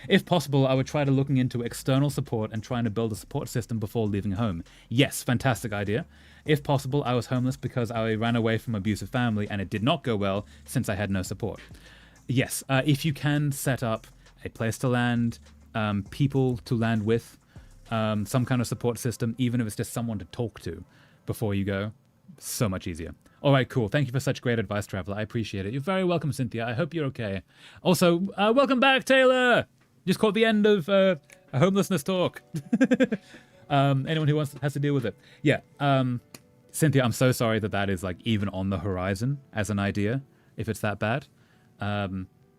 If possible, I would try to looking into external support and trying to build a support system before leaving home. Yes, fantastic idea. If possible, I was homeless because I ran away from an abusive family and it did not go well since I had no support. Yes, if you can set up a place to land, people to land with, some kind of support system, even if it's just someone to talk to before you go, so much easier. All right, cool. Thank you for such great advice, Traveler. I appreciate it. You're very welcome, Cynthia. I hope you're okay. Also, welcome back, Taylor. Just caught the end of a homelessness talk. Anyone who has to deal with it. Yeah, Cynthia, I'm so sorry that is even on the horizon as an idea, if it's that bad.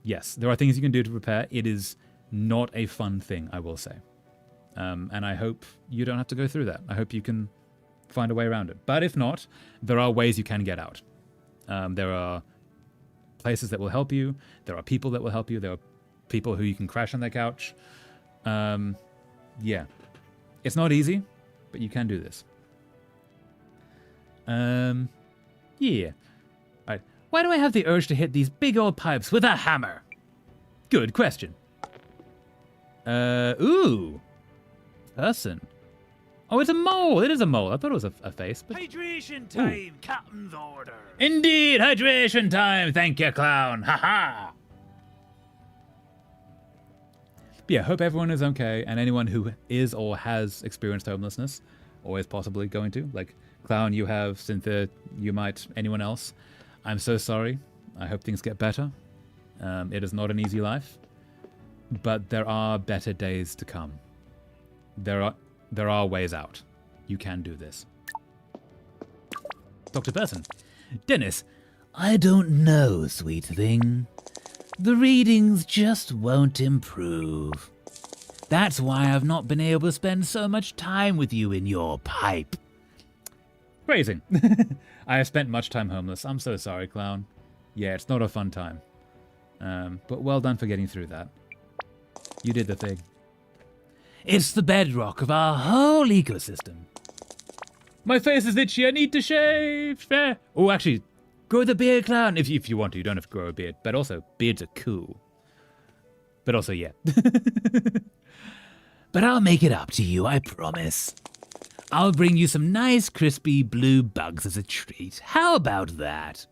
Yes, there are things you can do to prepare. It is not a fun thing, I will say. And I hope you don't have to go through that. I hope you can find a way around it. But if not, there are ways you can get out. There are places that will help you. There are people that will help you. There are people who you can crash on their couch. Yeah. It's not easy, but you can do this. Yeah. All right. Why do I have the urge to hit these big old pipes with a hammer? Good question. Ooh. Person. Oh, it's a mole. It is a mole. I thought it was a face. But... Hydration time, Captain's order. Indeed, hydration time. Thank you, clown. Ha-ha. But yeah, hope everyone is okay, and anyone who is or has experienced homelessness, or is possibly going to, Clown, you have, Cynthia, you might, anyone else. I'm so sorry. I hope things get better. It is not an easy life, but there are better days to come. There are ways out. You can do this. Dr. Person. Dennis. I don't know, sweet thing. The readings just won't improve. That's why I've not been able to spend so much time with you in your pipe. Phrasing. I have spent much time homeless. I'm so sorry, Clown. Yeah, it's not a fun time. But well done for getting through that. You did the thing. It's the bedrock of our whole ecosystem. My face is itchy. I need to shave. Oh, actually, grow the beard, Clown. If you want to. You don't have to grow a beard. But also, beards are cool. But also, yeah. But I'll make it up to you, I promise. I'll bring you some nice crispy blue bugs as a treat. How about that?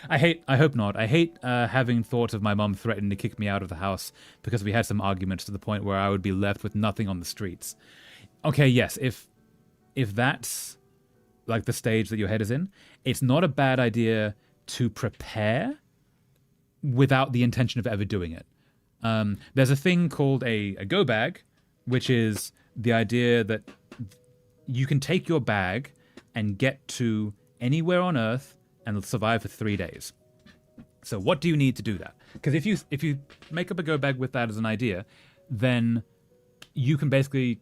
I hope not. I hate having thought of my mom threatening to kick me out of the house because we had some arguments to the point where I would be left with nothing on the streets. Okay, yes, if that's like the stage that your head is in, it's not a bad idea to prepare without the intention of ever doing it. There's a thing called a go bag, which is the idea that you can take your bag and get to anywhere on Earth and survive for 3 days. So what do you need to do that? Because if you make up a go bag with that as an idea, then you can basically,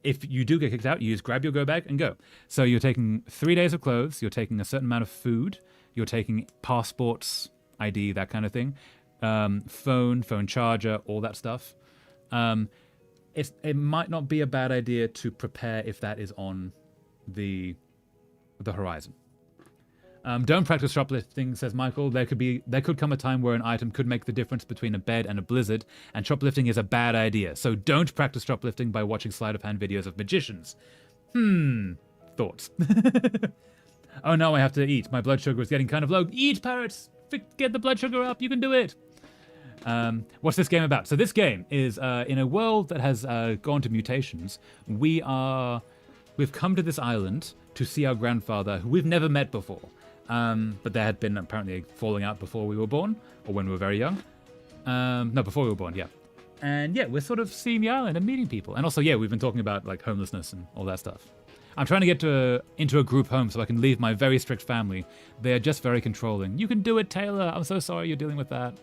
if you do get kicked out, you just grab your go bag and go. So you're taking 3 days of clothes, you're taking a certain amount of food, you're taking passports, ID, that kind of thing, phone charger, all that stuff. It might not be a bad idea to prepare if that is on the horizon. Don't practice shoplifting, says Michael. There could come a time where an item could make the difference between a bed and a blizzard, and shoplifting is a bad idea. So don't practice shoplifting by watching sleight of hand videos of magicians. Thoughts. Oh no, I have to eat. My blood sugar is getting kind of low. Eat, parrots! Get the blood sugar up. You can do it. What's this game about? So this game is in a world that has gone to mutations. We've come to this island to see our grandfather, who we've never met before. But there had been apparently a falling out before we were born, or when we were very young. No, before we were born, yeah. And yeah, we're sort of seeing the island and meeting people. And also, yeah, we've been talking about like homelessness and all that stuff. I'm trying to get into a group home so I can leave my very strict family. They are just very controlling. You can do it, Taylor. I'm so sorry you're dealing with that.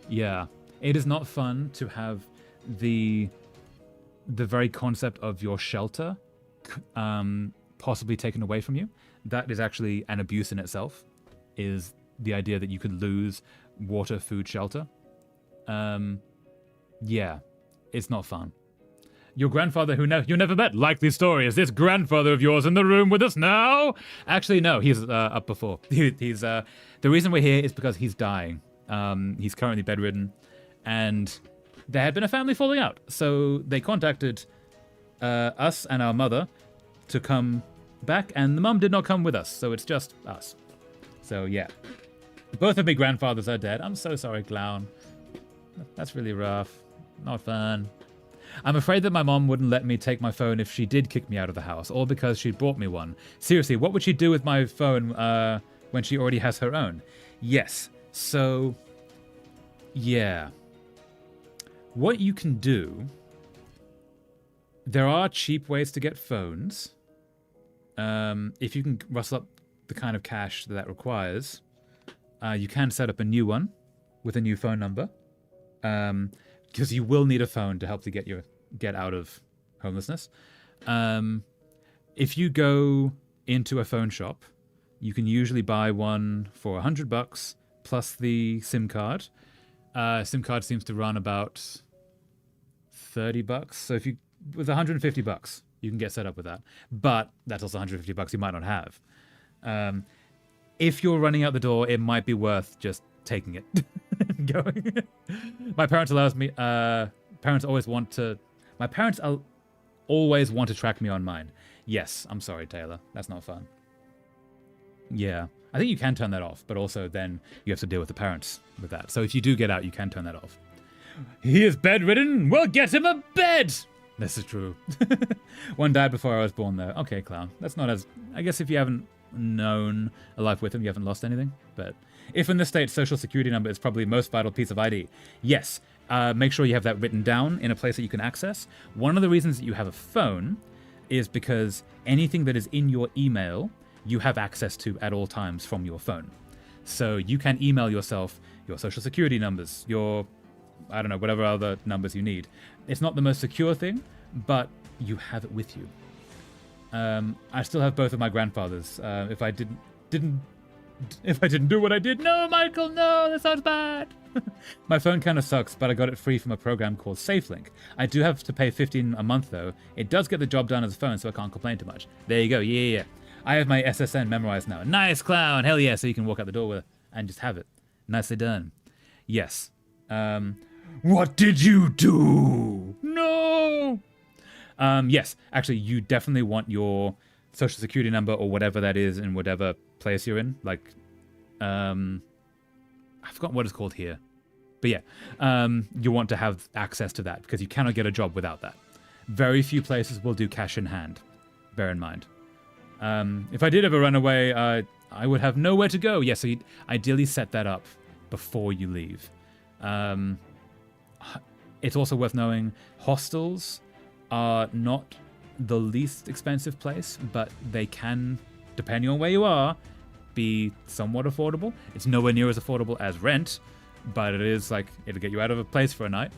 Yeah, it is not fun to have the very concept of your shelter possibly taken away from you. That is actually an abuse in itself, is the idea that you could lose water, food, shelter. Yeah, it's not fun. Your grandfather who you never met, likely story. Is this grandfather of yours in the room with us now? Actually, no, he's up before. He's the reason we're here is because he's dying. He's currently bedridden, and there had been a family falling out. So they contacted us and our mother to come back, and the mum did not come with us, so it's just us. So yeah, both of my grandfathers are dead. I'm so sorry, clown. That's really rough. Not fun. I'm afraid that my mom wouldn't let me take my phone if she did kick me out of the house, or because she'd bought me one. Seriously, what would she do with my phone when she already has her own? Yes. So, yeah. What you can do, there are cheap ways to get phones. If you can rustle up the kind of cash that requires, you can set up a new one with a new phone number. Because you will need a phone to help you get out of homelessness. If you go into a phone shop, you can usually buy one for $100 plus the SIM card. SIM card seems to run about $30. So with $150, you can get set up with that. But that's also $150 you might not have. If you're running out the door, it might be worth just taking it and going. My parents always want to track me on mine. Yes, I'm sorry, Taylor. That's not fun. Yeah, I think you can turn that off, but also then you have to deal with the parents with that. So if you do get out, you can turn that off. He is bedridden. We'll get him a bed. This is true. One died before I was born, though. Okay, clown. That's not as... I guess if you haven't known a life with him, you haven't lost anything. But if in this state, social security number is probably the most vital piece of ID. Yes, make sure you have that written down in a place that you can access. One of the reasons that you have a phone is because anything that is in your email, you have access to at all times from your phone. So you can email yourself your social security numbers, your, I don't know, whatever other numbers you need. It's not the most secure thing, but you have it with you. I still have both of my grandfathers. If I didn't do what I did, no, Michael, no, that sounds bad. My phone kind of sucks, but I got it free from a program called SafeLink. I do have to pay $15 a month though. It does get the job done as a phone, so I can't complain too much. There you go, yeah. I have my SSN memorized now. Nice, clown, hell yeah, so you can walk out the door with it and just have it. Nicely done. Yes. What did you do? No. Yes, actually, you definitely want your social security number or whatever that is in whatever place you're in. Like, I forgot what it's called here. But yeah, you want to have access to that because you cannot get a job without that. Very few places will do cash in hand. Bear in mind. If I did ever run away, I would have nowhere to go. Yeah, so you'd ideally set that up before you leave. It's also worth knowing hostels are not the least expensive place, but they can, depending on where you are, be somewhat affordable. It's nowhere near as affordable as rent, but it is like, it'll get you out of a place for a night.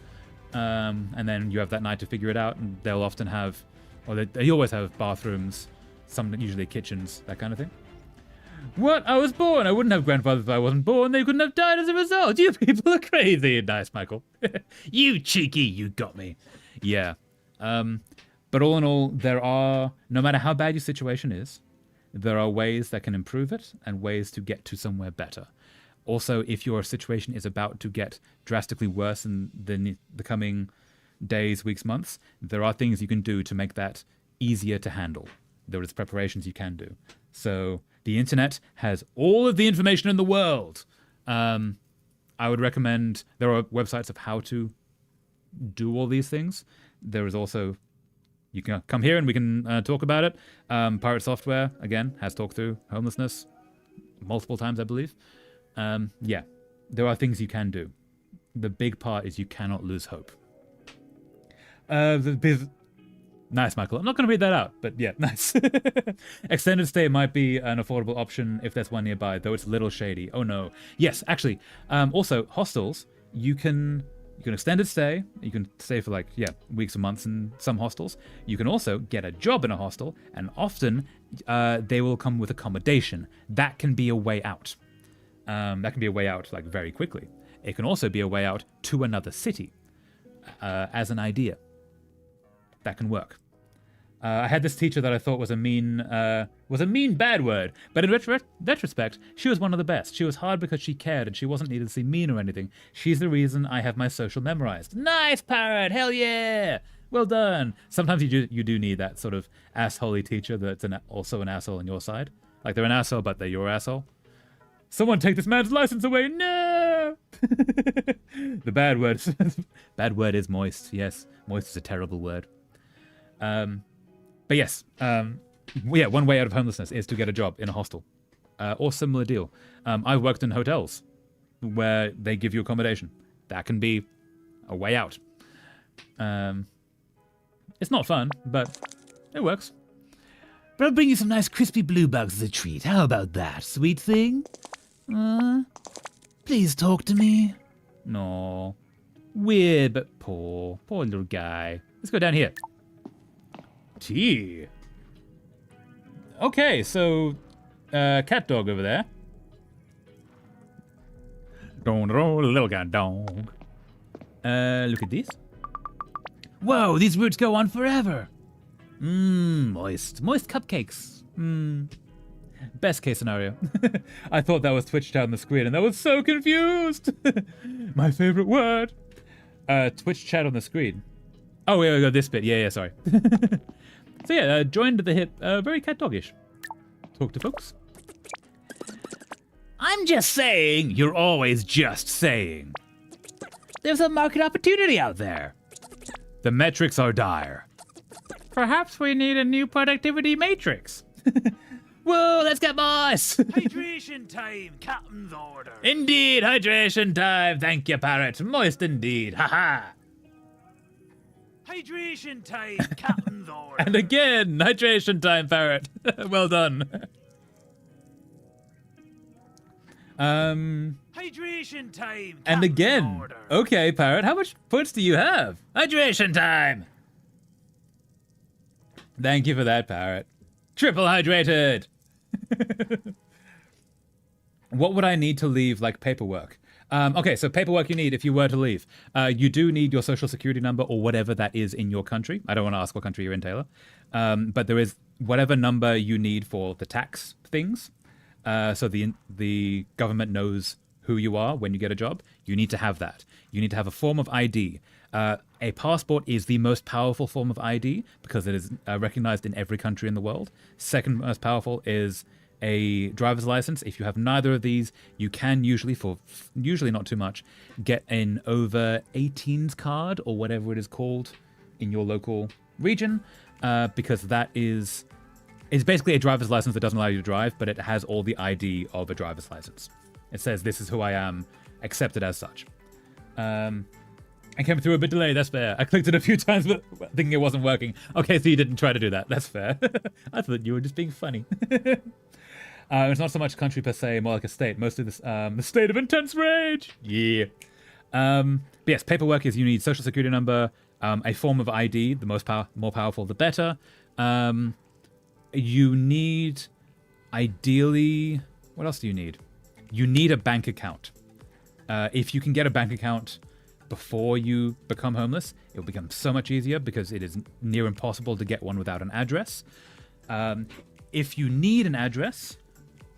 And then you have that night to figure it out, and they'll often have, or they always have bathrooms, some usually kitchens, that kind of thing. What? I was born. I wouldn't have grandfathers if I wasn't born. They couldn't have died as a result. You people are crazy. Nice, Michael. You cheeky, you got me. Yeah. But all in all, there are, no matter how bad your situation is, there are ways that can improve it and ways to get to somewhere better. Also, if your situation is about to get drastically worse in the coming days, weeks, months, there are things you can do to make that easier to handle. There is preparations you can do. So the internet has all of the information in the world. I would recommend, there are websites of how to do all these things. There is also, you can come here and we can talk about it. Pirate Software, again, has talked through homelessness multiple times, I believe. Yeah, there are things you can do. The big part is you cannot lose hope. Nice, Michael. I'm not going to read that out, but yeah, nice. Extended stay might be an affordable option if there's one nearby, though it's a little shady. Oh no. Yes, actually. Also, hostels, you can extended stay. You can stay for like, weeks or months in some hostels. You can also get a job in a hostel, and often they will come with accommodation. That can be a way out. That can be a way out like very quickly. It can also be a way out to another city as an idea. That can work. I had this teacher that I thought was a mean bad word, but in retrospect, she was one of the best. She was hard because she cared and she wasn't needed to seem mean or anything. She's the reason I have my social memorized. Nice, Parrot! Hell yeah! Well done! Sometimes you do need that sort of assholey teacher that's also an asshole on your side. Like they're an asshole, but they're your asshole. Someone take this man's license away! No! The bad word is moist. Yes, moist is a terrible word. But yes, one way out of homelessness is to get a job in a hostel or similar deal. I've worked in hotels where they give you accommodation. That can be a way out. It's not fun, but it works. But I'll bring you some nice crispy blue bugs as a treat. How about that, sweet thing? Please talk to me. No. Weird, but poor. Poor little guy. Let's go down here. Tea. Okay, so cat dog over there. Don't roll, little cat dog. Look at this. Whoa, these roots go on forever. Moist cupcakes. Best case scenario. I thought that was Twitch chat on the screen, and I was so confused. My favorite word. Twitch chat on the screen. Oh, we got this bit. Yeah, sorry. So yeah, joined at the hip, very cat doggish. Talk to folks. I'm just saying, you're always just saying. There's a market opportunity out there. The metrics are dire. Perhaps we need a new productivity matrix. Whoa, let's get boss! Hydration time, captain's order. Indeed, hydration time. Thank you, Parrot. Moist indeed. Haha. Hydration time, captain's order. And again, hydration time, Parrot. Well done. Hydration time, and again. order. Okay, Parrot, how much points do you have? Hydration time. Thank you for that, Parrot. Triple hydrated. What would I need to leave, like paperwork? Okay, so paperwork you need if you were to leave. You do need your social security number or whatever that is in your country. I don't want to ask what country you're in, Taylor. But there is whatever number you need for the tax things. So the government knows who you are when you get a job, you need to have that. You need to have a form of ID. A passport is the most powerful form of ID because it is recognized in every country in the world. Second most powerful is a driver's license. If you have neither of these, you can usually not too much, get an over 18s card or whatever it is called in your local region, because that is basically a driver's license that doesn't allow you to drive, but it has all the ID of a driver's license. It says, this is who I am, accepted as such. I came through a bit delayed, that's fair. I clicked it a few times, but thinking it wasn't working. Okay, so you didn't try to do that. That's fair. I thought you were just being funny. It's not so much a country per se, more like a state. Mostly the state of intense rage. Yeah. But yes, paperwork is you need social security number, a form of ID. The more powerful, the better. You need, ideally, what else do you need? You need a bank account. If you can get a bank account before you become homeless, it will become so much easier because it is near impossible to get one without an address. If you need an address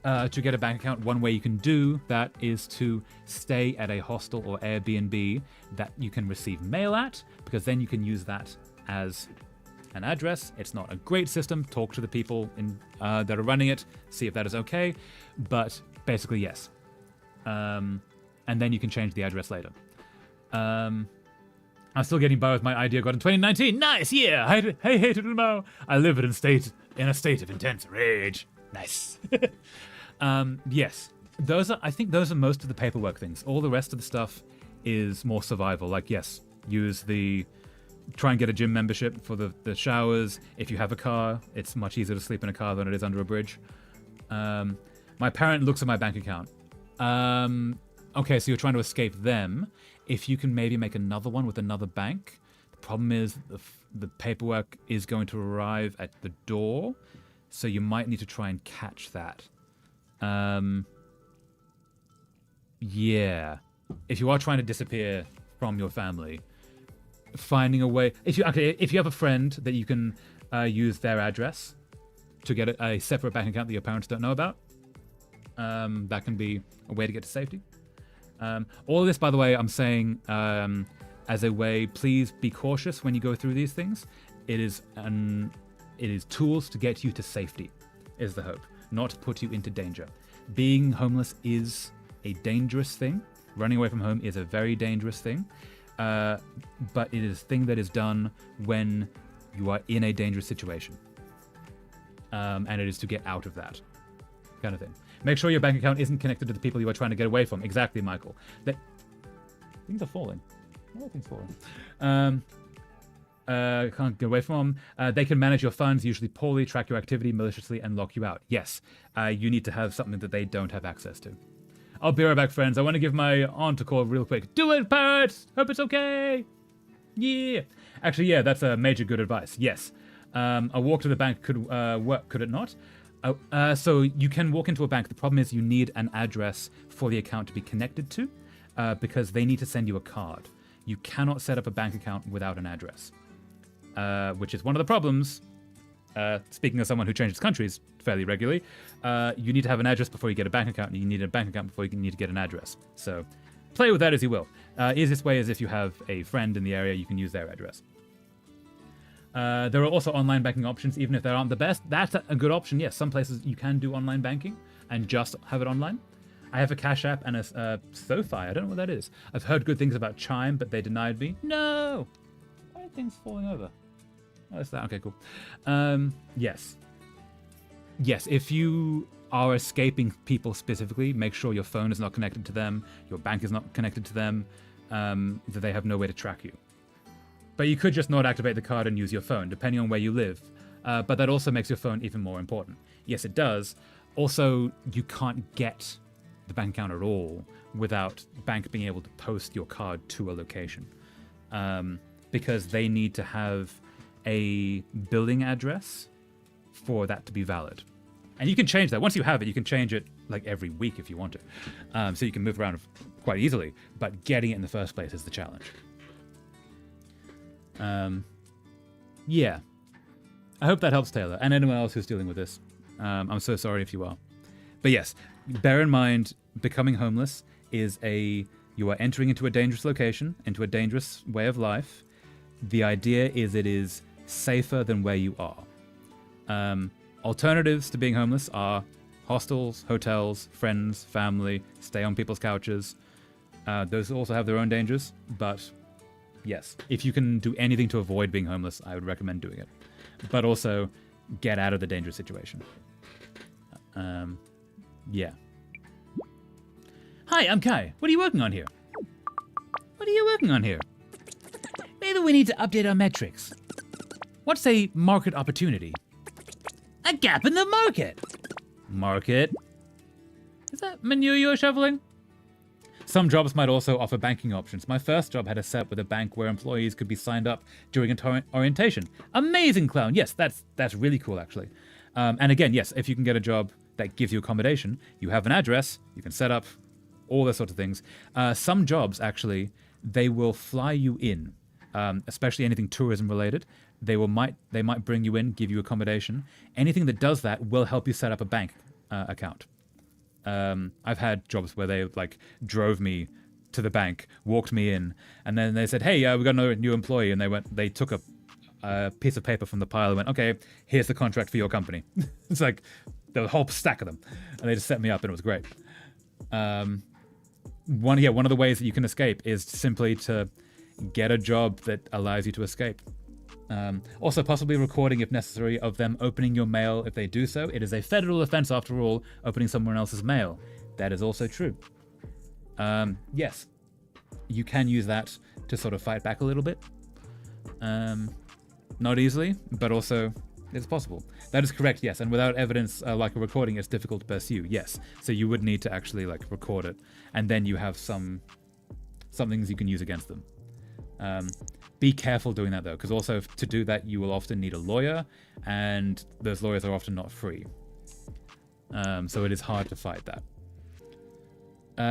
to get a bank account, one way you can do that is to stay at a hostel or Airbnb that you can receive mail at, because then you can use that as an address. It's not a great system. Talk to the people that are running it, see if that is okay. But basically, yes. And then you can change the address later. I'm still getting by with my ID I got in 2019. Nice, yeah. I hated it now. I live in a state of intense rage. Nice. Yes, I think those are most of the paperwork things. All the rest of the stuff is more survival. Like, yes, try and get a gym membership for the showers. If you have a car, it's much easier to sleep in a car than it is under a bridge. My parent looks at my bank account. Okay, so you're trying to escape them. If you can maybe make another one with another bank. The problem is the paperwork is going to arrive at the door, so you might need to try and catch that. Yeah. If you are trying to disappear from your family, finding a way... If you have a friend that you can use their address to get a separate bank account that your parents don't know about, that can be a way to get to safety. All of this, by the way, I'm saying as a way, please be cautious when you go through these things. It is tools to get you to safety, is the hope, not to put you into danger. Being homeless is a dangerous thing. Running away from home is a very dangerous thing. But it is a thing that is done when you are in a dangerous situation. And it is to get out of that kind of thing. Make sure your bank account isn't connected to the people you are trying to get away from. Exactly, Michael. Things are falling. Everything's falling. Can't get away from them. They can manage your funds, usually poorly, track your activity maliciously, and lock you out. Yes, you need to have something that they don't have access to. I'll be right back, friends. I want to give my aunt a call real quick. Do it, parrots! Hope it's okay! Yeah! Actually, yeah, that's a major good advice. Yes. A walk to the bank could work, could it not? So you can walk into a bank. The problem is you need an address for the account to be connected to, because they need to send you a card. You cannot set up a bank account without an address, which is one of the problems. Speaking of someone who changes countries fairly regularly, you need to have an address before you get a bank account, and you need a bank account before you need to get an address. So play with that as you will. Easiest way is if you have a friend in the area, you can use their address. There are also online banking options, even if they aren't the best. That's a good option. Yes, some places you can do online banking and just have it online. I have a Cash App and a SoFi. I don't know what that is. I've heard good things about Chime, but they denied me. No! Why are things falling over? Oh, it's that. Okay, cool. Yes. Yes, if you are escaping people specifically, make sure your phone is not connected to them, your bank is not connected to them, that they have no way to track you. But you could just not activate the card and use your phone, depending on where you live. But that also makes your phone even more important. Yes, it does. Also, you can't get the bank account at all without the bank being able to post your card to a location. Because they need to have a billing address for that to be valid. And you can change that. Once you have it, you can change it like every week if you want to. So you can move around quite easily. But getting it in the first place is the challenge. Yeah. I hope that helps, Taylor, and anyone else who's dealing with this. I'm so sorry if you are. But yes, bear in mind, becoming homeless is you are entering into a dangerous location, into a dangerous way of life. The idea is it is safer than where you are. Alternatives to being homeless are hostels, hotels, friends, family, stay on people's couches. Those also have their own dangers, but yes, if you can do anything to avoid being homeless, I would recommend doing it. But also, get out of the dangerous situation. Yeah. Hi, I'm Kai. What are you working on here? What are you working on here? Maybe we need to update our metrics. What's a market opportunity? A gap in the market. Market? Is that manure you're shoveling? Some jobs might also offer banking options. My first job had a setup with a bank where employees could be signed up during orientation. Amazing, Clown. Yes, that's really cool, actually. And again, yes, if you can get a job that gives you accommodation, you have an address, you can set up, all those sorts of things. Some jobs, actually, they will fly you in, especially anything tourism related. They might bring you in, give you accommodation. Anything that does that will help you set up a bank account. I've had jobs where they drove me to the bank, walked me in, and then they said, "Hey, we got another new employee," and they took a piece of paper from the pile and went, "Okay, here's the contract for your company." It's like there was a whole stack of them, and they just set me up, and it was great. One of the ways that you can escape is simply to get a job that allows you to escape. Also, possibly recording, if necessary, of them opening your mail if they do so. It is a federal offense, after all, opening someone else's mail. That is also true. Yes, you can use that to sort of fight back a little bit. Not easily, but also it's possible. That is correct, yes. And without evidence like a recording, it's difficult to pursue, yes. So you would need to actually record it, and then you have some things you can use against them. Be careful doing that, though, because also to do that, you will often need a lawyer, and those lawyers are often not free. So it is hard to fight that.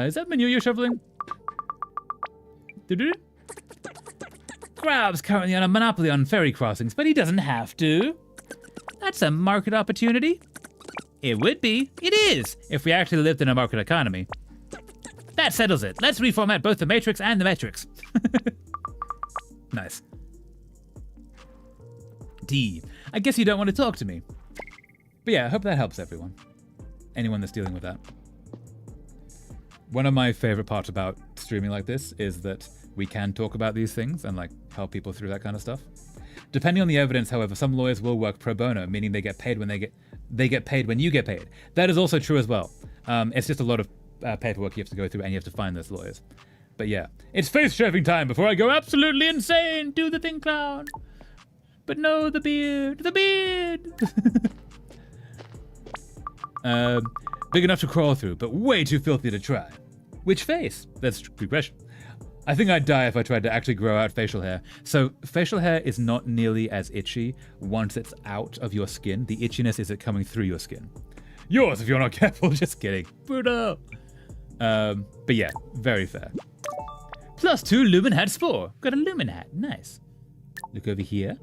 Is that manure you're shoveling? Grab's currently on a monopoly on ferry crossings, but he doesn't have to. That's a market opportunity. It would be. It is, if we actually lived in a market economy. That settles it. Let's reformat both the matrix and the metrics. Nice. D. I guess you don't want to talk to me. But yeah, I hope that helps everyone. Anyone that's dealing with that. One of my favorite parts about streaming like this is that we can talk about these things and help people through that kind of stuff. Depending on the evidence, however, some lawyers will work pro bono, meaning they get paid when they get paid when you get paid. That is also true as well. It's just a lot of paperwork you have to go through, and you have to find those lawyers. But yeah, it's face shaving time before I go absolutely insane. Do the thing, Clown. But no, the beard. The beard. Big enough to crawl through, but way too filthy to try. Which face? That's a good question. I think I'd die if I tried to actually grow out facial hair. So facial hair is not nearly as itchy once it's out of your skin. The itchiness is it coming through your skin. Yours if you're not careful. Just kidding. Brutal. But yeah, very fair. +2 Lumen Hat Spore. Got a Lumen Hat. Nice. Look over here.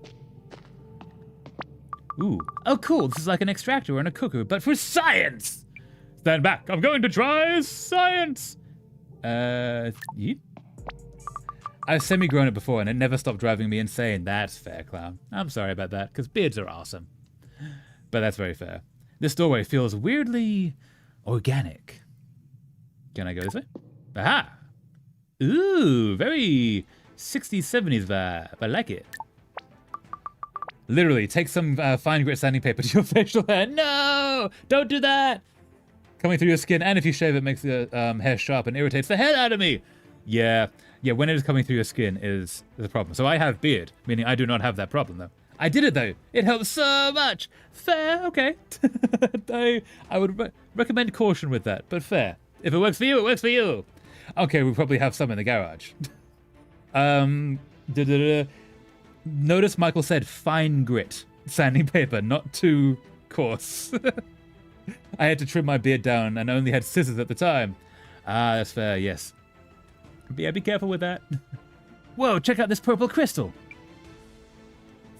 Ooh. Oh, cool. This is like an extractor and a cooker, but for science. Stand back. I'm going to try science. Yeah. I've semi-grown it before, and it never stopped driving me insane. That's fair, Clown. I'm sorry about that, because beards are awesome. But that's very fair. This doorway feels weirdly organic. Can I go this way? Aha! Ooh, very 60s, 70s vibe. I like it. Literally, take some fine grit sanding paper to your facial hair. No! Don't do that! Coming through your skin, and if you shave it, makes the hair sharp and irritates the hell out of me. Yeah, when it is coming through your skin is a problem. So I have beard, meaning I do not have that problem, though. I did it, though. It helps so much. Fair, okay. I would recommend caution with that, but fair. If it works for you, it works for you. Okay, we probably have some in the garage. Notice Michael said fine grit sanding paper, not too coarse. I had to trim my beard down and only had scissors at the time. Ah, that's fair, yes. But yeah, be careful with that. Whoa, check out this purple crystal.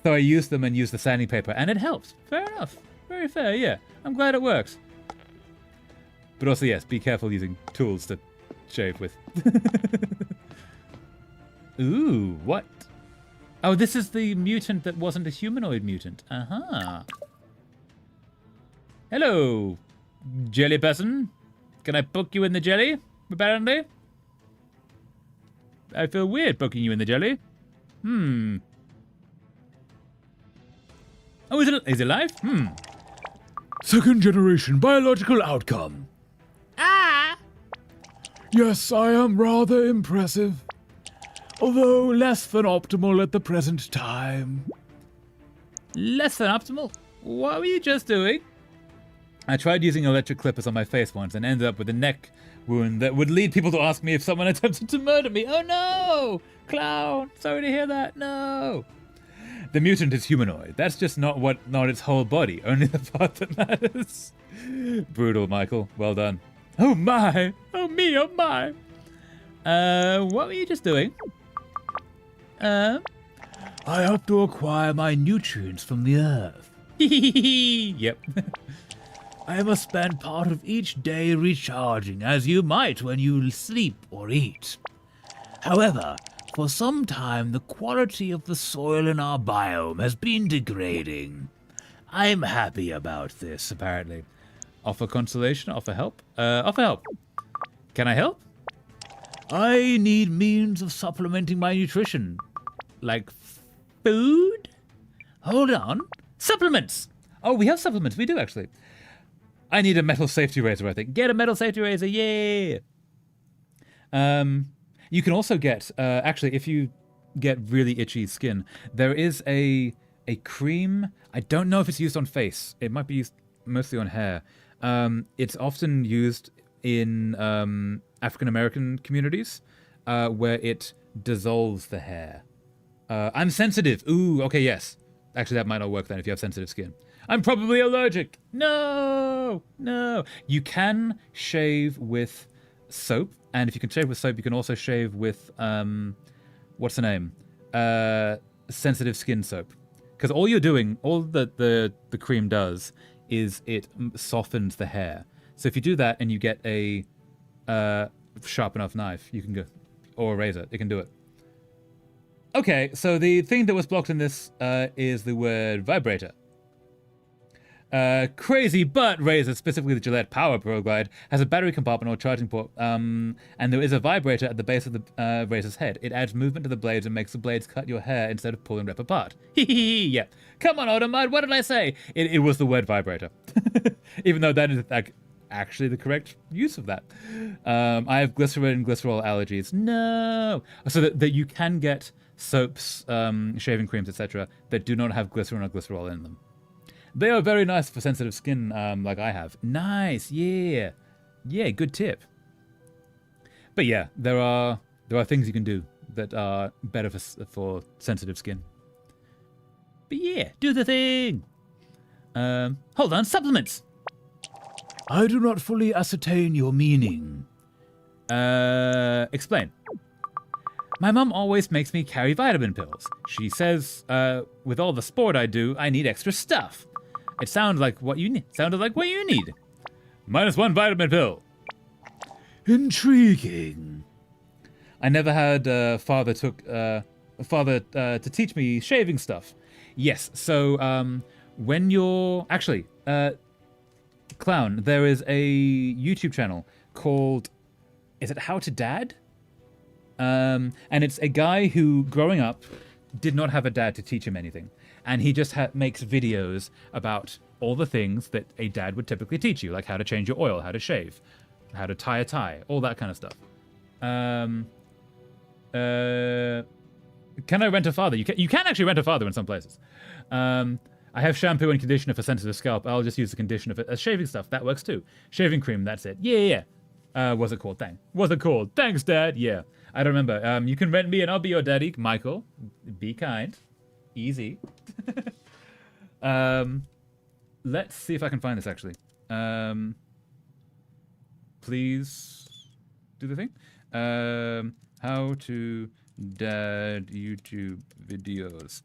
So I used them and used the sanding paper, and it helped. Fair enough. Very fair, yeah. I'm glad it works. But also, yes, be careful using tools to shave with. Ooh, what? Oh, this is the mutant that wasn't a humanoid mutant. Uh-huh. Hello, jelly person. Can I poke you in the jelly, apparently? I feel weird poking you in the jelly. Hmm. Oh, is it alive? Hmm. Second generation biological outcome. Ah! Yes, I am rather impressive. Although less than optimal at the present time. Less than optimal? What were you just doing? I tried using electric clippers on my face once and ended up with a neck wound that would lead people to ask me if someone attempted to murder me. Oh no! Clown! Sorry to hear that. No! The mutant is humanoid. That's just not its whole body. Only the part that matters. Brutal, Michael. Well done. Oh my! Oh me, oh my! What were you just doing? I have to acquire my nutrients from the earth. Yep. I must spend part of each day recharging, as you might when you sleep or eat. However, for some time the quality of the soil in our biome has been degrading. I'm happy about this, apparently. Offer consolation, offer help. Offer help. Can I help? I need means of supplementing my nutrition. Like food? Hold on. Supplements! Oh, we have supplements. We do, actually. I need a metal safety razor, I think. Get a metal safety razor, yeah! You can also get, actually, if you get really itchy skin, there is a cream. I don't know if it's used on face. It might be used mostly on hair. It's often used in African-American communities where it dissolves the hair. I'm sensitive. Ooh, okay, yes. Actually, that might not work then if you have sensitive skin. I'm probably allergic. No. You can shave with soap, and if you can shave with soap, you can also shave with what's the name? Sensitive skin soap. Because all the cream does is it softens the hair. So if you do that and you get a sharp enough knife, you can go, or a razor, it can do it. Okay, so the thing that was blocked in this is the word vibrator. Crazy Butt razor, specifically the Gillette Power Pro Glide, has a battery compartment or charging port, and there is a vibrator at the base of the razor's head. It adds movement to the blades and makes the blades cut your hair instead of pulling rip apart. Yeah. Come on, Automod, what did I say? It was the word vibrator. Even though that is actually the correct use of that. I have glycerin and glycerol allergies. No! So that you can get soaps, shaving creams, etc. that do not have glycerin or glycerol in them. They are very nice for sensitive skin, like I have. Nice, yeah. Yeah, good tip. But yeah, there are things you can do that are better for sensitive skin. But yeah, do the thing. Hold on, supplements. I do not fully ascertain your meaning. Explain. My mum always makes me carry vitamin pills. She says, with all the sport I do, I need extra stuff. It sounded like what you need. -1 vitamin pill. Intriguing. I never had a father to teach me shaving stuff. Yes, so when you're... Actually, Clown, there is a YouTube channel called... Is it How to Dad? And it's a guy who, growing up, did not have a dad to teach him anything. And he just makes videos about all the things that a dad would typically teach you, like how to change your oil, how to shave, how to tie a tie, all that kind of stuff. Can I rent a father? You can actually rent a father in some places. I have shampoo and conditioner for sensitive scalp. I'll just use the conditioner for shaving stuff. That works too. Shaving cream, that's it. Yeah. Was it called? Thanks, Dad. Yeah. I don't remember. You can rent me and I'll be your daddy. Michael, be kind. Easy. Let's see if I can find this, actually. Please do the thing. How to dad YouTube videos.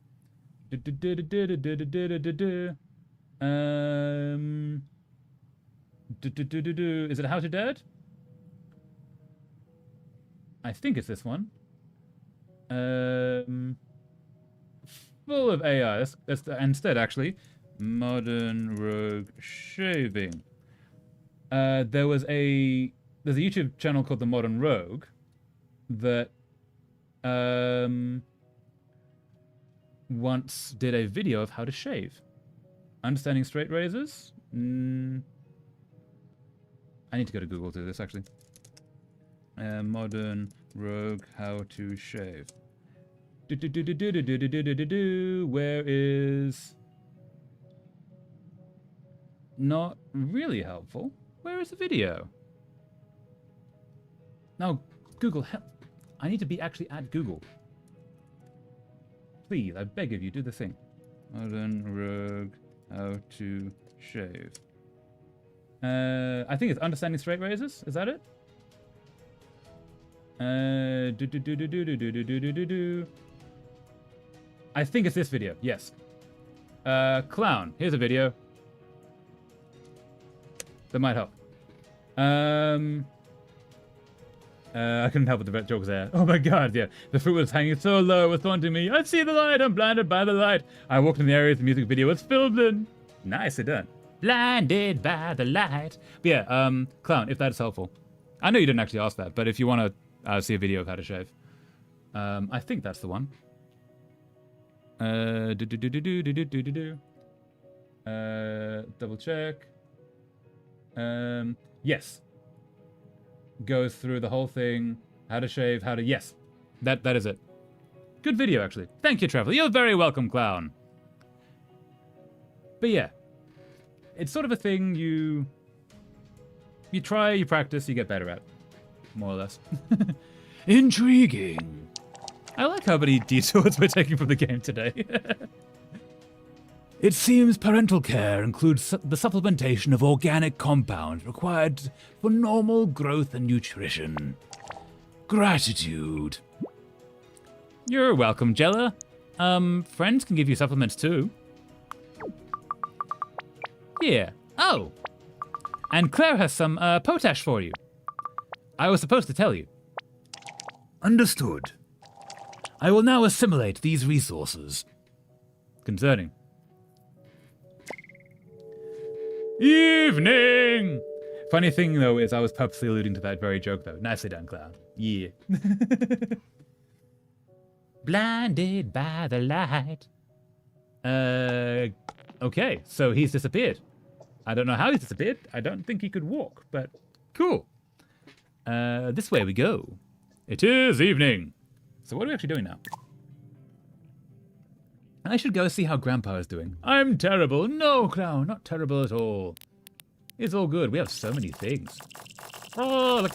Is it how to dad? I think it's this one. Full of AI. That's instead, actually. Modern rogue shaving. There's a YouTube channel called The Modern Rogue that once did a video of how to shave. Understanding straight razors? I need to go to Google to do this, actually. Modern Rogue how to shave. Where is... Not really helpful. Where is the video? No, Google, help. I need to be actually at Google. Please, I beg of you, do the thing. Modern Rogue how to shave. I think it's Understanding Straight Razors. Is that it? I think it's this video. Yes. Clown. Here's a video. That might help. I couldn't help with the jokes there. Oh my god, yeah. The fruit was hanging so low, it was taunting me. I see the light, I'm blinded by the light. I walked in the areas the music video was filmed in. Nicely done. Blinded by the light. But yeah, Clown, if that's helpful. I know you didn't actually ask that, but if you want to see a video of how to shave. I think that's the one. Double check. Yes. Goes through the whole thing. How to shave, how to... Yes. That is it. Good video, actually. Thank you, Trevor. You're very welcome, Clown. But yeah. It's sort of a thing you try, you practice, you get better at. More or less. Intriguing. I like how many detours we're taking from the game today. It seems parental care includes the supplementation of organic compounds required for normal growth and nutrition. Gratitude. You're welcome, Jella. Friends can give you supplements too. Yeah. Oh. And Claire has some potash for you. I was supposed to tell you. Understood. I will now assimilate these resources. Concerning. Evening! Funny thing, though, is I was purposely alluding to that very joke, though. Nicely done, Clown. Yeah. Blinded by the light. Okay, so he's disappeared. I don't know how he's disappeared. I don't think he could walk, but cool. This way we go. It is evening. So what are we actually doing now? I should go see how Grandpa is doing. I'm terrible. No, Clown, not terrible at all. It's all good. We have so many things. Oh, look.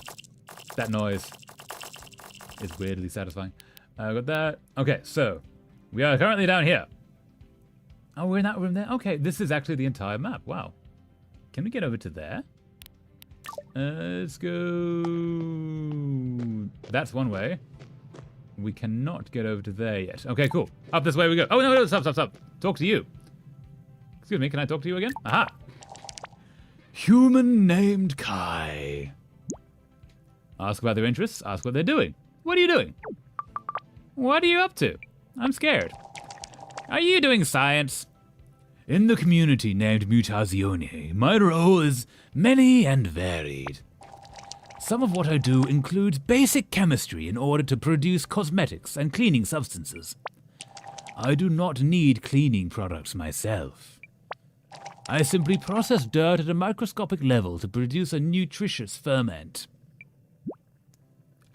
That noise is weirdly satisfying. Got that. Okay, so we are currently down here. Oh, we're in that room there? Okay, this is actually the entire map. Wow. Can we get over to there? Let's go... That's one way. We cannot get over to there yet. Okay, cool. Up this way we go. Oh, no, stop. Talk to you. Excuse me, can I talk to you again? Aha. Human named Kai. Ask about their interests, ask what they're doing. What are you doing? What are you up to? I'm scared. Are you doing science? In the community named Mutazione, my role is many and varied. Some of what I do includes basic chemistry in order to produce cosmetics and cleaning substances. I do not need cleaning products myself. I simply process dirt at a microscopic level to produce a nutritious ferment.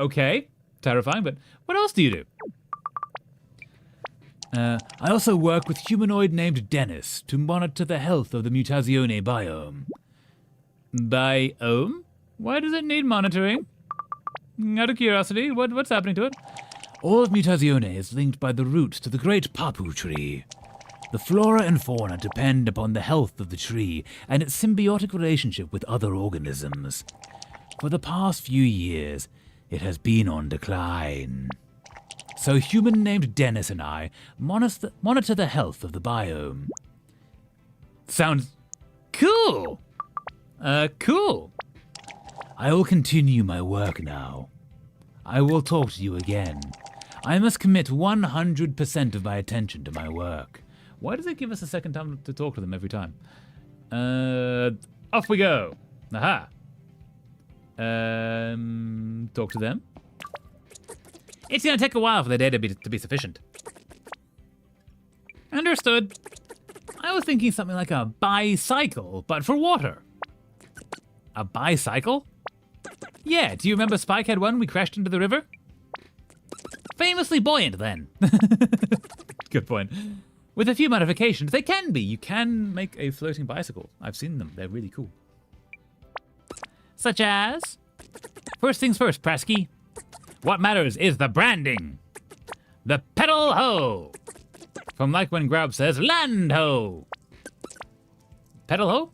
Okay, terrifying, but what else do you do? I also work with humanoid named Dennis to monitor the health of the Mutazione biome. Biome? Why does it need monitoring? Out of curiosity, what's happening to it? All of Mutazione is linked by the roots to the great Papu tree. The flora and fauna depend upon the health of the tree and its symbiotic relationship with other organisms. For the past few years, it has been on decline. So human named Dennis and I monitor the health of the biome. Sounds cool. Cool. I will continue my work now. I will talk to you again. I must commit 100% of my attention to my work. Why does it give us a second time to talk to them every time? Off we go. Aha. Talk to them. It's gonna take a while for the data to be sufficient. Understood. I was thinking something like a bicycle, but for water. A bicycle? Yeah, do you remember Spike had one we crashed into the river? Famously buoyant, then. Good point. With a few modifications, they can be. You can make a floating bicycle. I've seen them. They're really cool. Such as? First things first, Prasky. What matters is the branding. The pedal ho. From like when Grub says, land ho. Pedal ho?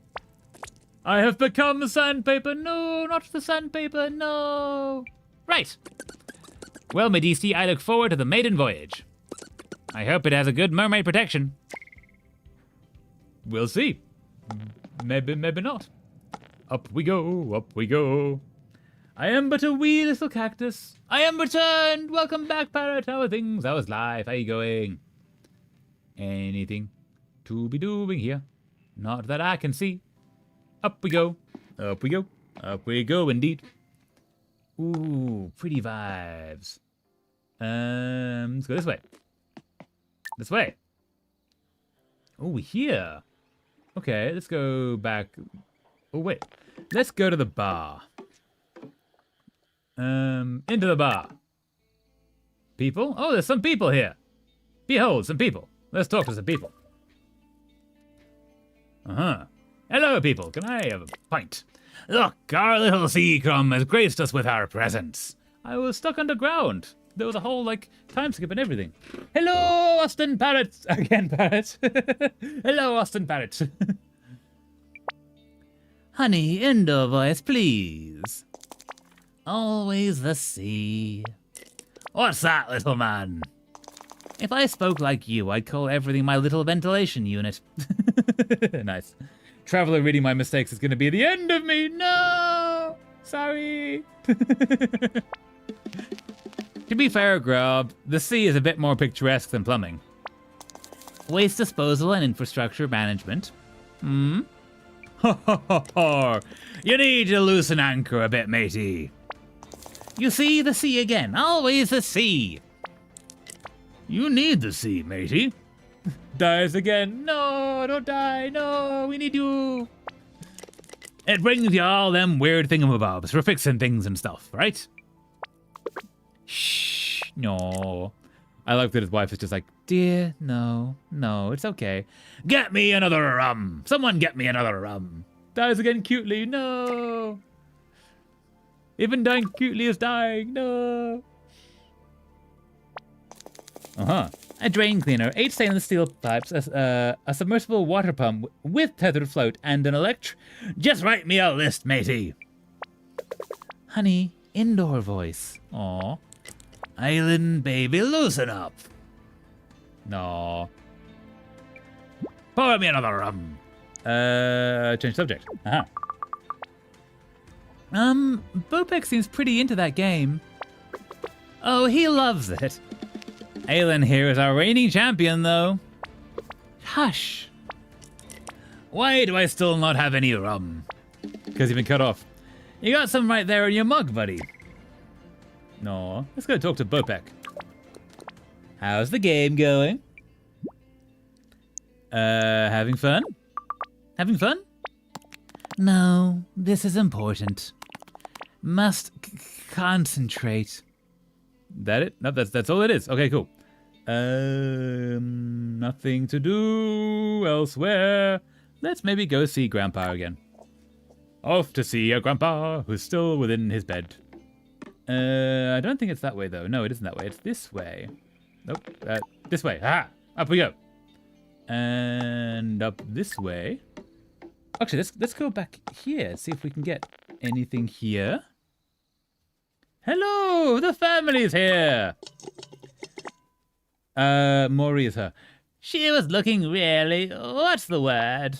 I have become sandpaper. No, not the sandpaper. No. Right. Well, Medici, I look forward to the maiden voyage. I hope it has a good mermaid protection. We'll see. Maybe, maybe not. Up we go, up we go. I am but a wee little cactus. I am returned. Welcome back, parrot. How are things? How is life? How are you going? Anything to be doing here? Not that I can see. Up we go. Up we go. Up we go, indeed. Ooh, pretty vibes. Let's go this way. This way. Oh, here. Okay, let's go back. Oh, wait. Let's go to the bar. Into the bar. People? Oh, there's some people here. Behold, some people. Let's talk to some people. Uh-huh. Hello, people. Can I have a pint? Look, our little sea crumb has graced us with her presence. I was stuck underground. There was a whole, time skip and everything. Hello, Austin Parrot. Again, Parrot. Hello, Austin Parrot. Honey, indoor voice, please. Always the sea. What's that, little man? If I spoke like you, I'd call everything my little ventilation unit. Nice. Traveler reading my mistakes is going to be the end of me. No! Sorry. To be fair, Grub, the sea is a bit more picturesque than plumbing. Waste disposal and infrastructure management. Hmm? You need to loosen anchor a bit, matey. You see, the sea again. Always the sea. You need the sea, matey. Dies again. No, don't die. No, we need you. It brings you all them weird thingamabobs for fixing things and stuff, right? Shh. No. I like that his wife is just like, dear, no, it's okay. Get me another rum. Someone get me another rum. Dies again cutely. No. Even dying cutely is dying. No. Uh-huh. A drain cleaner, 8 stainless steel pipes, a submersible water pump with tethered float, and an Just write me a list, matey. Honey, indoor voice. Aw. Island baby, loosen up. No. Pour me another rum. Change subject. Uh-huh. Bopek seems pretty into that game. Oh, he loves it. Aelin here is our reigning champion, though. Hush. Why do I still not have any rum? Because you've been cut off. You got some right there in your mug, buddy. No. Let's go talk to Bopek. How's the game going? Having fun? Having fun? No, this is important. Must concentrate. That it? No, that's all it is. Okay, cool. Nothing to do elsewhere. Let's maybe go see Grandpa again. Off to see a Grandpa who's still within his bed. I don't think it's that way, though. No, it isn't that way. It's this way. Nope. This way. Ha! Up we go. And up this way. Actually, let's go back here and see if we can get anything here. Hello! The family's here! Maury is her. She was looking really... What's the word?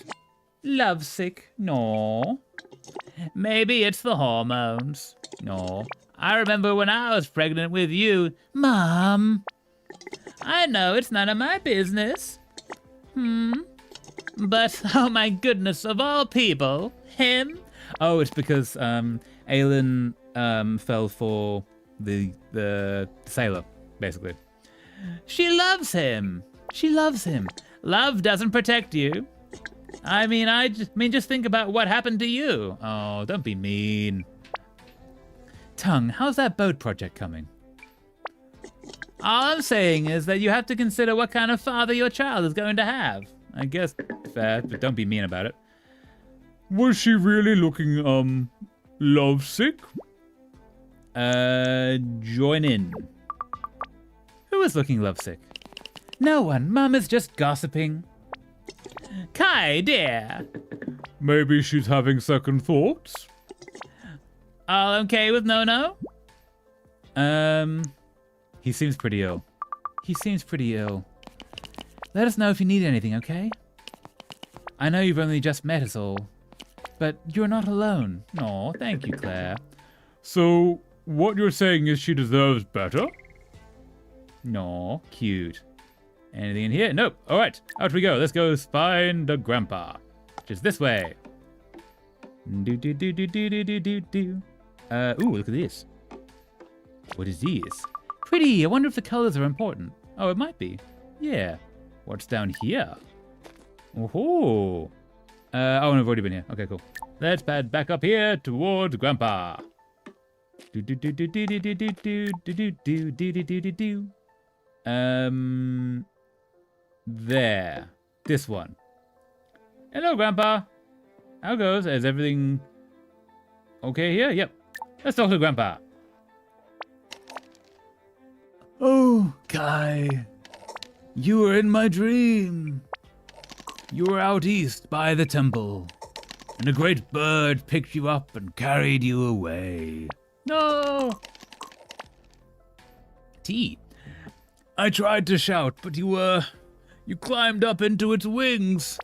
Lovesick? No. Maybe it's the hormones. No. I remember when I was pregnant with you. Mom, I know it's none of my business. But, oh my goodness, of all people, him? Oh, it's because Aelin fell for the sailor, basically. She loves him. she loves him. Love doesn't protect you. I mean, just think about what happened to you. Oh, don't be mean. Tongue, how's that boat project coming? All I'm saying is that you have to consider what kind of father your child is going to have. I guess fair, but don't be mean about it. Was she really looking, lovesick? Join in. Who is looking lovesick? No one. Mum is just gossiping. Kai, dear. Maybe she's having second thoughts? All okay with No-No? He seems pretty ill. Let us know if you need anything, okay? I know you've only just met us all, but you're not alone. Aw, thank you, Claire. So, what you're saying is she deserves better? No, cute. Anything in here? Nope. All right, out we go. Let's go find the grandpa. Just this way. Do. Ooh, look at this. What is this? Pretty. I wonder if the colors are important. Oh, it might be. Yeah. What's down here? Oh. Oh, and I've already been here. Okay, cool. Let's pad back up here towards grandpa. There. This one. Hello, Grandpa. How goes? Is everything okay here? Yep. Let's talk to Grandpa. Oh, Kai. You were in my dream. You were out east by the temple, and a great bird picked you up and carried you away. No. T. I tried to shout, but you climbed up into its wings,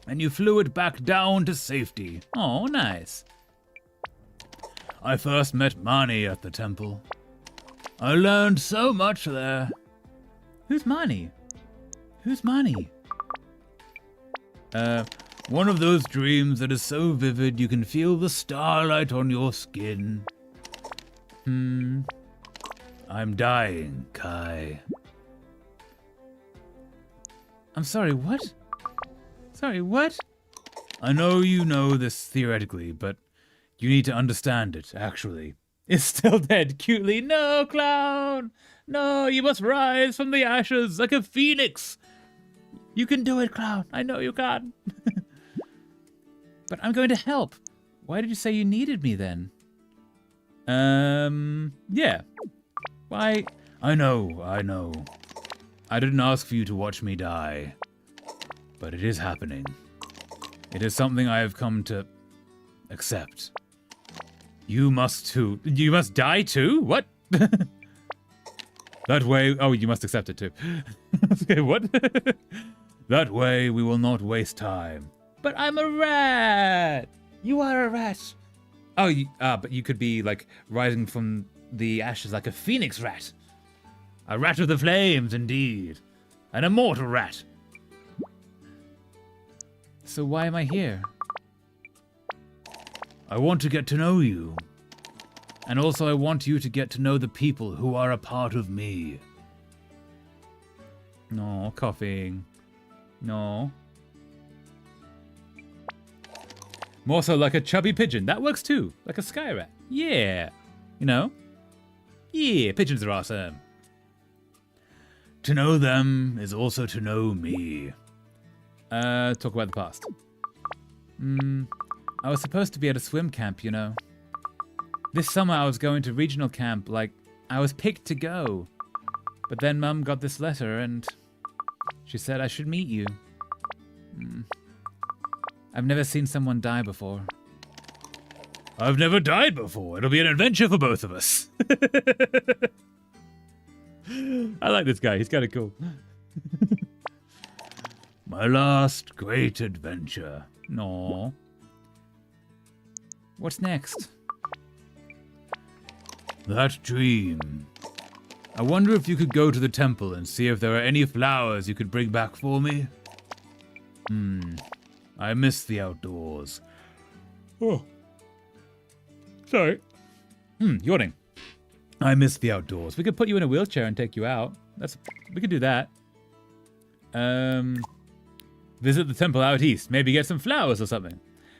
and you flew it back down to safety. Oh, nice. I first met Mani at the temple. I learned so much there. Who's Mani? One of those dreams that is so vivid you can feel the starlight on your skin. I'm dying, Kai. I'm sorry, what? I know you know this theoretically, but you need to understand it, actually. It's still dead, cutely. No, clown! No, you must rise from the ashes like a phoenix. You can do it, clown. I know you can. But I'm going to help. Why did you say you needed me then? Yeah. Why? I know. I didn't ask for you to watch me die, but it is happening. It is something I have come to accept. You must too. You must die too? What? That way, Oh, you must accept it too. Okay, what? that way we will not waste time. But I'm a rat. You are a rat. Oh, but you could be like rising from the ashes like a phoenix rat. A rat of the flames, indeed. An immortal rat. So why am I here? I want to get to know you. And also I want you to get to know the people who are a part of me. No, coughing. No. More so like a chubby pigeon. That works too. Like a sky rat. Yeah. You know? Yeah, pigeons are awesome. To know them is also to know me. Talk about the past. I was supposed to be at a swim camp, you know. This summer I was going to regional camp, like, I was picked to go. But then Mum got this letter and she said I should meet you. I've never seen someone die before. I've never died before. It'll be an adventure for both of us. I like this guy. He's kind of cool. My last great adventure. No. What's next? That dream. I wonder if you could go to the temple and see if there are any flowers you could bring back for me. I miss the outdoors. Oh. Sorry. Yawning. I miss the outdoors. We could put you in a wheelchair and take you out. We could do that. Visit the temple out east. Maybe get some flowers or something.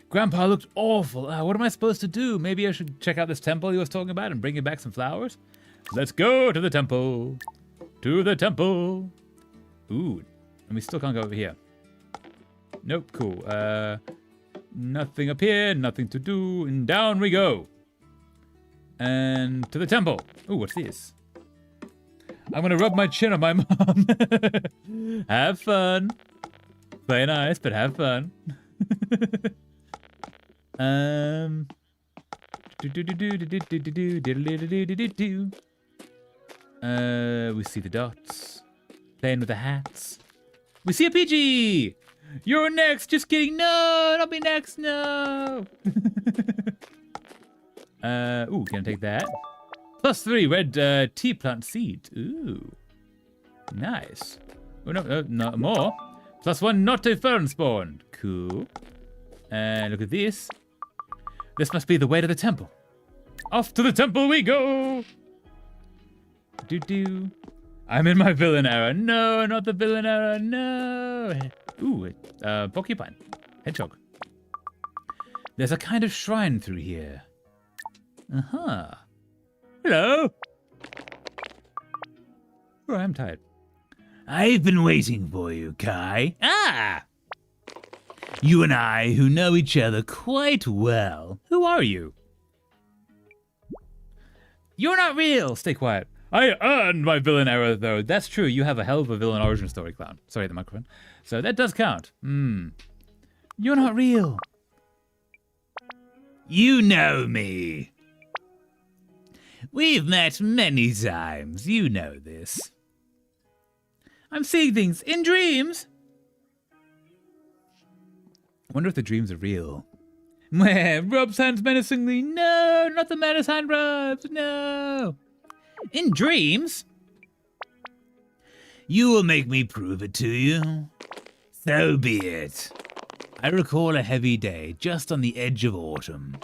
Grandpa looked awful. What am I supposed to do? Maybe I should check out this temple he was talking about and bring him back some flowers? Let's go to the temple. To the temple. Ooh, and we still can't go over here. Nope, cool. Nothing up here, nothing to do, and down we go. And to the temple. Ooh, what's this? I'm gonna rub my chin on my mom. Have fun. Play nice, but have fun. We see the dots. Playing with the hats. We see a PG! You're next! Just kidding! No! Not me next! No! Ooh, can I take that? +3 red tea plant seed. Ooh. Nice. Oh, no, more. +1 knotty fern spawn. Cool. And look at this. This must be the way to the temple. Off to the temple we go! Do. I'm in my villain era. No, not the villain era. No. Ooh, porcupine. Hedgehog. There's a kind of shrine through here. Uh-huh. Hello. Oh, I'm tired. I've been waiting for you, Kai. You and I, who know each other quite well. Who are you? You're not real. Stay quiet. I earned my villain era, though. That's true. You have a hell of a villain origin story, Clown. Sorry, the microphone. So that does count. You're not real. You know me. We've met many times. You know this. I'm seeing things in dreams. I wonder if the dreams are real. Rubs hands menacingly. No, not the menace hand rubs. No. In dreams? You will make me prove it to you. So be it. I recall a heavy day just on the edge of autumn.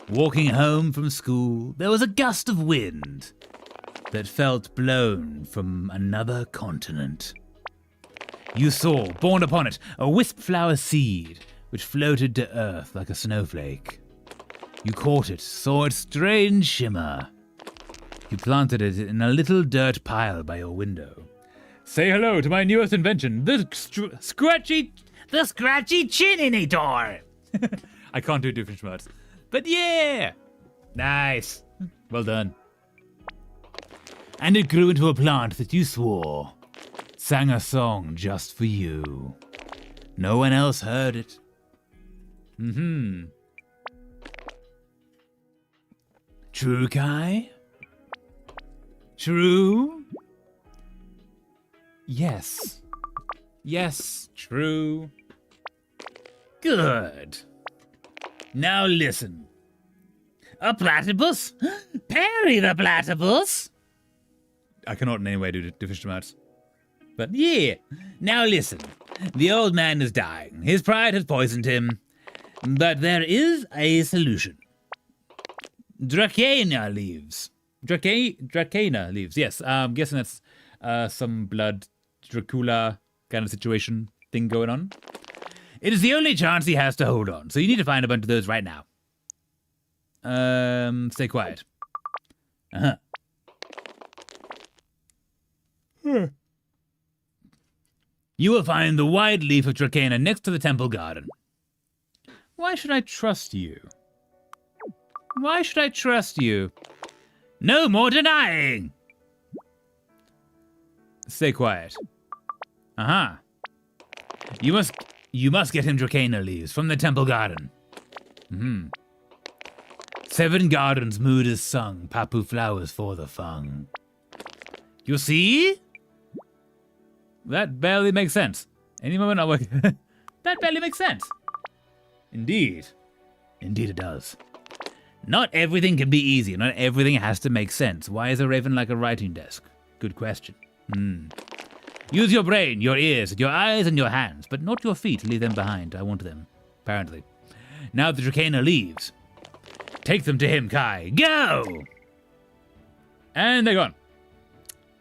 Walking home from school, there was a gust of wind that felt blown from another continent. You saw, borne upon it, a wisp flower seed which floated to earth like a snowflake. You caught it, saw its strange shimmer. You planted it in a little dirt pile by your window. Say hello to my newest invention, the scratchy chininator. I can't do different words. But yeah! Nice. Well done. And it grew into a plant that you swore sang a song just for you. No one else heard it. True, Kai? True? Yes. Yes, true. Good. Now listen. A platypus? Perry the platypus? I cannot in any way do fish tomates. But yeah, now listen. The old man is dying. His pride has poisoned him. But there is a solution. Dracana leaves. Dracana leaves, yes. I'm guessing that's some blood Dracula kind of situation thing going on. It is the only chance he has to hold on, so you need to find a bunch of those right now. Stay quiet. You will find the wide leaf of Dracana next to the temple garden. Why should I trust you? Why should I trust you? No more denying! Stay quiet. You must get him Dracana leaves from the temple garden. 7 gardens mood is sung, Papu flowers for the fung. You see? That barely makes sense. Any moment I'll work. That barely makes sense. Indeed. Indeed it does. Not everything can be easy. Not everything has to make sense. Why is a raven like a writing desk? Good question. Use your brain, your ears, your eyes, and your hands, but not your feet. Leave them behind. I want them, apparently. Now the Dracana leaves. Take them to him, Kai. Go! And they're gone.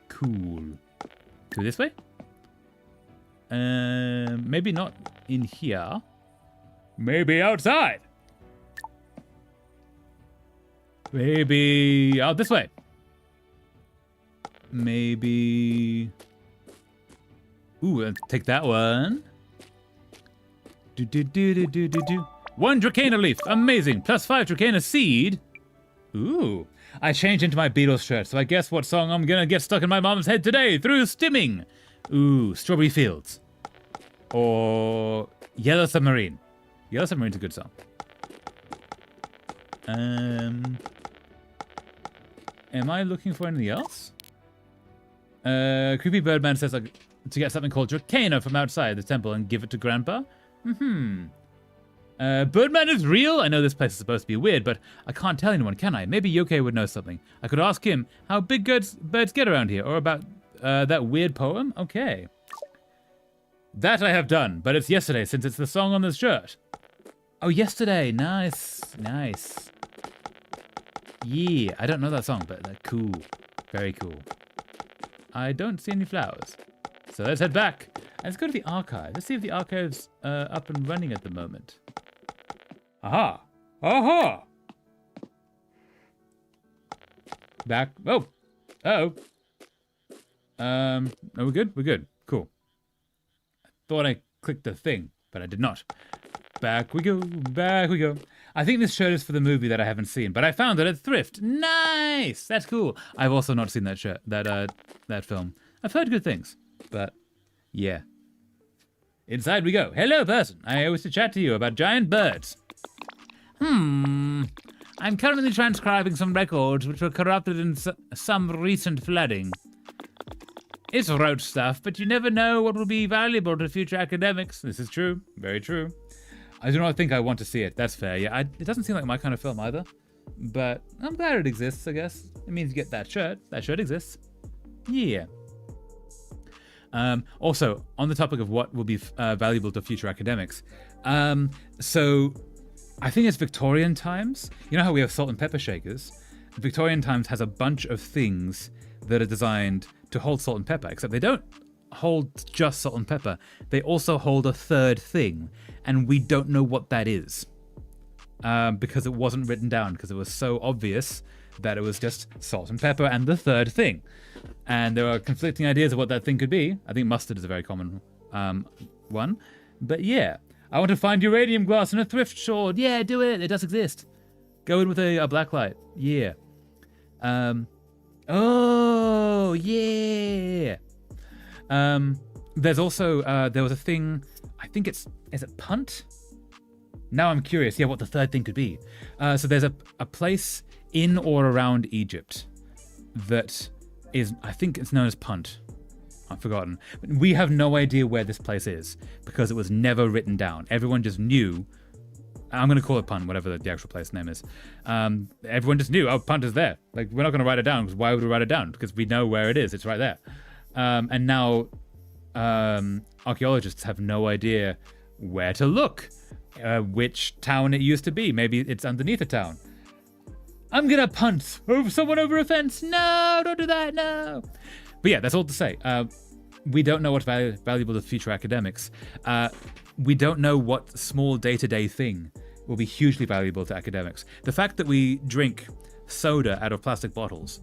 Cool. Go this way? Maybe not in here. Maybe outside. Maybe out this way. Maybe... Ooh, let's take that one. Do. 1 Dracana leaf. Amazing. +5 Dracana seed. Ooh. I changed into my Beatles shirt, so I guess what song I'm gonna get stuck in my mom's head today through stimming. Ooh, Strawberry Fields. Or Yellow Submarine. Yellow Submarine's a good song. Am I looking for anything else? Creepy Birdman says to get something called Dracana from outside the temple and give it to Grandpa. Birdman is real? I know this place is supposed to be weird, but I can't tell anyone, can I? Maybe Yoke would know something. I could ask him how big birds get around here, or about that weird poem? Okay. That I have done, but it's yesterday since it's the song on this shirt. Oh, yesterday. Nice. Nice. Yeah, I don't know that song, but they're cool. Very cool. I don't see any flowers. So let's head back. Let's go to the archive. Let's see if the archive's up and running at the moment. Aha! Aha! Back. Oh! Uh-oh. Are we good? We're good. Cool. I thought I clicked the thing, but I did not. Back we go. Back we go. I think this shirt is for the movie that I haven't seen, but I found it at Thrift. Nice! That's cool. I've also not seen that shirt, that film. I've heard good things, but yeah. Inside we go. Hello, person. I wish to chat to you about giant birds. I'm currently transcribing some records which were corrupted in some recent flooding. It's rote stuff, but you never know what will be valuable to future academics. This is true. Very true. I do not think I want to see it. That's fair. Yeah, it doesn't seem like my kind of film either. But I'm glad it exists, I guess. It means you get that shirt. That shirt exists. Yeah. Also, on the topic of what will be valuable to future academics. So, I think it's Victorian times. You know how we have salt and pepper shakers? Victorian times has a bunch of things that are designed to hold salt and pepper, except they don't hold just salt and pepper. They also hold a third thing, and we don't know what that is. Because it wasn't written down, because it was so obvious that it was just salt and pepper and the third thing. And there are conflicting ideas of what that thing could be. I think mustard is a very common one. But yeah, I want to find uranium glass in a thrift store. Yeah, do it. It does exist. Go in with a black light. Yeah. Oh, yeah. There's also, there was a thing, I think is it punt? Now I'm curious, what the third thing could be. So there's a place in or around Egypt that is, I think it's known as Punt. I've forgotten. We have no idea where this place is because it was never written down. Everyone just knew. I'm going to call it Punt, whatever the actual place name is. Everyone just knew, Punt is there. Like, we're not going to write it down, because why would we write it down? Because we know where it is. It's right there. And now archaeologists have no idea where to look, which town it used to be. Maybe it's underneath a town. I'm going to punt someone over a fence. No, don't do that, no. But yeah, that's all to say. We don't know what's valuable to future academics. We don't know what small day-to-day thing will be hugely valuable to academics. The fact that we drink soda out of plastic bottles,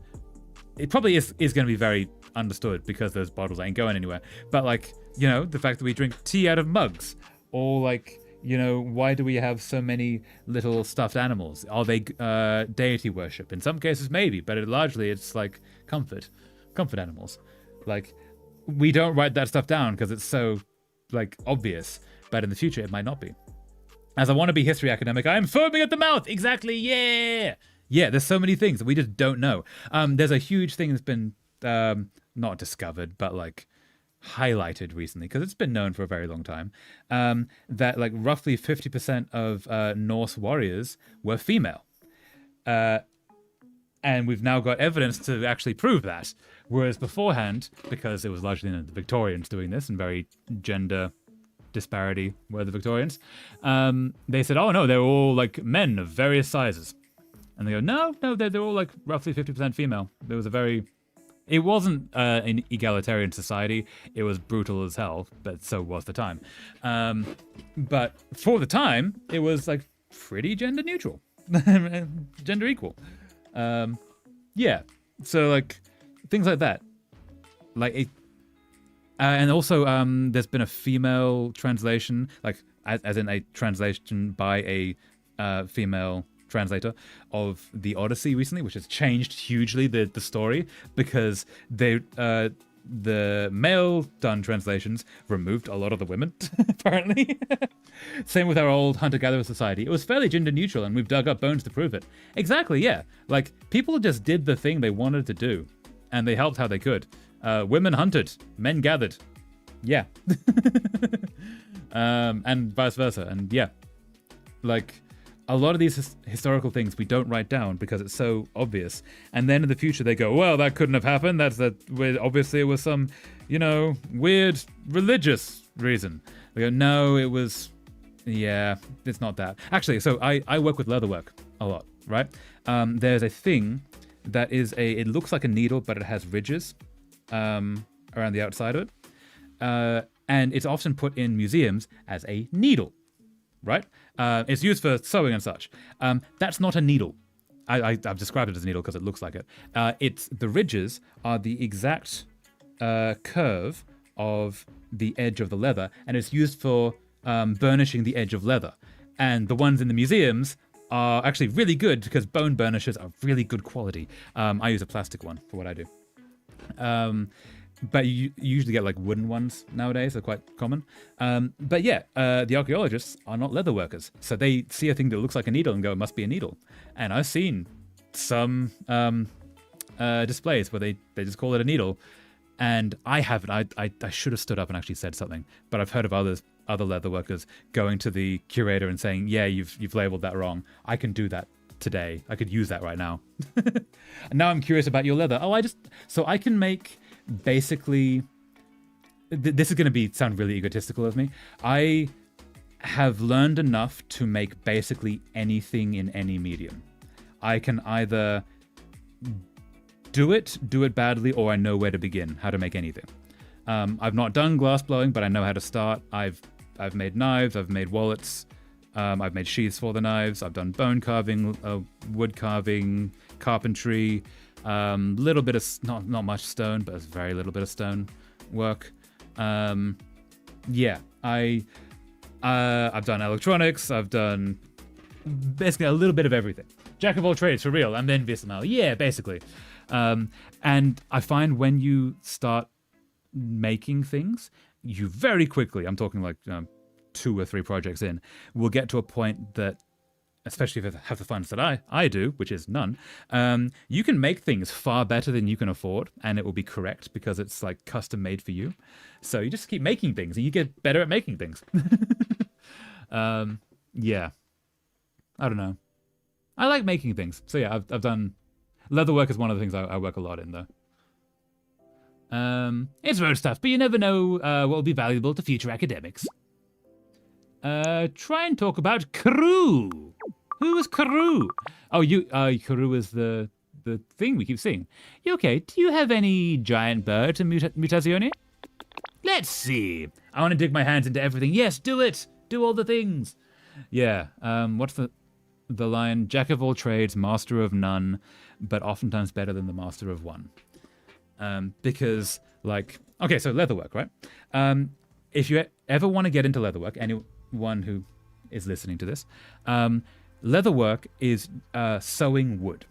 it probably is going to be very understood because those bottles ain't going anywhere. But like, the fact that we drink tea out of mugs, or like, why do we have so many little stuffed animals? Are they deity worship? In some cases, maybe, but largely it's like comfort animals. Like, we don't write that stuff down because it's so like obvious, but in the future it might not be. As a wannabe history academic, I am foaming at the mouth. Exactly, yeah. There's so many things that we just don't know. There's a huge thing that's been not discovered, but like highlighted recently, because it's been known for a very long time, that like roughly 50% of Norse warriors were female. And we've now got evidence to actually prove that. Whereas beforehand, because it was largely the Victorians doing this and very gender disparity were the Victorians, they said, oh no, they're all like men of various sizes. And they go, no, they're all like roughly 50% female. There was it wasn't an egalitarian society. It was brutal as hell, but so was the time. But for the time, it was like pretty gender neutral, gender equal. Yeah, so like things like that, like and also there's been a female translation, like as in a translation by a female translator of the Odyssey recently, which has changed hugely the story because the male done translations removed a lot of the women apparently. Same with our old hunter-gatherer society. It was fairly gender neutral and we've dug up bones to prove it. Exactly, yeah. Like people just did the thing they wanted to do and they helped how they could. Women hunted, men gathered. Yeah. And vice versa. And yeah, like a lot of these historical things we don't write down because it's so obvious. And then in the future they go, well, that couldn't have happened. Obviously it was some, weird religious reason. They go, no, it was, yeah, it's not that. Actually, so I work with leatherwork a lot, right? There's a thing that it looks like a needle, but it has ridges around the outside of it. And it's often put in museums as a needle, right? It's used for sewing and such. That's not a needle. I've described it as a needle because it looks like it. The ridges are the exact curve of the edge of the leather, and it's used for burnishing the edge of leather. And the ones in the museums are actually really good because bone burnishes are really good quality. I use a plastic one for what I do. But you usually get like wooden ones nowadays. They're quite common. But yeah, the archaeologists are not leather workers. So they see a thing that looks like a needle and go, it must be a needle. And I've seen some displays where they just call it a needle. And I haven't. I should have stood up and actually said something. But I've heard of other leather workers going to the curator and saying, yeah, you've labeled that wrong. I can do that today. I could use that right now. And now I'm curious about your leather. So I can make basically, this is going to sound really egotistical of me. I have learned enough to make basically anything in any medium. I can either do it badly, or I know where to begin, how to make anything. I've not done glass blowing, but I know how to start. I've made knives, I've made wallets, I've made sheaths for the knives, I've done bone carving, wood carving, carpentry, little bit of, not much stone, but it's very little bit of stone work. Yeah, I've done electronics, I've done basically a little bit of everything. Jack of all trades, for real. I'm envious somehow. Yeah, basically. And I find when you start making things, you very quickly, I'm talking like 2 or 3 projects in, will get to a point that, especially if you have the funds that I do, which is none, you can make things far better than you can afford, and it will be correct because it's like custom made for you. So you just keep making things and you get better at making things. Yeah. I don't know. I like making things. So yeah, I've done... Leatherwork is one of the things I work a lot in, though. It's road stuff, but you never know what will be valuable to future academics. Try and talk about Karoo. Who is Karoo? Oh, Karoo is the thing we keep seeing. You okay? Do you have any giant birds in Mutazione? Let's see. I want to dig my hands into everything. Yes, do it. Do all the things. Yeah. What's the line? Jack of all trades, master of none, but oftentimes better than the master of one. Because, like, okay, so leatherwork, right? If you ever want to get into leatherwork, anyone who is listening to this, leatherwork is sewing wood,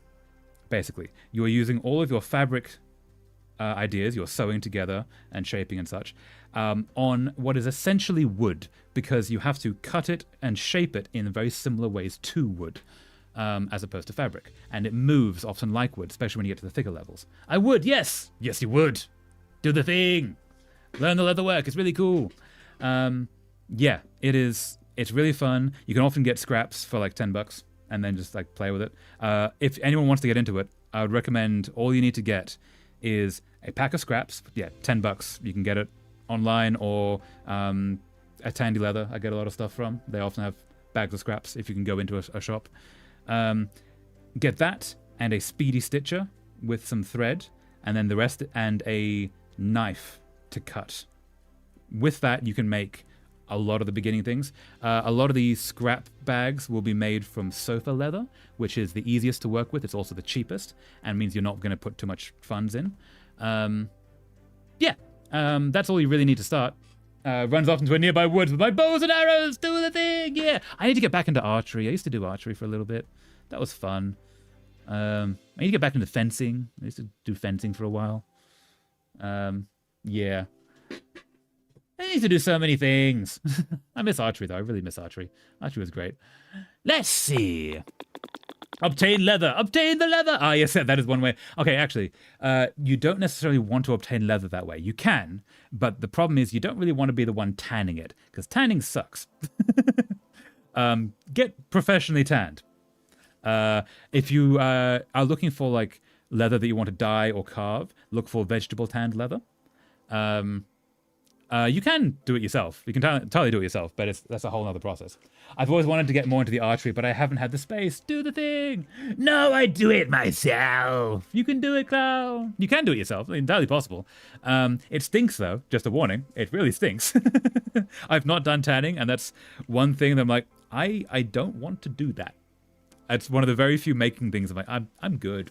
basically. You are using all of your fabric ideas, you're sewing together and shaping and such, on what is essentially wood, because you have to cut it and shape it in very similar ways to wood. As opposed to fabric. And it moves often like wood, especially when you get to the thicker levels. I would, yes! Yes, you would! Do the thing! Learn the leather work, it's really cool. Yeah, it's really fun. You can often get scraps for like $10, and then just like play with it. If anyone wants to get into it, I would recommend all you need to get is a pack of scraps. Yeah, $10. You can get it online or at Tandy Leather. I get a lot of stuff from. They often have bags of scraps if you can go into a shop. Get that and a speedy stitcher with some thread, and then the rest, and a knife to cut. With that, you can make a lot of the beginning things. A lot of these scrap bags will be made from sofa leather, which is the easiest to work with. It's also the cheapest, and means you're not going to put too much funds in. That's all you really need to start. Runs off into a nearby woods with my bows and arrows, do the thing, yeah! I need to get back into archery. I used to do archery for a little bit. That was fun. I need to get back into fencing. I used to do fencing for a while. Yeah. I need to do so many things. I miss archery, though. I really miss archery. Archery was great. Let's see. Obtain leather. Obtain the leather. Ah, yes, that is one way. Okay, actually, you don't necessarily want to obtain leather that way. You can, but the problem is you don't really want to be the one tanning it, because tanning sucks. Get professionally tanned. If you are looking for like leather that you want to dye or carve, look for vegetable tanned leather. You can do it yourself. You can totally do it yourself, but that's a whole other process. I've always wanted to get more into the archery, but I haven't had the space. Do the thing. No, I do it myself. You can do it, Clown. You can do it yourself. Entirely possible. It stinks, though. Just a warning. It really stinks. I've not done tanning, and that's one thing that I'm like, I don't want to do that. It's one of the very few making things I'm like, I'm good.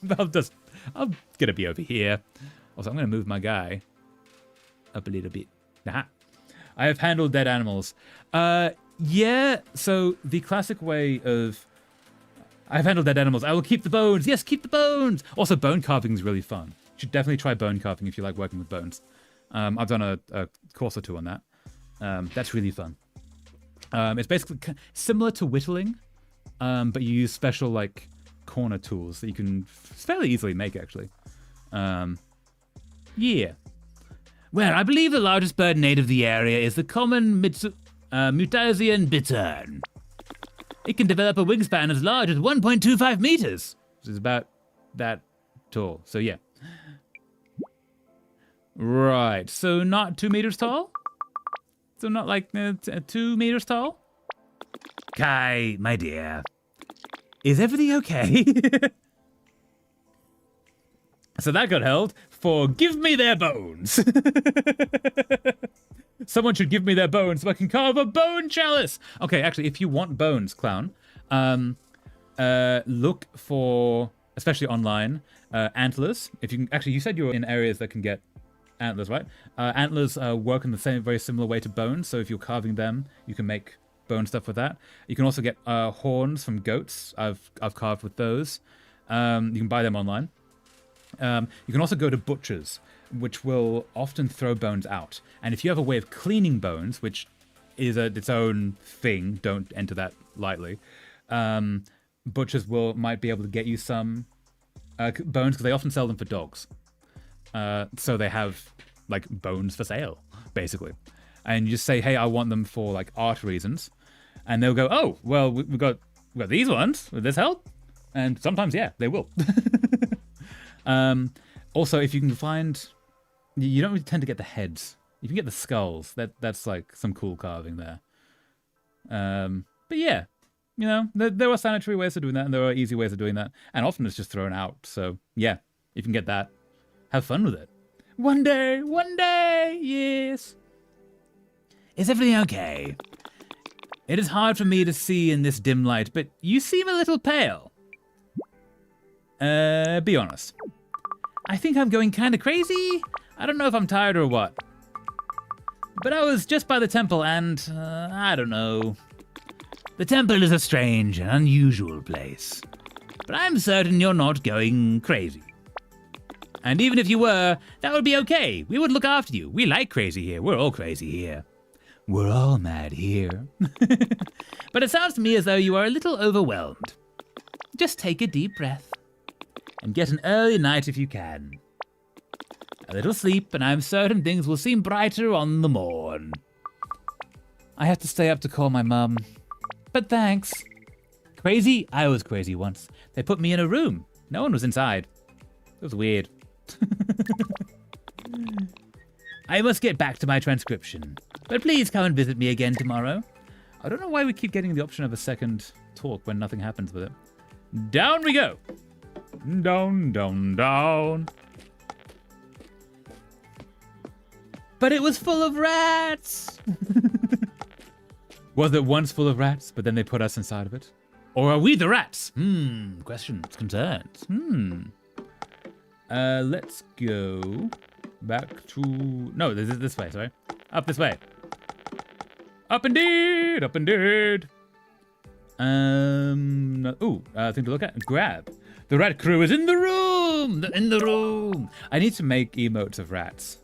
I'm gonna be over here. Also, I'm gonna move my guy up a little bit. Nah. I have handled dead animals. Yeah, so the classic way of... I've handled dead animals. I will keep the bones. Yes, keep the bones. Also, bone carving is really fun. You should definitely try bone carving if you like working with bones. I've done a course or two on that. That's really fun. It's basically similar to whittling, but you use special like corner tools that you can fairly easily make, actually. Yeah. Well, I believe the largest bird native of the area is the common Mutazione bittern. It can develop a wingspan as large as 1.25 meters, which is about that tall. So yeah. Right. So not 2 meters tall? So not like 2 meters tall? Kai, my dear, is everything okay? So that got held for give me their bones. Someone should give me their bones so I can carve a bone chalice. Okay, actually, if you want bones, Clown, look for, especially online, antlers. If you can, actually, you said you're in areas that can get antlers, right? Antlers work in the same, very similar way to bones. So if you're carving them, you can make bone stuff with that. You can also get horns from goats. I've carved with those. You can buy them online. You can also go to butchers, which will often throw bones out. And if you have a way of cleaning bones, which is its own thing, don't enter that lightly, butchers might be able to get you some bones, because they often sell them for dogs. So they have like bones for sale, basically. And you just say, hey, I want them for like art reasons. And they'll go, oh, well, we've got these ones. Will this help? And sometimes, yeah, they will. Also, if you can find, you don't really tend to get the heads. You can get the skulls. That's like some cool carving there. But yeah, you know, there are sanitary ways of doing that, and there are easy ways of doing that, and often it's just thrown out. So yeah, you can get that. Have fun with it. One day, yes. Is everything okay? It is hard for me to see in this dim light, but you seem a little pale. Be honest. I think I'm going kind of crazy. I don't know if I'm tired or what. But I was just by the temple and, I don't know. The temple is a strange and unusual place. But I'm certain you're not going crazy. And even if you were, that would be okay. We would look after you. We like crazy here. We're all crazy here. We're all mad here. But it sounds to me as though you are a little overwhelmed. Just take a deep breath. And get an early night if you can. A little sleep, and I'm certain things will seem brighter on the morn. I have to stay up to call my mum. But thanks. Crazy? I was crazy once. They put me in a room. No one was inside. It was weird. I must get back to my transcription. But please come and visit me again tomorrow. I don't know why we keep getting the option of a second talk when nothing happens with it. Down we go. Down, down, down. But it was full of rats. Was it once full of rats, but then they put us inside of it? Or are we the rats? Questions, concerns. Let's go back to... No, this way, sorry. Up this way. Up indeed, up indeed. Thing to look at. Grab. The rat crew is in the room. In the room. I need to make emotes of rats.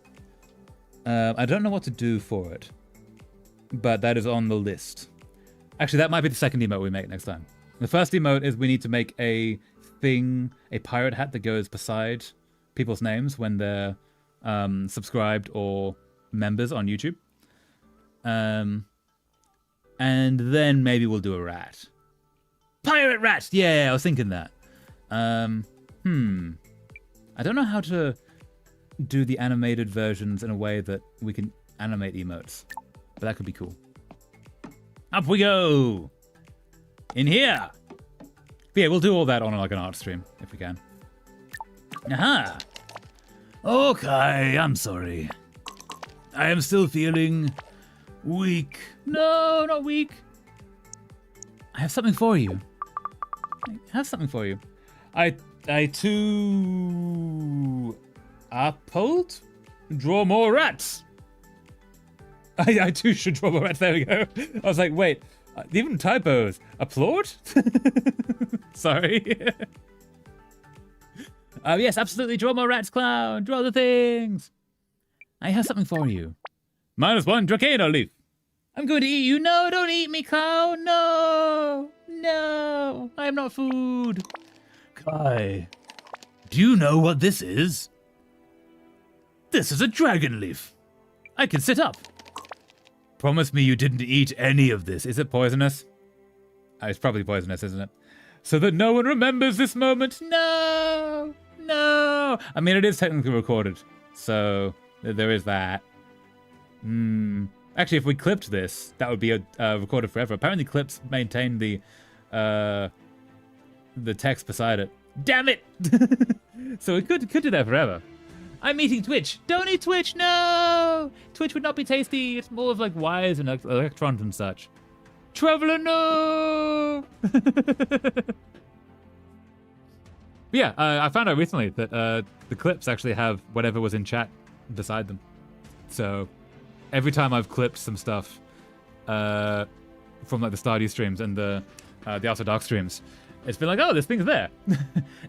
I don't know what to do for it, but that is on the list. Actually, that might be the second emote we make next time. The first emote is we need to make a pirate hat that goes beside people's names when they're subscribed or members on YouTube. And then maybe we'll do a rat. Pirate rat! Yeah, I was thinking that. I don't know how to do the animated versions in a way that we can animate emotes, but that could be cool. Up we go! In here! But yeah, we'll do all that on like an art stream, if we can. Aha! Okay, I'm sorry. I am still feeling weak. No, not weak. I have something for you. I have something for you. I too... Uphold? Draw more rats. I too should draw more rats. There we go. I was like, wait, even typos. Applaud? Sorry. Yes, absolutely. Draw more rats, clown. Draw the things. I have something for you. -1 Dracana leaf. I'm going to eat you. No, don't eat me, clown. No. No. I am not food. Kai, do you know what this is? This is a dragon leaf. I can sit up. Promise me you didn't eat any of this. Is it poisonous? It's probably poisonous, isn't it? So that no one remembers this moment. No. No. I mean, it is technically recorded. So there is that. Actually, if we clipped this, that would be recorded forever. Apparently, clips maintain the text beside it. Damn it! So we could do that forever. I'm eating Twitch. Don't eat Twitch. No, Twitch would not be tasty. It's more of like wires and electrons and such. Traveler, no. Yeah, I found out recently that the clips actually have whatever was in chat beside them. So every time I've clipped some stuff from like the Stardew streams and the After Dark streams, it's been like, oh, this thing's there.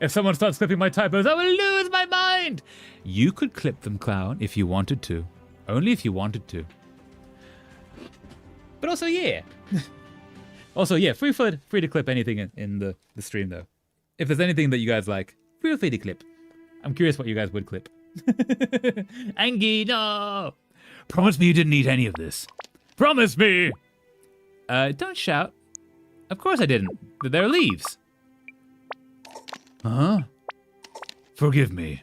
If someone starts clipping my typos, I will lose my mind. You could clip them, clown, if you wanted to. Only if you wanted to. But also, yeah. Also, yeah, free to clip anything in the stream, though. If there's anything that you guys like, feel free to clip. I'm curious what you guys would clip. Angie, no! Promise me you didn't eat any of this. Promise me! Don't shout. Of course I didn't. They're leaves. Huh? Forgive me.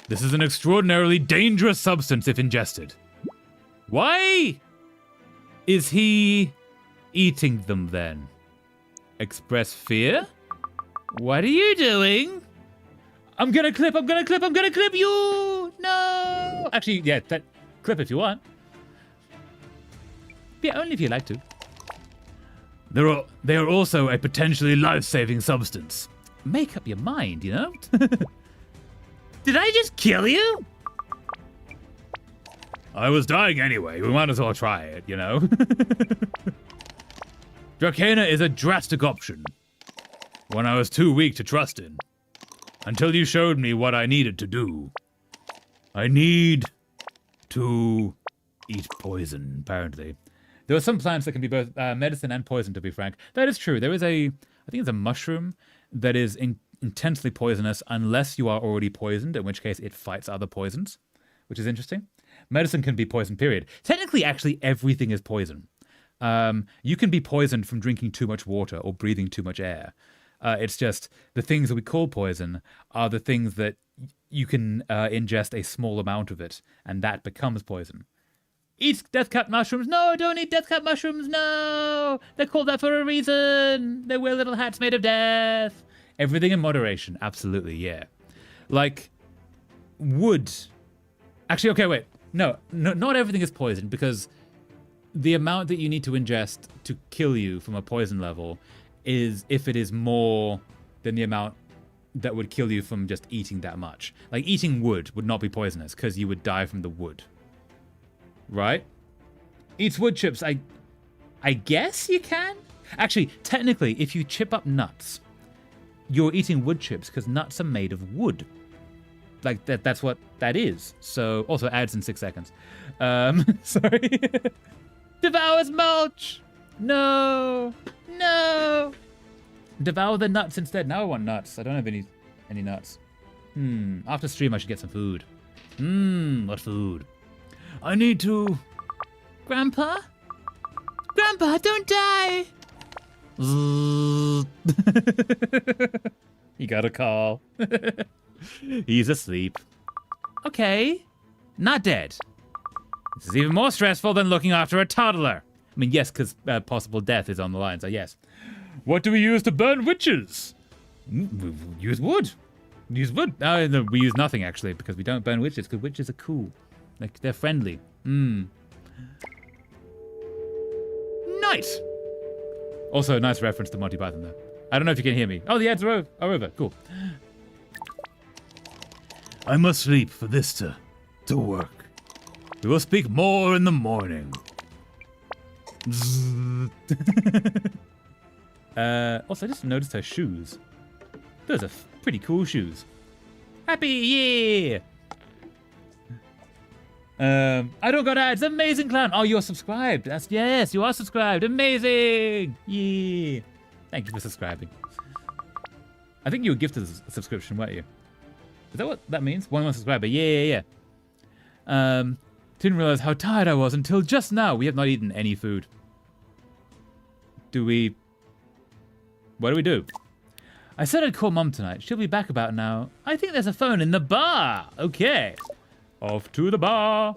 This is an extraordinarily dangerous substance if ingested. Why is he eating them then? Express fear? What are you doing? I'm gonna clip you! No! Actually, yeah, clip if you want. Yeah, only if you like to. They are also a potentially life-saving substance. Make up your mind, you know? Did I just kill you? I was dying anyway. We might as well try it, you know? Dracana is a drastic option. One I was too weak to trust in. Until you showed me what I needed to do. I need to eat poison, apparently. There are some plants that can be both medicine and poison, to be frank. That is true. There is I think it's a mushroom that is intensely poisonous unless you are already poisoned, in which case it fights other poisons, which is interesting. Medicine can be poison, period. Technically, actually, everything is poison. You can be poisoned from drinking too much water or breathing too much air. It's just the things that we call poison are the things that you can ingest a small amount of it, and that becomes poison. Eat death cap mushrooms. No, don't eat death cap mushrooms. No, they're called that for a reason. They wear little hats made of death. Everything in moderation. Absolutely, yeah. Like wood. Actually, okay, wait. No, not everything is poison, because the amount that you need to ingest to kill you from a poison level is if it is more than the amount that would kill you from just eating that much. Like eating wood would not be poisonous because you would die from the wood. Right? Eats wood chips. I guess you can? Actually, technically, if you chip up nuts, you're eating wood chips because nuts are made of wood. Like that's what that is. So also adds in 6 seconds. Sorry. Devours mulch. No. Devour the nuts instead. Now I want nuts. I don't have any nuts. After stream I should get some food. What food? I need to... Grandpa? Grandpa, don't die! He got a call. He's asleep. Okay. Not dead. This is even more stressful than looking after a toddler. I mean, yes, because possible death is on the line, so yes. What do we use to burn witches? We use wood. Use wood. No, we use nothing, actually, because we don't burn witches, because witches are cool. Like, they're friendly. Nice. Also, nice reference to Monty Python, though. I don't know if you can hear me. Oh, the ads are over. Cool. I must sleep for this to work. We will speak more in the morning. Also, I just noticed her shoes. Those are pretty cool shoes. Happy, yeah! I don't got ads. Amazing clown. Oh, you're subscribed. Yes, you are subscribed. Amazing. Yeah. Thank you for subscribing. I think you were gifted a subscription, weren't you? Is that what that means? One subscriber. Yeah. Didn't realize how tired I was until just now. We have not eaten any food. What do we do? I said I'd call Mum tonight. She'll be back about now. I think there's a phone in the bar. Okay. Off to the bar.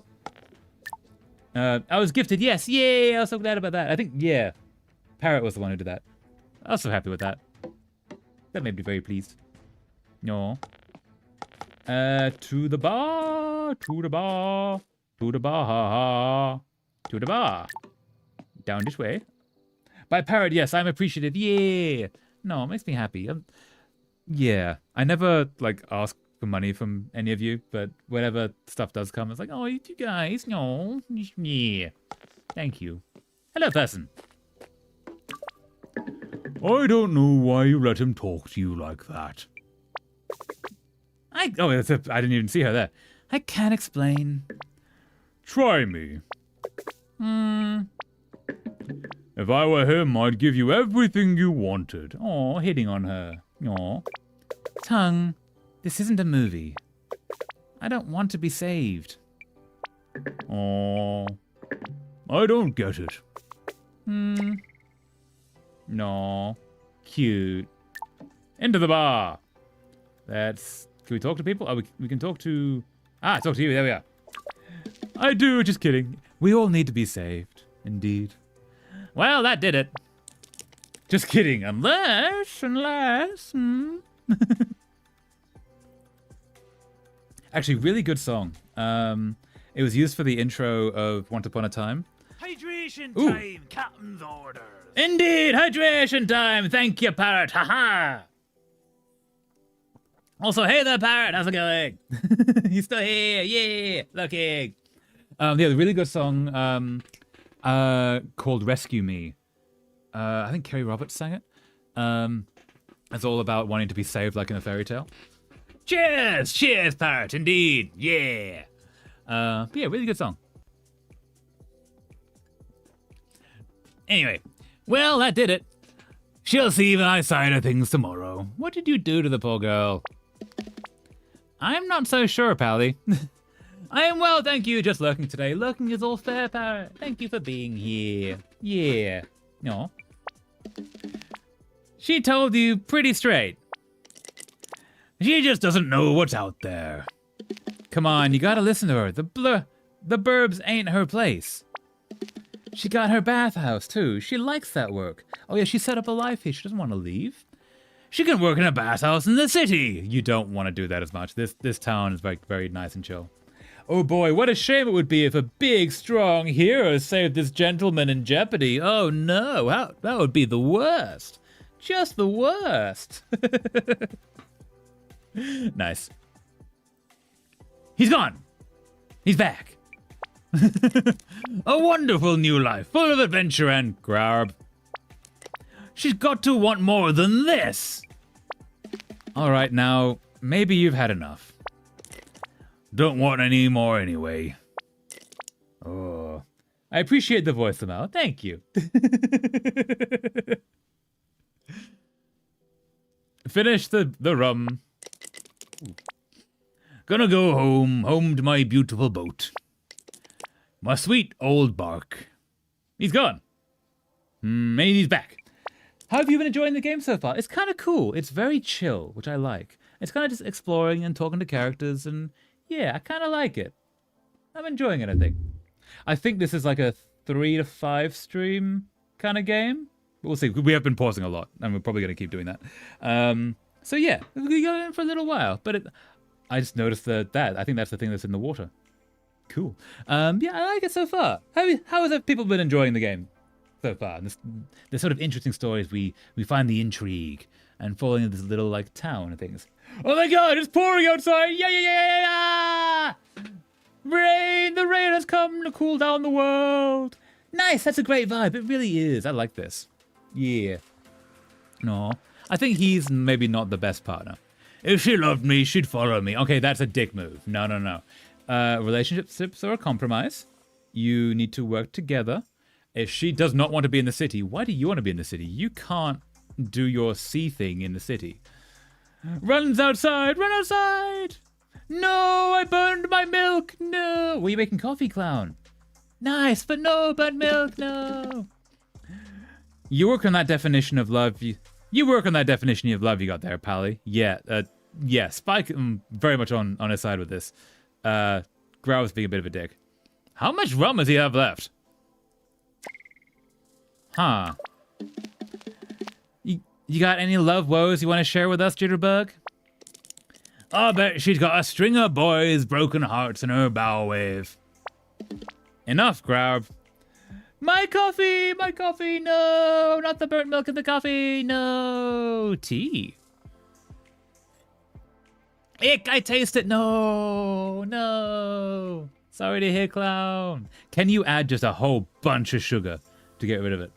I was gifted. Yes. Yay. I was so glad about that. I think, yeah. Parrot was the one who did that. I was so happy with that. That made me very pleased. No. To the bar. To the bar. To the bar. To the bar. Down this way. By Parrot, yes, I'm appreciative. Yeah. No, it makes me happy. Yeah. I never, ask for money from any of you, but whenever stuff does come, it's like, oh, you guys, no. Yeah. Thank you. Hello, person. I don't know why you let him talk to you like that. I didn't even see her there. I can't explain. Try me. If I were him, I'd give you everything you wanted. Oh, hitting on her. Aw. Tongue, this isn't a movie. I don't want to be saved. Oh, I don't get it. No. Cute. Into the bar. Can we talk to people? Oh, we can talk to... talk to you. There we are. I do, just kidding. We all need to be saved. Indeed. Well, that did it. Just kidding. Unless... Actually, really good song. It was used for the intro of Once Upon a Time. Hydration time, captain's orders. Indeed, hydration time. Thank you, Parrot. Haha. Also, hey there, Parrot. How's it going? He's still here. Yeah, looking. Yeah, really good song called Rescue Me. I think Kerry Roberts sang it. It's all about wanting to be saved like in a fairy tale. Cheers! Cheers, Parrot. Indeed. Yeah. But yeah, really good song. Anyway, well, that did it. She'll see the nice side of things tomorrow. What did you do to the poor girl? I'm not so sure, Pally. I am well, thank you. Just lurking today. Lurking is all fair, parrot. Thank you for being here. Yeah. No. She told you pretty straight. She just doesn't know what's out there. Come on, you gotta listen to her. The burbs ain't her place. She got her bathhouse, too. She likes that work. Oh, yeah, she set up a life here. She doesn't want to leave. She can work in a bathhouse in the city. You don't want to do that as much. This town is very, very nice and chill. Oh, boy, what a shame it would be if a big, strong hero saved this gentleman in jeopardy. Oh, no, that would be the worst. Just the worst. Nice. He's gone. He's back. A wonderful new life, full of adventure and grab. She's got to want more than this. All right, now, maybe you've had enough. Don't want any more anyway. Oh, I appreciate the voice, Amal. Thank you. Finish the rum. Gonna go home to my beautiful boat. My sweet old bark. He's gone. Maybe he's back. How have you been enjoying the game so far? It's kind of cool. It's very chill, which I like. It's kind of just exploring and talking to characters, and yeah, I kind of like it. I'm enjoying it, I think. I think this is like a 3 to 5 stream kind of game. We'll see. We have been pausing a lot, and we're probably going to keep doing that. So yeah, we got in for a little while, but I just noticed that. I think that's the thing that's in the water. Cool. Yeah, I like it so far. How have people been enjoying the game so far? And this sort of interesting stories. We find the intrigue and falling into this little like town and things. Oh my God! It's pouring outside. Yeah! Rain! The rain has come to cool down the world. Nice. That's a great vibe. It really is. I like this. Yeah. No, I think he's maybe not the best partner. If she loved me, she'd follow me. Okay, that's a dick move. No. Relationships are a compromise. You need to work together. If she does not want to be in the city, why do you want to be in the city? You can't do your C thing in the city. Runs outside! Run outside! No, I burned my milk! No! Were you making coffee, clown? Nice, but no, burnt milk, no! You work on that definition of love. You work on that definition of love you got there, Pally. Yeah, Spike, very much on his side with this. Growl's being a bit of a dick. How much rum does he have left? Huh. You got any love woes you want to share with us, Jitterbug? I bet she's got a string of boys' broken hearts in her bow wave. Enough, Growl. My coffee, no! Not the burnt milk in the coffee, no! Tea. Ick, I taste it, no! Sorry to hear, clown. Can you add just a whole bunch of sugar to get rid of it?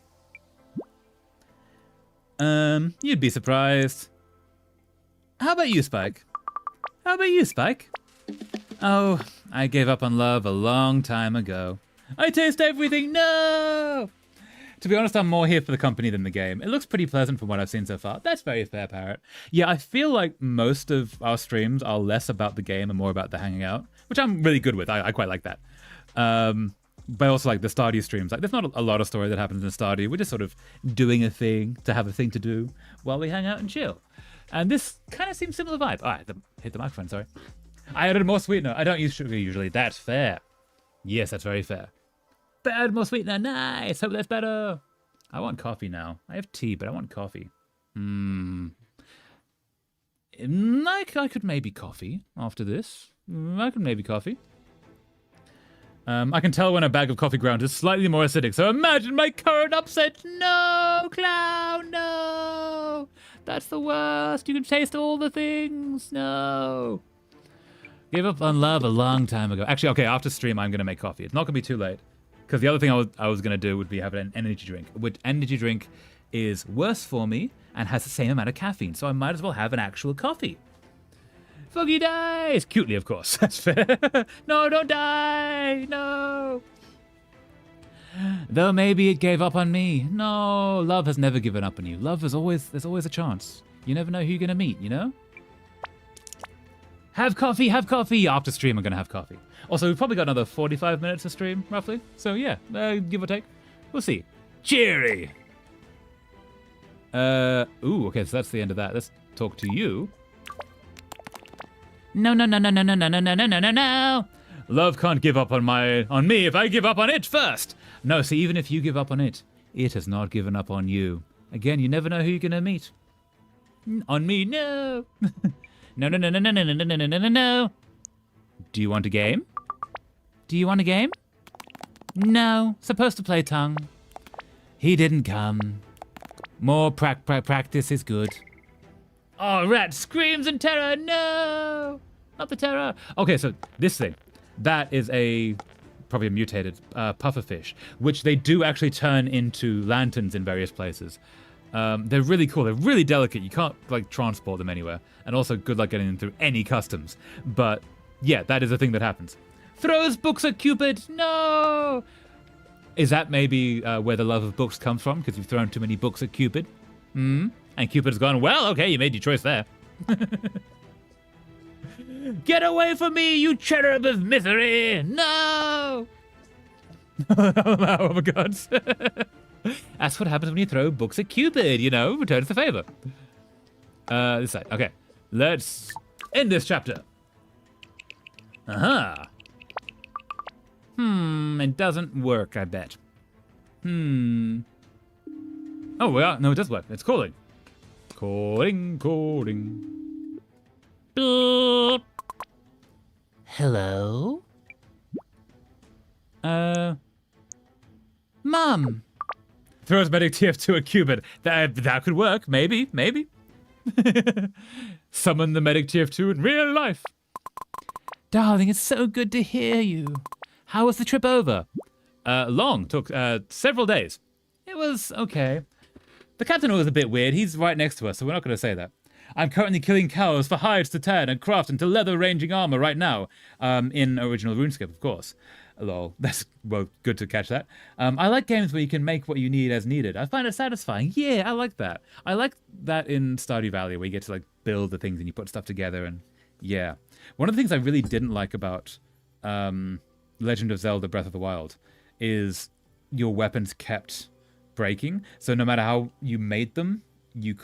You'd be surprised. How about you, Spike? Oh, I gave up on love a long time ago. I taste everything, no! To be honest, I'm more here for the company than the game. It looks pretty pleasant from what I've seen so far. That's very fair, Parrot. Yeah, I feel like most of our streams are less about the game and more about the hanging out, which I'm really good with. I quite like that. But also like the Stardew streams. Like, there's not a lot of story that happens in Stardew. We're just sort of doing a thing to have a thing to do while we hang out and chill. And this kind of seems similar vibe. All right, hit the microphone, sorry. I added more sweetener. I don't use sugar usually. That's fair. Yes, that's very fair. But add more sweetener. Nice. Hope that's better. I want coffee now. I have tea, but I want coffee. I could maybe coffee after this. I could maybe coffee. I can tell when a bag of coffee ground is slightly more acidic, so imagine my current upset. No, clown, no. That's the worst. You can taste all the things. No. Gave up on love a long time ago. Actually, okay, after stream, I'm going to make coffee. It's not going to be too late. Because the other thing I was going to do would be have an energy drink. Which energy drink is worse for me and has the same amount of caffeine. So I might as well have an actual coffee. Foggy dies! Cutely, of course. That's fair. No, don't die! No! Though maybe it gave up on me. No, love has never given up on you. There's always a chance. You never know who you're going to meet, you know? Have coffee, have coffee! After stream, I'm going to have coffee. Also, we've probably got another 45 minutes to stream, roughly. So yeah, give or take. We'll see. Cheery. Ooh, okay, so that's the end of that. Let's talk to you. No, no, no, no, no, no, no, no, no, no, no, no, no. Love can't give up on me if I give up on it first. No, see, even if you give up on it, it has not given up on you. Again, you never know who you're gonna meet. On me, no. No, no, no, no, no, no, no, no, no, no, no, no. Do you want a game? Do you want a game? No, supposed to play tongue. He didn't come. More practice is good. Oh, rat screams in terror. No, not the terror. Okay, so this thing, that is probably a mutated pufferfish, which they do actually turn into lanterns in various places. They're really cool. They're really delicate. You can't like transport them anywhere, and also good luck getting them through any customs. But yeah, that is a thing that happens. Throws books at Cupid. No. Is that maybe where the love of books comes from? Because you've thrown too many books at Cupid? And Cupid's gone, well, okay, you made your choice there. Get away from me, you cherub of misery! No! Oh my God. That's what happens when you throw books at Cupid, you know, returns the favor. This side, okay. Let's end this chapter. Uh-huh. It doesn't work, I bet. Oh, well, no, it does work. It's calling. Calling. Beep. Hello? Mom. Throws medic TF2 at Cupid. That could work. Maybe. Summon the medic TF2 in real life. Darling, it's so good to hear you. How was the trip over? Long. Took several days. It was okay. The captain was a bit weird. He's right next to us, so we're not going to say that. I'm currently killing cows for hides to tan and craft into leather-ranging armor right now. In original RuneScape, of course. Lol. That's, well, good to catch that. I like games where you can make what you need as needed. I find it satisfying. Yeah, I like that. I like that in Stardew Valley, where you get to, like, build the things and you put stuff together, and yeah. One of the things I really didn't like about Legend of Zelda Breath of the Wild is your weapons kept breaking. So no matter how you made them, you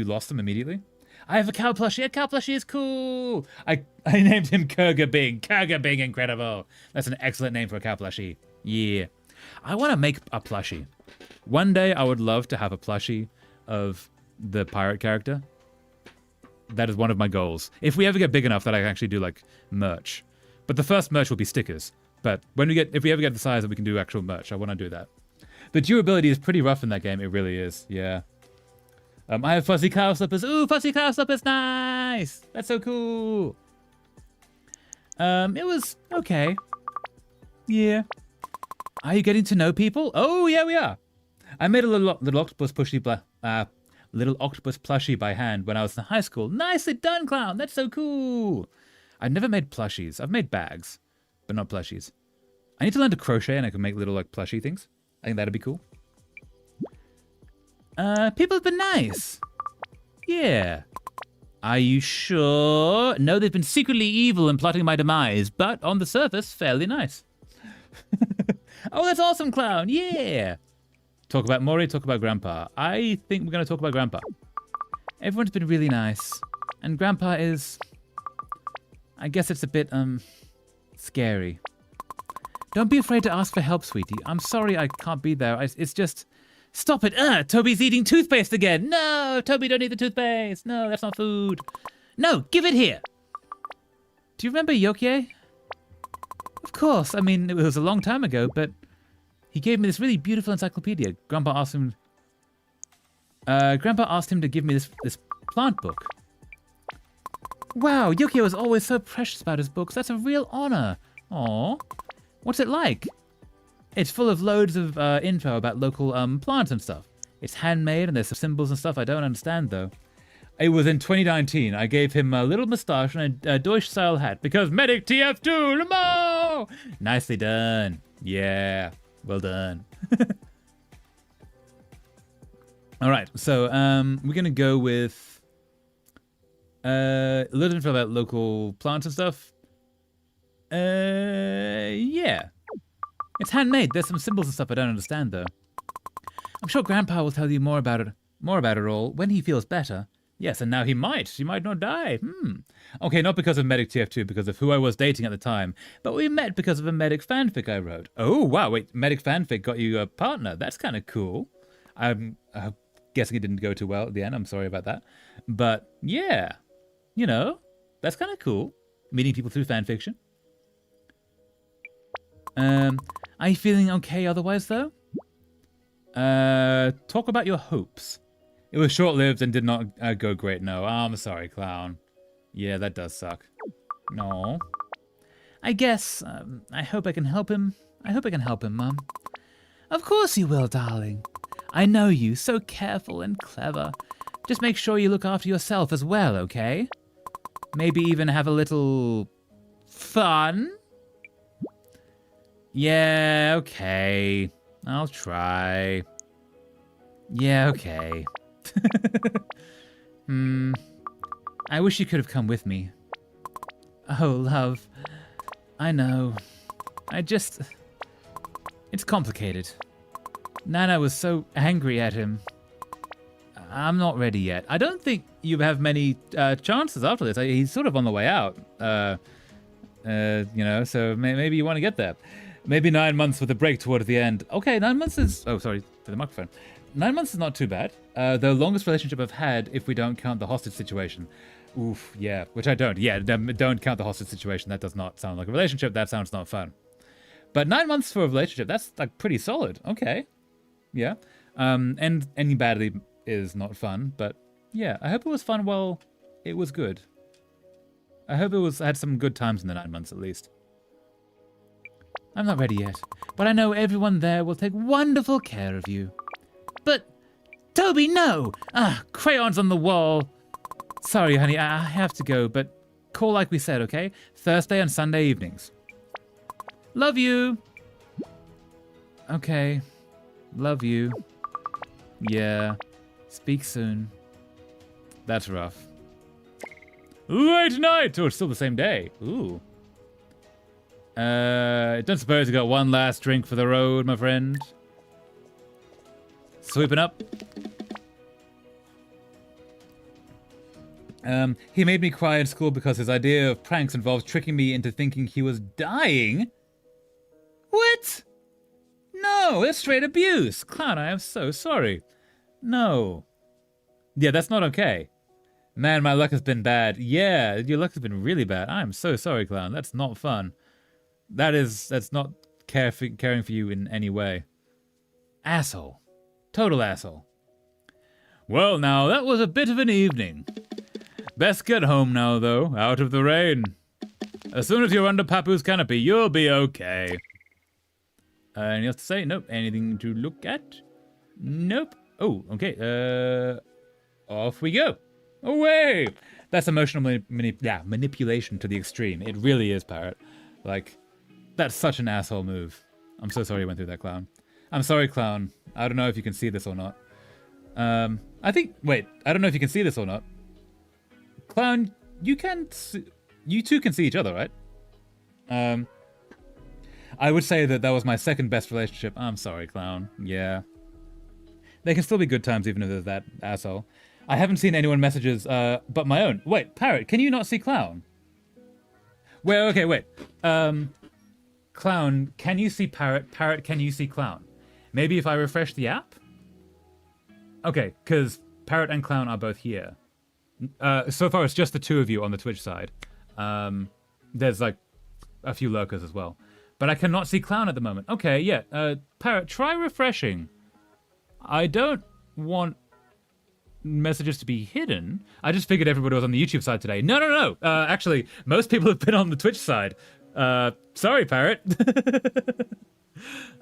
lost them immediately. I have a cow plushie. A cow plushie is cool. I named him Kurga Bing. Kurga Bing, incredible. That's an excellent name for a cow plushie. Yeah. I want to make a plushie. One day I would love to have a plushie of the pirate character. That is one of my goals. If we ever get big enough that I can actually do like merch. But the first merch will be stickers. But if we ever get the size that we can do actual merch, I want to do that. The durability is pretty rough in that game. It really is. Yeah. I have fuzzy cow slippers. Ooh, fuzzy cow slippers. Nice. That's so cool. It was okay. Yeah. Are you getting to know people? Oh, yeah, we are. I made a little octopus plushie by hand when I was in high school. Nicely done, clown. That's so cool. I've never made plushies. I've made bags, but not plushies. I need to learn to crochet and I can make little like plushie things. I think that'd be cool. People have been nice. Yeah. Are you sure? No, they've been secretly evil and plotting my demise, but on the surface, fairly nice. Oh, that's awesome, clown. Yeah. Talk about Mori, talk about Grandpa. I think we're going to talk about Grandpa. Everyone's been really nice. And Grandpa is... I guess it's a bit, scary. Don't be afraid to ask for help, sweetie. I'm sorry I can't be there. It's just... Stop it! Toby's eating toothpaste again! No! Toby, don't eat the toothpaste! No, that's not food. No, give it here! Do you remember Yokie? Of course. I mean, it was a long time ago, but he gave me this really beautiful encyclopedia. Grandpa asked him to give me this plant book. Wow, Yukio was always so precious about his books. That's a real honor. Aw. What's it like? It's full of loads of info about local plants and stuff. It's handmade and there's some symbols and stuff I don't understand though. It was in 2019. I gave him a little moustache and a Deutsch-style hat because Medic TF2 Lemo! Nicely done. Yeah, well done. All right, so we're gonna go with a little info about local plants and stuff. Yeah. It's handmade. There's some symbols and stuff I don't understand, though. I'm sure Grandpa will tell you more about it all when he feels better. Yes, and now he might not die. Okay, not because of Medic TF2, because of who I was dating at the time, but we met because of a Medic fanfic I wrote. Oh, wow, wait, Medic fanfic got you a partner. That's kind of cool. I'm guessing it didn't go too well at the end. I'm sorry about that. But, yeah, you know, that's kind of cool. Meeting people through fanfiction. Are you feeling okay otherwise, though? Talk about your hopes. It was short-lived and did not go great, no. I'm sorry, Clown. Yeah, that does suck. No. I guess, I hope I can help him. I hope I can help him, Mum. Of course you will, darling. I know you, so careful and clever. Just make sure you look after yourself as well, okay? Maybe even have a little fun? Yeah, okay. I'll try. Yeah, okay. I wish you could have come with me. Oh, love. I know. It's complicated. Nana was so angry at him. I'm not ready yet. I don't think you have many chances after this. He's sort of on the way out. You know, so maybe you want to get there. Maybe 9 months with a break toward the end. Okay, 9 months is... Oh, sorry for the microphone. 9 months is not too bad. The longest relationship I've had, if we don't count the hostage situation. Oof, yeah, which I don't. Yeah, don't count the hostage situation. That does not sound like a relationship. That sounds not fun. But 9 months for a relationship, that's like pretty solid. Okay, yeah. And ending badly is not fun, but yeah, I hope it was fun while it was good. I hope I had some good times in the 9 months at least. I'm not ready yet, but I know everyone there will take wonderful care of you. But, Toby, no! Crayons on the wall. Sorry, honey, I have to go, but call like we said, okay? Thursday and Sunday evenings. Love you. Okay. Love you. Yeah. Speak soon. That's rough. Late night! Oh, it's still the same day. Ooh. Don't suppose you got one last drink for the road, my friend? Sweeping up. He made me cry in school because his idea of pranks involves tricking me into thinking he was dying. What? No, that's straight abuse. Clown, I am so sorry. No. Yeah, that's not okay. Man, my luck has been bad. Yeah, your luck has been really bad. I am so sorry, Clown. That's not fun. That's not caring for you in any way. Asshole. Total asshole. Well, now, that was a bit of an evening. Best get home now, though, out of the rain. As soon as you're under Papu's canopy, you'll be okay. Anything else to say? Nope. Anything to look at? Nope. Oh, okay. Off we go. Away! That's emotional manipulation to the extreme. It really is, Parrot. Like, that's such an asshole move. I'm so sorry you went through that, Clown. I'm sorry, Clown. I don't know if you can see this or not. Wait, I don't know if you can see this or not. Clown, you two can see each other, right? I would say that was my second best relationship. I'm sorry, Clown. Yeah. There can still be good times even if there's that asshole. I haven't seen anyone messages, but my own. Wait, Parrot, can you not see Clown? Well, okay, wait. Clown, can you see Parrot? Parrot, can you see Clown? Maybe if I refresh the app? Okay, because Parrot and Clown are both here. So far, it's just the two of you on the Twitch side. There's, like, a few lurkers as well. But I cannot see Clown at the moment. Okay, yeah. Parrot, try refreshing. I don't want messages to be hidden. I just figured everybody was on the YouTube side today. No. Actually, most people have been on the Twitch side. Sorry, Parrot.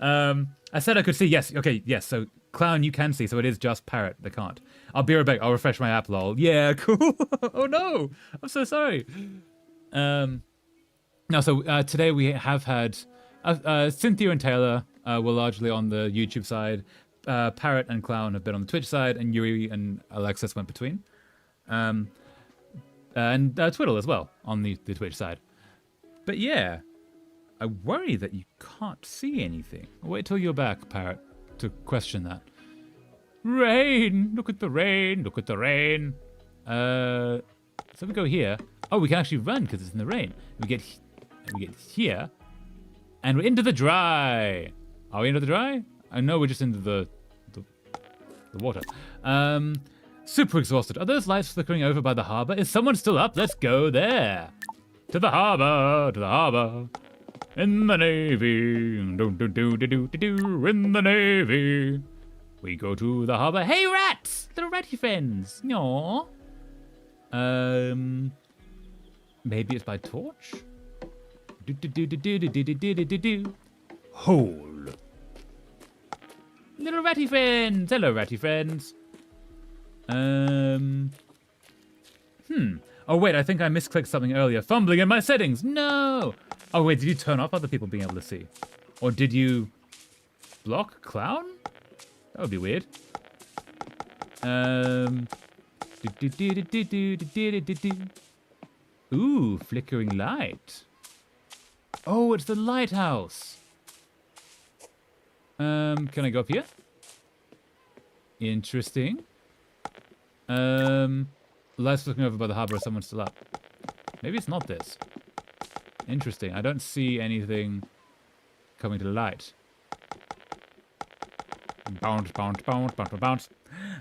I said I could see. Yes. Okay. Yes. So Clown, you can see. So it is just Parrot that can't. I'll be right back. I'll refresh my app. Lol. Yeah. Cool. Oh no. I'm so sorry. No. So today we have had Cynthia and Taylor were largely on the YouTube side. Parrot and Clown have been on the Twitch side, and Yuri and Alexis went between. And Twiddle as well on the Twitch side. But yeah, I worry that you can't see anything. Wait till you're back, Parrot, to question that. Rain! Look at the rain! Look at the rain! So we go here. Oh, we can actually run because it's in the rain. We get here, and we're into the dry. Are we into the dry? I know we're just into the water. Super exhausted. Are those lights flickering over by the harbor? Is someone still up? Let's go there. To the harbor, to the harbor. In the Navy. In the Navy. We go to the harbor. Hey, rats! Little ratty friends. No. Maybe it's by torch? Hole. Little ratty friends. Hello, ratty friends. Oh, wait, I think I misclicked something earlier. Fumbling in my settings. No. Oh, wait, did you turn off other people being able to see? Or did you block clown? That would be weird. Ooh, flickering light. Oh, it's the lighthouse. Can I go up here? Interesting. Lights looking over by the harbor. Is someone still up? Maybe it's not this. Interesting. I don't see anything coming to the light. Bounce, bounce, bounce, bounce, bounce.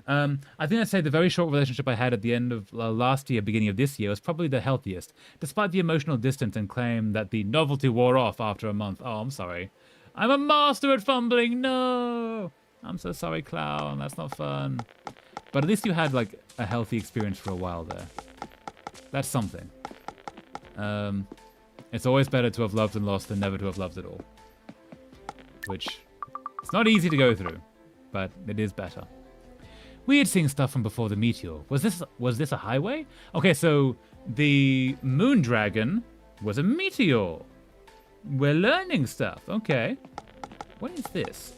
I think I'd say the very short relationship I had at the end of last year, beginning of this year, was probably the healthiest, despite the emotional distance and claim that the novelty wore off after a month. Oh, I'm sorry. I'm a master at fumbling. No. I'm so sorry, clown. That's not fun. But at least you had, like, a healthy experience for a while there. That's something. It's always better to have loved and lost than never to have loved at all. Which, it's not easy to go through, but it is better. Weird seeing stuff from before the meteor. Was this a highway? Okay, so the moon dragon was a meteor. We're learning stuff. Okay. What is this?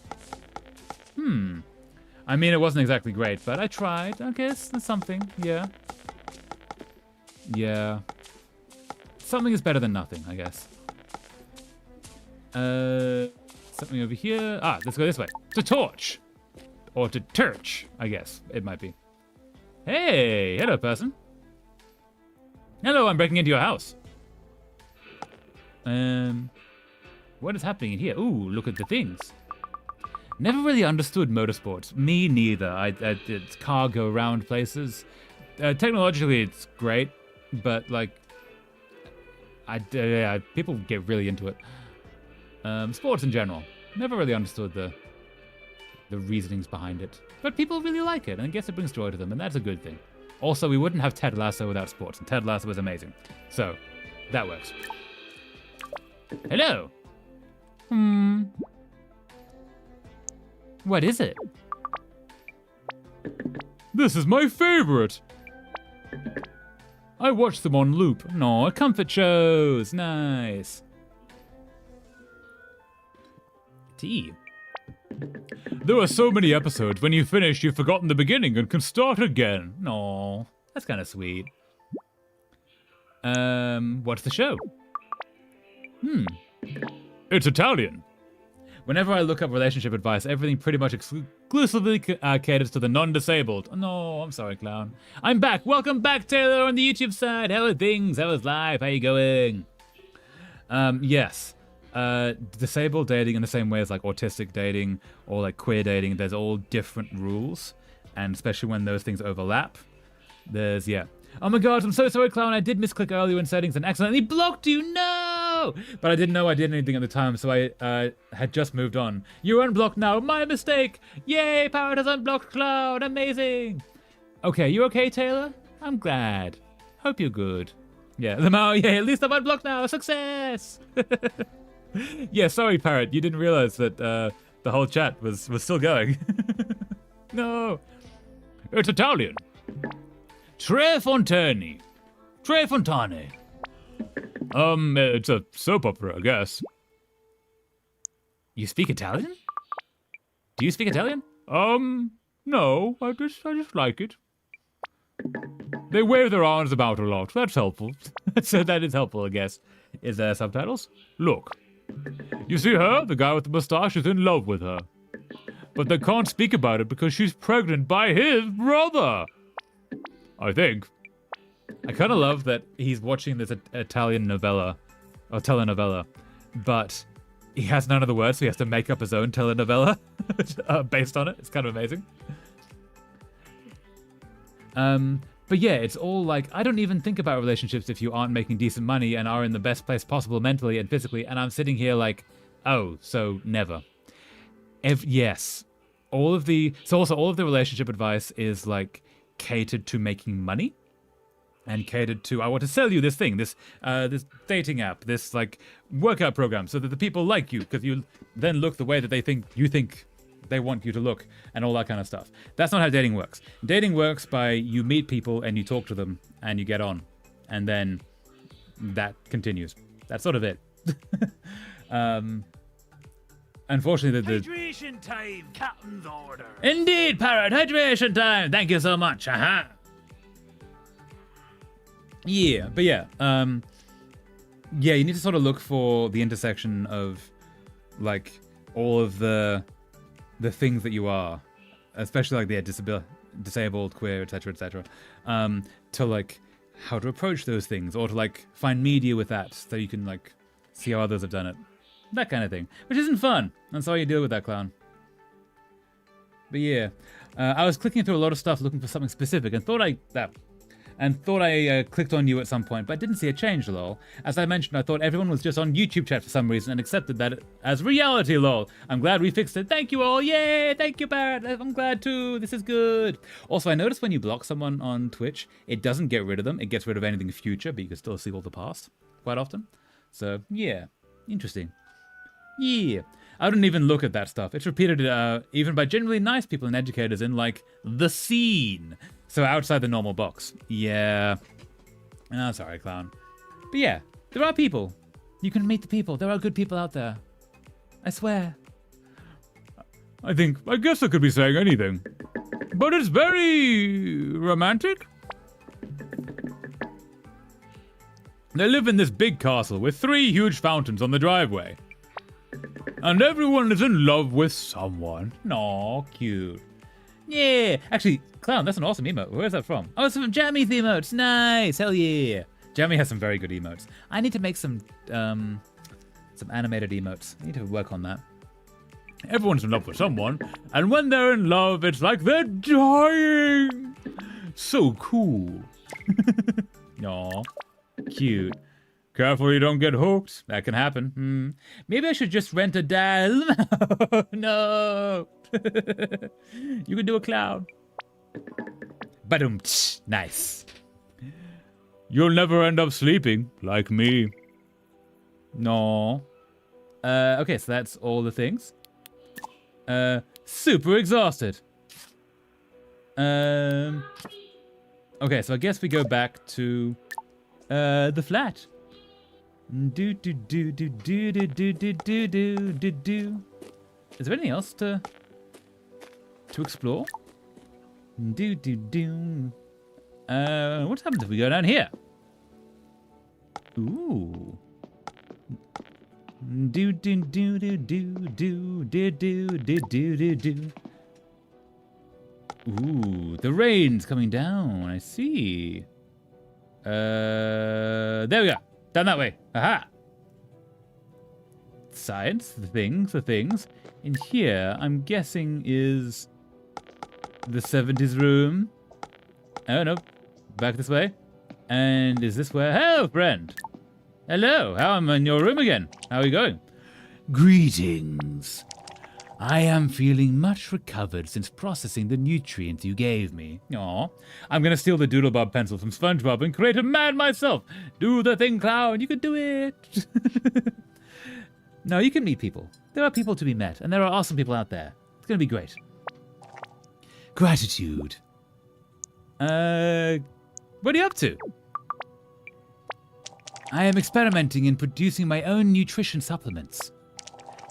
I mean, it wasn't exactly great, but I tried. I guess there's something. Yeah. Yeah. Something is better than nothing, I guess. Something over here. Ah, let's go this way. To torch. Or to church, I guess it might be. Hey, hello, person. Hello, I'm breaking into your house. What is happening in here? Ooh, look at the things. Never really understood motorsports. Me neither. It's car go around places. Technologically, it's great, but like, people get really into it. Sports in general. Never really understood the reasonings behind it. But people really like it, and I guess it brings joy to them, and that's a good thing. Also, we wouldn't have Ted Lasso without sports, and Ted Lasso was amazing. So, that works. Hello! What is it? This is my favorite. I watch them on loop. No, comfort shows. Nice. Tea. There are so many episodes. When you finish, you've forgotten the beginning and can start again. No, that's kind of sweet. What's the show? It's Italian. Whenever I look up relationship advice, everything pretty much exclusively caters to the non-disabled. Oh, no, I'm sorry, clown. I'm back. Welcome back, Taylor, on the YouTube side. How are things? How is life? How you going? Yes. Disabled dating in the same way as like autistic dating or like queer dating, there's all different rules, and especially when those things overlap, there's, yeah. Oh my god, I'm so sorry, clown. I did misclick earlier in settings and accidentally blocked you. No! But I didn't know I did anything at the time, so I had just moved on. You're unblocked now. My mistake. Yay, Parrot has unblocked clown. Amazing. Okay, you okay, Taylor? I'm glad. Hope you're good. Yeah, yeah, at least I'm unblocked now. Success! Yeah, sorry, Parrot. You didn't realize that the whole chat was still going. No. It's Italian. Tre Fontane. It's a soap opera, I guess. You speak Italian? Do you speak Italian? No, I just like it. They wave their arms about a lot. That's helpful. So that is helpful, I guess. Is there subtitles? Look, You see her, the guy with the mustache, is in love with her. But they can't speak about it because she's pregnant by his brother. I think. I kind of love that he's watching this Italian novella, or telenovela, but he has none of the words, so he has to make up his own telenovela based on it. It's kind of amazing. But yeah, it's all like, I don't even think about relationships if you aren't making decent money and are in the best place possible mentally and physically, and I'm sitting here like, oh, so never. Yes. All of the relationship advice is like catered to making money. And catered to, I want to sell you this thing, this dating app, this like workout program, so that the people like you, because you then look the way that you think they want you to look, and all that kind of stuff. That's not how dating works. Dating works by you meet people and you talk to them and you get on, and then that continues. That's sort of it. Unfortunately, Hydration time, captain's order. Indeed, Parrot, hydration time. Thank you so much. Aha. Yeah, but yeah, you need to sort of look for the intersection of like all of the things that you are, especially like the disabled, queer, etc., to like how to approach those things, or to like find media with that, so you can like see how others have done it, that kind of thing, which isn't fun. That's how you deal with that, clown. But yeah, I was clicking through a lot of stuff looking for something specific, and thought I clicked on you at some point, but I didn't see a change, lol. As I mentioned, I thought everyone was just on YouTube chat for some reason and accepted that as reality, lol. I'm glad we fixed it. Thank you all. Yay! Thank you, Barrett. I'm glad too. This is good. Also, I noticed when you block someone on Twitch, it doesn't get rid of them. It gets rid of anything future, but you can still see all the past quite often. So, yeah. Interesting. Yeah. I don't even look at that stuff. It's repeated even by generally nice people and educators in, like, the scene. So outside the normal box. Yeah. Oh, sorry, clown. But yeah, there are people. You can meet the people. There are good people out there. I swear. I guess I could be saying anything. But it's very romantic. They live in this big castle with 3 huge fountains on the driveway. And everyone is in love with someone. Aw, cute. Yeah, actually, clown, that's an awesome emote. Where's that from? Oh, it's from Jammy emotes. Nice, hell yeah. Jammy has some very good emotes. I need to make some animated emotes. I need to work on that. Everyone's in love with someone, and when they're in love, it's like they're dying. So cool. Aw, cute. Careful you don't get hooked. That can happen. Maybe I should just rent a doll. No. You can do a clown. Badum. Nice. You'll never end up sleeping like me. No. Okay, so that's all the things. Super exhausted. Okay, so I guess we go back to the flat. Do do do do do do do do do do do do. Is there anything else to explore? Do do do. What happens if we go down here? Ooh. Do do do do do do do do do do do do. Ooh, the rain's coming down. I see. There we go. Down that way. Aha. Science, the things. In here, I'm guessing is the 70s room. Oh, no. Back this way. And is this where... Hello, friend. Hello. How am I in your room again? How are you going? Greetings. I am feeling much recovered since processing the nutrients you gave me. Aw. I'm going to steal the Doodlebob pencil from SpongeBob and create a man myself. Do the thing, clown. You can do it. No, you can meet people. There are people to be met, and there are awesome people out there. It's going to be great. Gratitude. What are you up to? I am experimenting in producing my own nutrition supplements.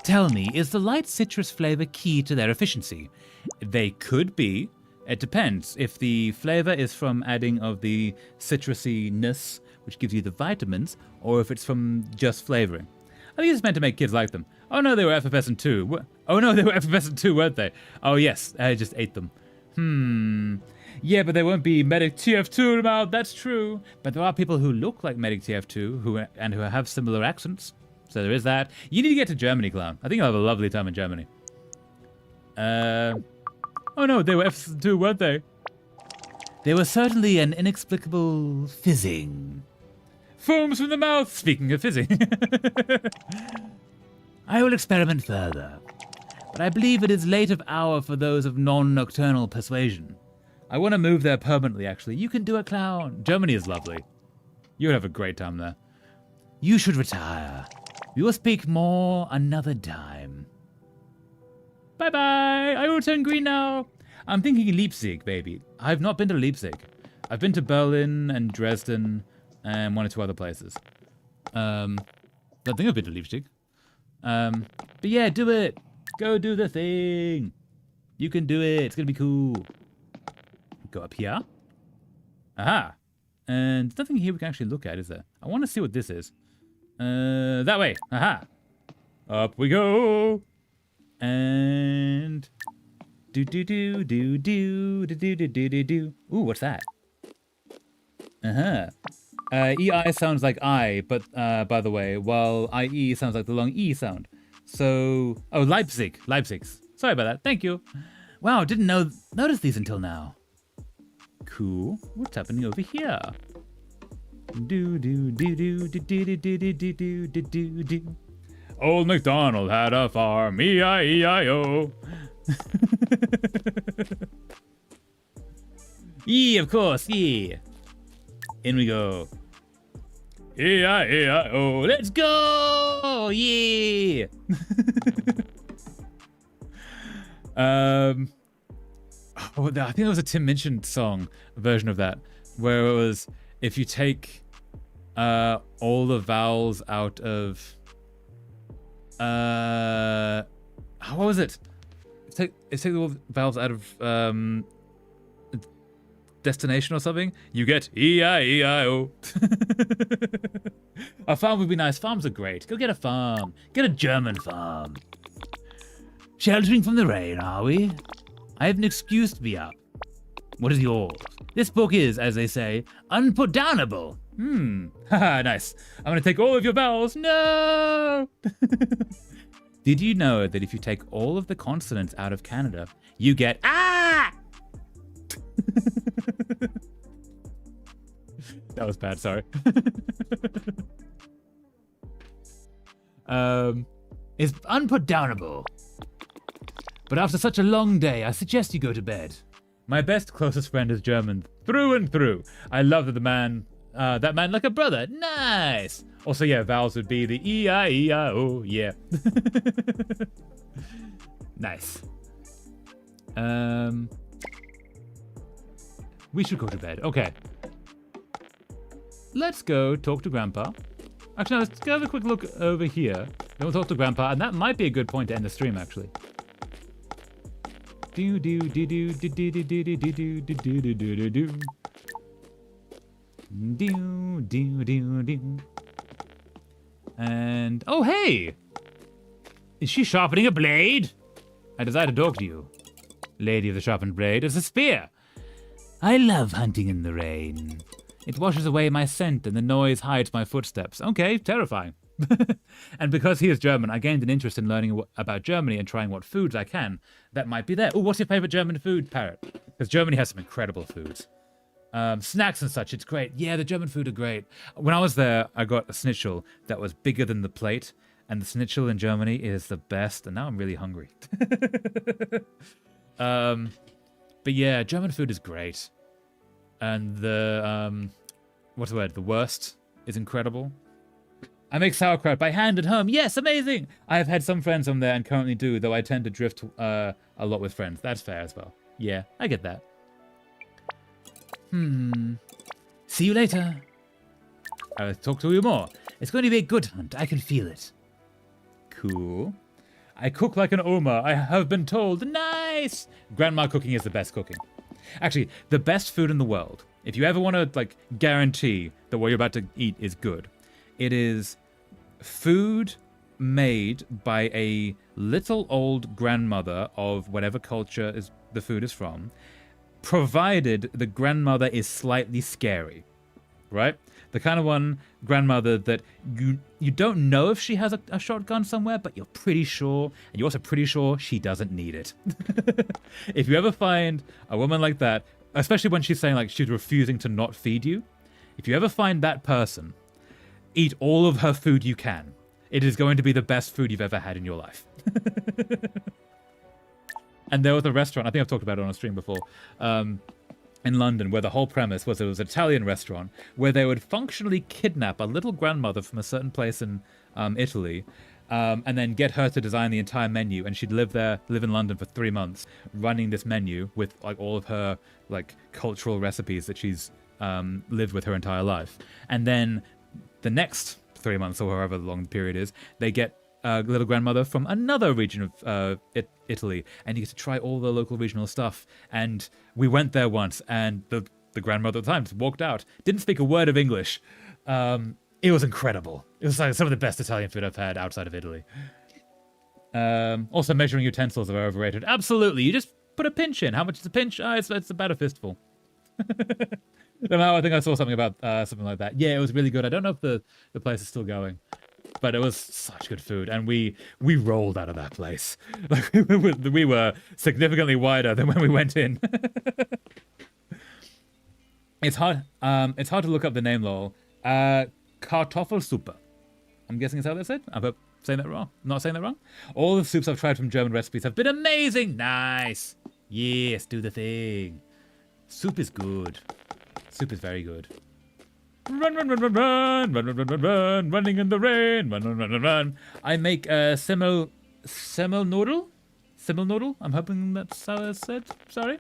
Tell me, is the light citrus flavor key to their efficiency? They could be. It depends. If the flavor is from adding of the citrusiness, which gives you the vitamins, or if it's from just flavoring. I think it's meant to make kids like them. Oh no, they were effervescent too. Oh no, they were effervescent too, weren't they? Oh yes, I just ate them. Yeah, but they won't be Medic TF2 about. That's true. But there are people who look like Medic TF2 who have similar accents. So there is that. You need to get to Germany, Clown. I think you'll have a lovely time in Germany. Oh no, they were F2, weren't they? There was certainly an inexplicable fizzing. Foams from the mouth. Speaking of fizzing. I will experiment further, but I believe it is late of hour for those of non-nocturnal persuasion. I want to move there permanently, actually. You can do it, Clown. Germany is lovely. You would have a great time there. You should retire. We will speak more another time. Bye-bye. I will turn green now. I'm thinking Leipzig, baby. I've not been to Leipzig. I've been to Berlin and Dresden and one or two other places. I think I've been to Leipzig. But yeah, do it. Go do the thing. You can do it. It's going to be cool. Go up here. Aha. And there's nothing here we can actually look at, is there? I want to see what this is. That way. Aha. Up we go. And do. Ooh, what's that? EI sounds like I, but by the way, while IE sounds like the long E sound. So, oh, Leipzig. Sorry about that. Thank you. Wow, didn't notice these until now. Cool. What's happening over here? Old MacDonald had a farm, E-I-E-I-O. Of course, yeah. In we go. E-I-E-I-O, let's go! Yeah! I think there was a Tim Minchin song version of that, where it was, if you take all the vowels out of... what was it? Take the vowels out of destination or something, you get E-I-E-I-O. A farm would be nice. Farms are great. Go get a farm. Get a German farm. Sheltering from the rain, are we? I have an excuse to be up. What is yours? This book is, as they say, unputdownable. Haha, nice. I'm gonna take all of your vowels. No! Did you know that if you take all of the consonants out of Canada, you get ah? That was bad, sorry. Is unputdownable. But after such a long day, I suggest you go to bed. My best closest friend is German, through and through. I love that that man like a brother. Nice. Also, yeah, vowels would be the E-I-E-I-O. Yeah. Nice. We should go to bed. Okay. Let's go talk to Grandpa. Actually, no, let's go have a quick look over here. Then we'll talk to Grandpa, and that might be a good point to end the stream, actually. And oh hey! Is she sharpening a blade? I desire to talk to you. Lady of the sharpened blade, it's a spear. I love hunting in the rain. It washes away my scent and the noise hides my footsteps. Okay, terrifying. And because he is German, I gained an interest in learning about Germany and trying what foods I can that might be there. Oh, what's your favorite German food, Parrot? Because Germany has some incredible foods. Snacks and such, it's great. Yeah, the German food are great. When I was there, I got a schnitzel that was bigger than the plate, and the schnitzel in Germany is the best, and now I'm really hungry. But yeah, German food is great. And the, what's the word? The worst is incredible. I make sauerkraut by hand at home. Yes, amazing! I have had some friends from there and currently do, though I tend to drift a lot with friends. That's fair as well. Yeah, I get that. See you later. I'll talk to you more. It's going to be a good hunt. I can feel it. Cool. I cook like an Oma. I have been told. Nice! Grandma cooking is the best cooking. Actually, the best food in the world. If you ever want to, like, guarantee that what you're about to eat is good, it is food made by a little old grandmother of whatever culture the food is from, provided the grandmother is slightly scary, right? The kind of grandmother that you don't know if she has a shotgun somewhere, but you're pretty sure, and you're also pretty sure she doesn't need it. If you ever find a woman like that, especially when she's saying like she's refusing to not feed you, if you ever find that person, eat all of her food you can. It is going to be the best food you've ever had in your life. And there was a restaurant, I think I've talked about it on a stream before, in London, where the whole premise was it was an Italian restaurant where they would functionally kidnap a little grandmother from a certain place in Italy, and then get her to design the entire menu, and she'd live in London for 3 months, running this menu with like all of her like cultural recipes that she's lived with her entire life. And then the next 3 months, or however long the period is, they get a little grandmother from another region of Italy, and you get to try all the local regional stuff. And we went there once, and the grandmother at the time just walked out, didn't speak a word of English. It was incredible. It was like some of the best Italian food I've had outside of Italy. Also, measuring utensils are overrated. Absolutely, you just put a pinch in. How much is a pinch? It's about a fistful. I think I saw something about something like that. Yeah, it was really good. I don't know if the place is still going, but it was such good food, and we rolled out of that place. Like we were significantly wider than when we went in. It's hard. It's hard to look up the name, lol. Kartoffelsuppe. I'm guessing it's how they said. I'm saying that wrong. Not saying that wrong. All the soups I've tried from German recipes have been amazing. Nice. Yes, do the thing. Soup is good. Soup is very good. Run, run, run, run, run, run, run, run, run, run, running in the rain, run, run, run, run, run. I make a Semmelnudel. Semmelnudel. I'm hoping that's how it's said. Sorry.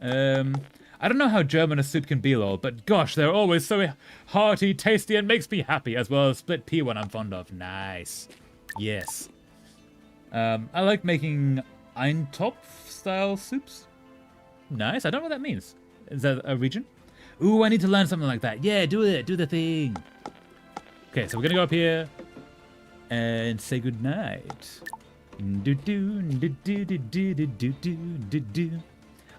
I don't know how German a soup can be, lol, but gosh, they're always so hearty, tasty, and makes me happy, as well as split pea one I'm fond of. Nice. Yes. I like making Eintopf-style soups. Nice. I don't know what that means. Is that a region? Ooh, I need to learn something like that. Yeah, do it. Do the thing. Okay, so we're gonna go up here and say goodnight.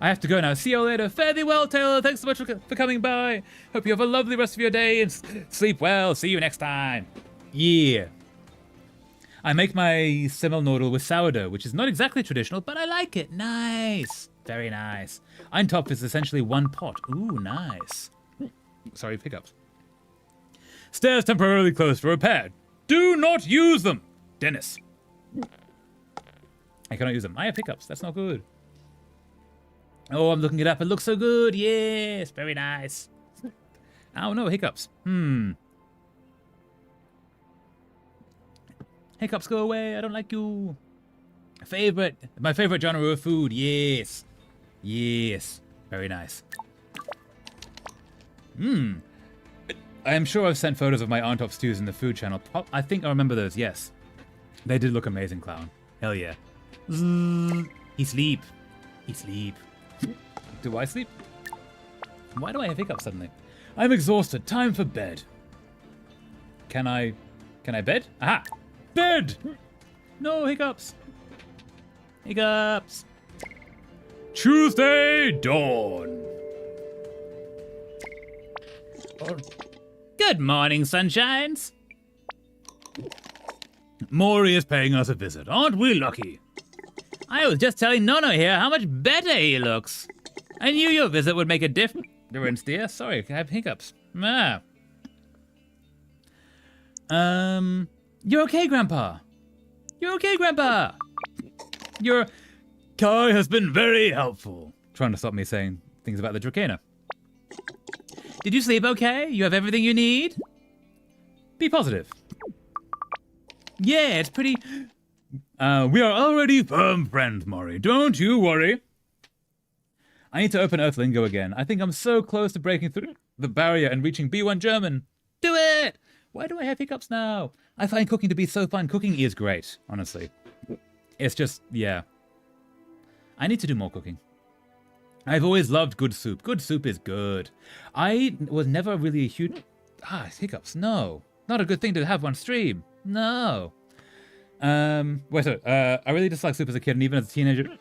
I have to go now. See you later. Fare thee well, Taylor. Thanks so much for coming by. Hope you have a lovely rest of your day and sleep well. See you next time. Yeah. I make my Semmelnudel with sourdough, which is not exactly traditional, but I like it. Nice. Very nice. Eintopf is essentially one pot. Ooh, nice. Sorry, pickups. Stairs temporarily closed for repair. Do not use them. Dennis. I cannot use them. I have hiccups. That's not good. Oh, I'm looking it up. It looks so good. Yes, very nice. Oh, no, hiccups. Hiccups, go away. I don't like you. My favorite genre of food. Yes. Yes. Very nice. I am sure I've sent photos of my Eintopf stews in the food channel. I think I remember those, yes. They did look amazing, clown. Hell yeah. He sleep. He sleep. Do I sleep? Why do I have hiccups suddenly? I'm exhausted. Time for bed. Can I bed? Aha! Bed! No hiccups. Hiccups. Tuesday dawn. Good morning, sunshines. Maury is paying us a visit. Aren't we lucky? I was just telling Nono here how much better he looks. I knew your visit would make a difference, dear. Sorry, I have hiccups. Ah. You're okay, Grandpa. You're okay, Grandpa. Kai has been very helpful. Trying to stop me saying things about the Dracana. Did you sleep okay? You have everything you need? Be positive. Yeah, it's pretty... we are already firm friends, Maury. Don't you worry. I need to open Earthlingo again. I think I'm so close to breaking through the barrier and reaching B1 German. Do it! Why do I have hiccups now? I find cooking to be so fun. Cooking is great, honestly. It's just, yeah. I need to do more cooking. I've always loved good soup. Good soup is good. I was never really a huge... hiccups. No. Not a good thing to have on stream. No. I really disliked soup as a kid and even as a teenager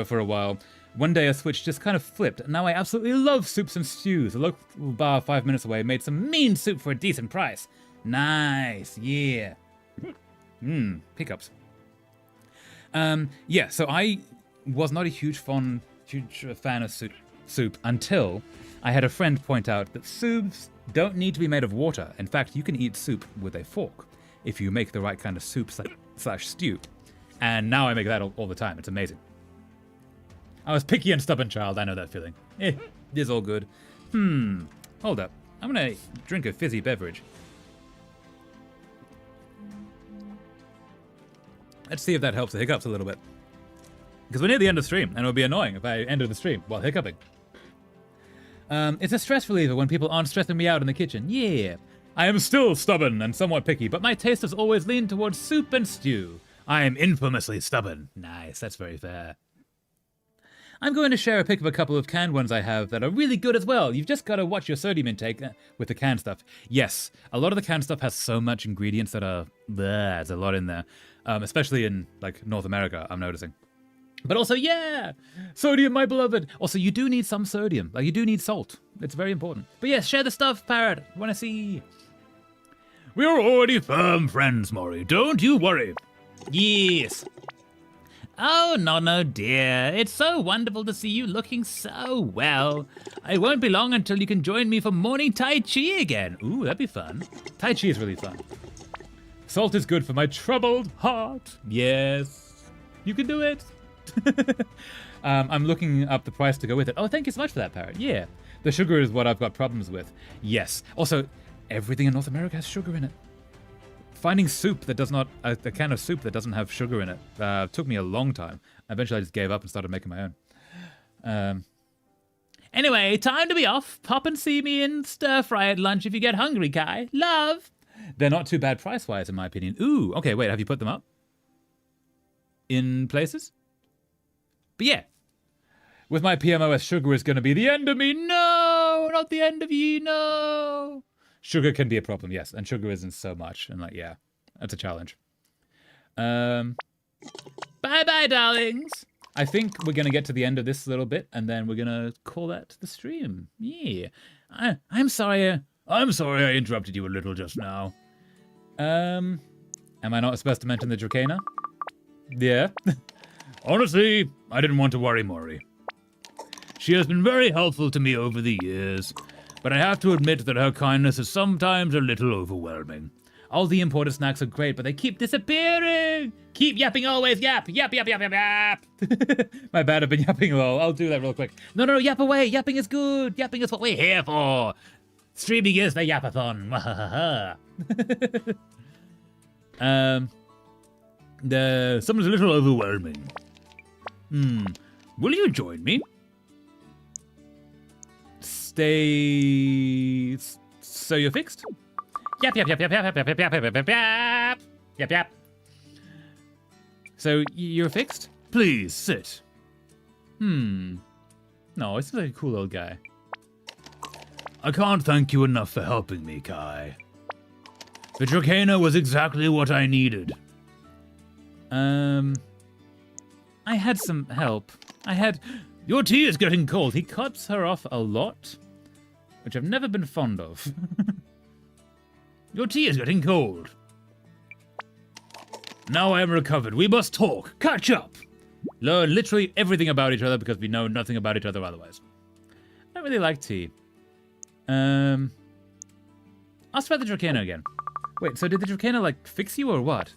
for a while. One day a switch just kind of flipped, and now I absolutely love soups and stews. A local bar 5 minutes away made some mean soup for a decent price. Nice, yeah. Pickups. Yeah, so I was not a huge fan of soup until I had a friend point out that soups don't need to be made of water. In fact, you can eat soup with a fork if you make the right kind of soup slash stew. And now I make that all the time. It's amazing. I was picky and stubborn child. I know that feeling. It is all good. Hold up. I'm gonna drink a fizzy beverage. Let's see if that helps the hiccups a little bit. Because we're near the end of the stream, and it would be annoying if I ended the stream while hiccuping. It's a stress reliever when people aren't stressing me out in the kitchen. Yeah. I am still stubborn and somewhat picky, but my taste has always leaned towards soup and stew. I am infamously stubborn. Nice, that's very fair. I'm going to share a pic of a couple of canned ones I have that are really good as well. You've just got to watch your sodium intake with the canned stuff. Yes, a lot of the canned stuff has so much ingredients that are... There's a lot in there. Especially in, like, North America, I'm noticing. But also, yeah! Sodium, my beloved! Also, you do need some sodium. Like, you do need salt. It's very important. But yes, share the stuff, Parrot. Want to see... We are already firm friends, Maury. Don't you worry. Yes. Oh, no, dear. It's so wonderful to see you looking so well. It won't be long until you can join me for morning Tai Chi again. Ooh, that'd be fun. Tai Chi is really fun. Salt is good for my troubled heart. Yes. You can do it. I'm looking up the price to go with it. Oh, thank you so much for that, Parrot. Yeah. The sugar is what I've got problems with. Yes. Also, everything in North America has sugar in it. Finding soup that does not... a can of soup that doesn't have sugar in it took me a long time. Eventually, I just gave up and started making my own. Anyway, time to be off. Pop and see me in Stir Fry at lunch if you get hungry, Kai. Love. They're not too bad price-wise, in my opinion. Ooh, okay, wait, have you put them up? In places? But yeah. With my PMOS, sugar is going to be the end of me. No, not the end of you, no. Sugar can be a problem, yes, and sugar isn't so much. And like, yeah, that's a challenge. Bye-bye, darlings. I think we're going to get to the end of this little bit, and then we're going to call that the stream. Yeah. I'm sorry. I'm sorry I interrupted you a little just now. Am I not supposed to mention the Dracana? Yeah. Honestly, I didn't want to worry Maury. She has been very helpful to me over the years, but I have to admit that her kindness is sometimes a little overwhelming. All the imported snacks are great, but they keep disappearing. Keep yapping always. Yap. Yap. My bad, I've been yapping a lot. I'll do that real quick. No, yap away. Yapping is good. Yapping is what we're here for. Streaming is the yapathon. Someone's a little overwhelming. Will you join me? Stay... So you're fixed? Yap. So you're fixed? Please, sit. No, this is like a cool old guy. I can't thank you enough for helping me, Kai. The Dracana was exactly what I needed. I had some help. Your tea is getting cold. He cuts her off a lot, which I've never been fond of. Your tea is getting cold. Now I am recovered. We must talk. Catch up. Learn literally everything about each other because we know nothing about each other otherwise. I don't really like tea. Ask about the Dracana again. Wait, so did the Dracana, like, fix you or what?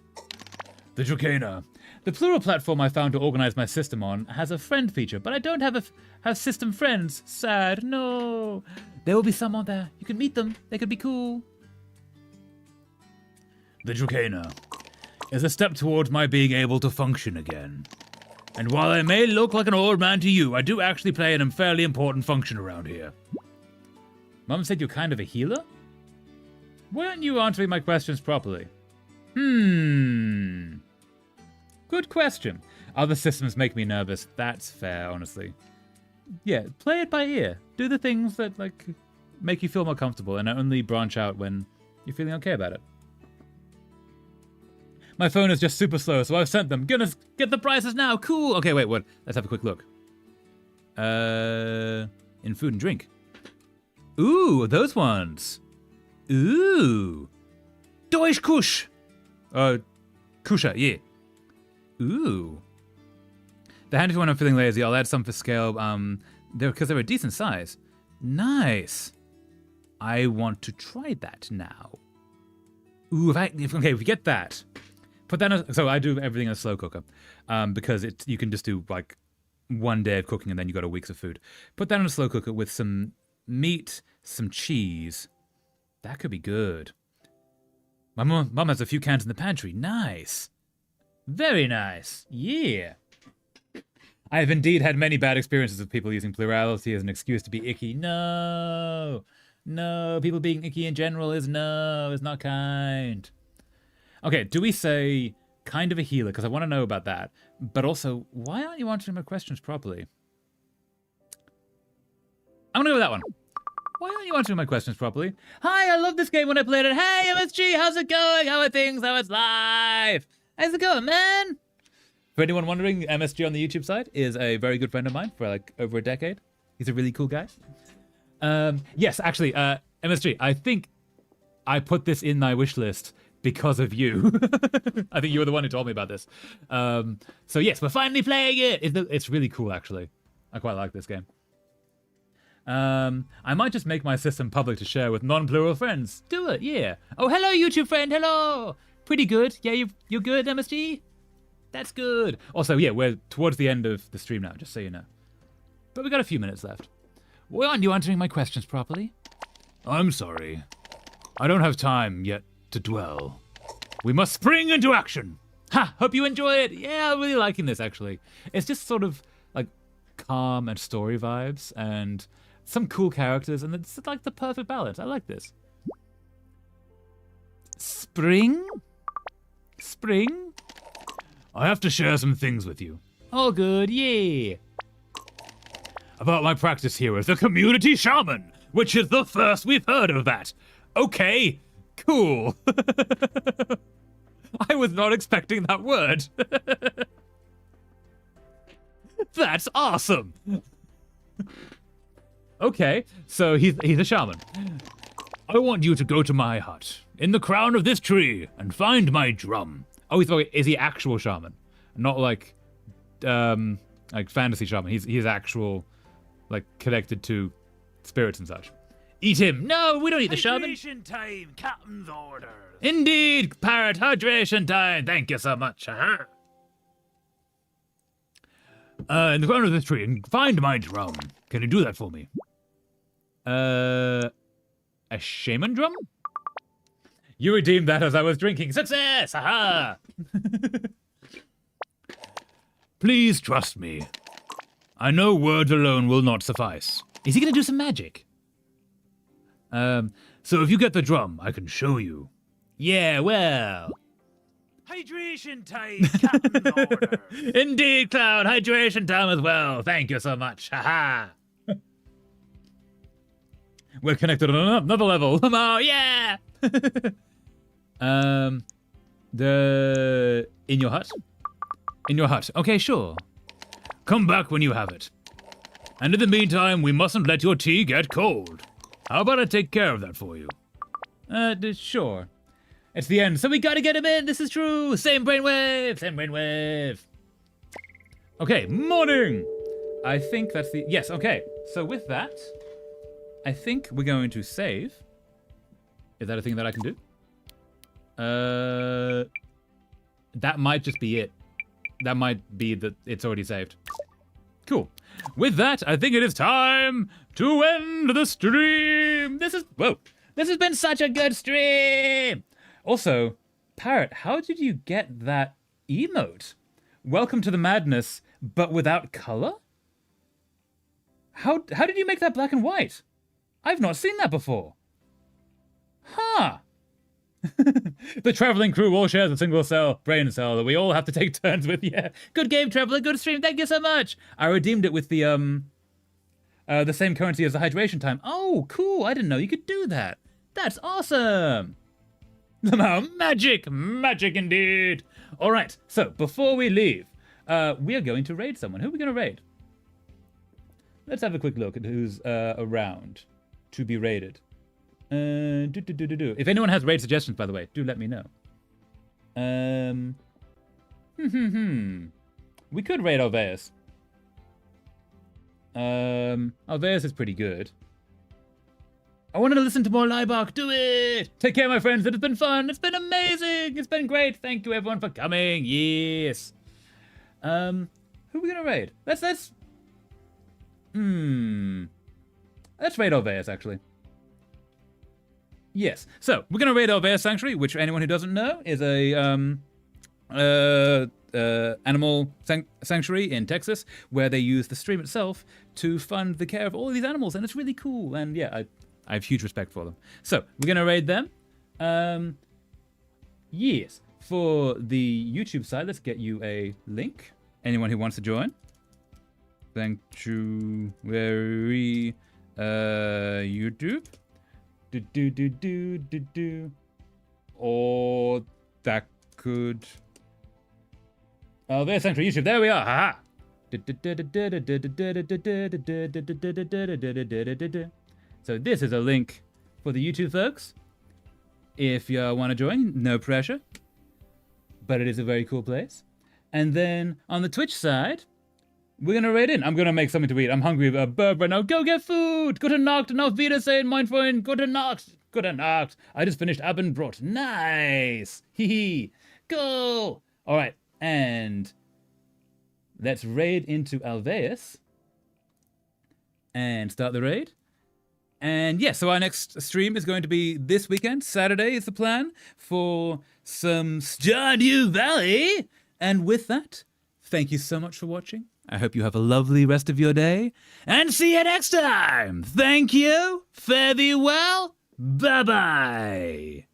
The Dracana. The plural platform I found to organize my system on has a friend feature, but I don't have system friends. Sad. No. There will be some on there. You can meet them. They could be cool. The Dracana is a step towards my being able to function again. And while I may look like an old man to you, I do actually play a fairly important function around here. Mum said you're kind of a healer? Why aren't you answering my questions properly? Good question. Other systems make me nervous. That's fair, honestly. Yeah, play it by ear. Do the things that, like, make you feel more comfortable and only branch out when you're feeling okay about it. My phone is just super slow, so I've sent them. Goodness, get the prices now. Cool. Okay, wait, what? Let's have a quick look. In food and drink. Ooh, those ones. Ooh. Deutsch Kusch. Kusha, yeah. Ooh. The handy for when I'm feeling lazy. I'll add some for scale. Because they're a decent size. Nice. I want to try that now. Ooh, if we get that. Put that in so I do everything in a slow cooker. Because you can just do like 1 day of cooking and then you got a week's of food. Put that in a slow cooker with some meat, some cheese. That could be good. My mom has a few cans in the pantry. Nice. Very nice. Yeah. I have indeed had many bad experiences with people using plurality as an excuse to be icky. No. No, people being icky in general is not kind. Okay, do we say kind of a healer? Because I want to know about that. But also, why aren't you answering my questions properly? I'm going to go with that one. Why aren't you answering my questions properly? Hi, I love this game when I played it. Hey, MSG, how's it going? How are things? How is life? How's it going, man? For anyone wondering, MSG on the YouTube side is a very good friend of mine for like over a decade. He's a really cool guy. Yes, actually, MSG, I think I put this in my wish list because of you. I think you were the one who told me about this. So yes, we're finally playing it. It's really cool, actually. I quite like this game. I might just make my system public to share with non-plural friends. Do it, yeah. Oh, hello, YouTube friend. Hello. Pretty good. Yeah, you're good, MSG? That's good. Also, yeah, we're towards the end of the stream now, just so you know. But we got a few minutes left. Why aren't you answering my questions properly? I'm sorry. I don't have time yet to dwell. We must spring into action. Ha! Hope you enjoy it. Yeah, I'm really liking this, actually. It's just sort of like calm and story vibes and some cool characters, and it's like the perfect balance. I like this. Spring? Spring? I have to share some things with you. All good, yeah. About my practice here as the community shaman, which is the first we've heard of that. Okay, cool. I was not expecting that word. That's awesome. Okay, so he's a shaman. I want you to go to my hut in the crown of this tree and find my drum. Oh, is he actual shaman? Not like fantasy shaman. He's actual, like, connected to spirits and such. Eat him. No, we don't eat the shaman. Hydration time, captain's orders. Indeed, parrot, hydration time. Thank you so much. In the crown of this tree and find my drum. Can you do that for me? A shaman drum? You redeemed that as I was drinking. Success! Aha! Please trust me. I know words alone will not suffice. Is he gonna do some magic? So if you get the drum, I can show you. Yeah, well. Hydration time, captain's orders. Indeed, Cloud. Hydration time as well. Thank you so much. Haha. We're connected on another level. Oh, yeah. In your hut? In your hut. Okay, sure. Come back when you have it. And in the meantime, we mustn't let your tea get cold. How about I take care of that for you? Sure. It's the end, so we gotta get him in. This is true. Same brainwave. Same brainwave. Okay, morning. I think that's the... Yes, okay. So with that, I think we're going to save. Is that a thing that I can do? That might just be it. That might be that it's already saved. Cool. With that, I think it is time to end the stream. This has been such a good stream. Also, Parrot, how did you get that emote? Welcome to the madness, but without color? How did you make that black and white? I've not seen that before. Huh. The traveling crew all shares a single brain cell that we all have to take turns with. Yeah. Good game, Traveler. Good stream. Thank you so much. I redeemed it with the same currency as the hydration time. Oh, cool. I didn't know you could do that. That's awesome. Somehow, magic! Magic indeed! All right, so before we leave, we are going to raid someone. Who are we going to raid? Let's have a quick look at who's around to be raided. If anyone has raid suggestions, by the way, do let me know. We could raid Alveus. Alveus is pretty good. I wanted to listen to more Liebach. Do it! Take care, my friends. It has been fun. It's been amazing. It's been great. Thank you, everyone, for coming. Yes. Who are we gonna raid? Let's raid Alveus, actually. Yes. So we're gonna raid Alveus Sanctuary, which anyone who doesn't know is a animal sanctuary in Texas, where they use the stream itself to fund the care of all of these animals, and it's really cool. And yeah, I have huge respect for them. So we're gonna raid them. Yes. For the YouTube side, let's get you a link. Anyone who wants to join. Sanctuary YouTube. Or that could. Oh, there's Sanctuary YouTube. There we are. Haha. So this is a link for the YouTube folks. If you want to join, no pressure. But it is a very cool place. And then on the Twitch side, we're going to raid in. I'm going to make something to eat. I'm hungry. Burp right now. Go get food. Gute Nacht. Auf Wiedersehen, mein Freund. Gute Nacht. Gute Nacht. I just finished Abendbrot. Nice. Hee hee. Go. All right. And let's raid into Alveus. And start the raid. And yeah, so our next stream is going to be this weekend. Saturday is the plan for some Stardew Valley. And with that, thank you so much for watching. I hope you have a lovely rest of your day. And see you next time. Thank you. Fare thee well. Bye-bye.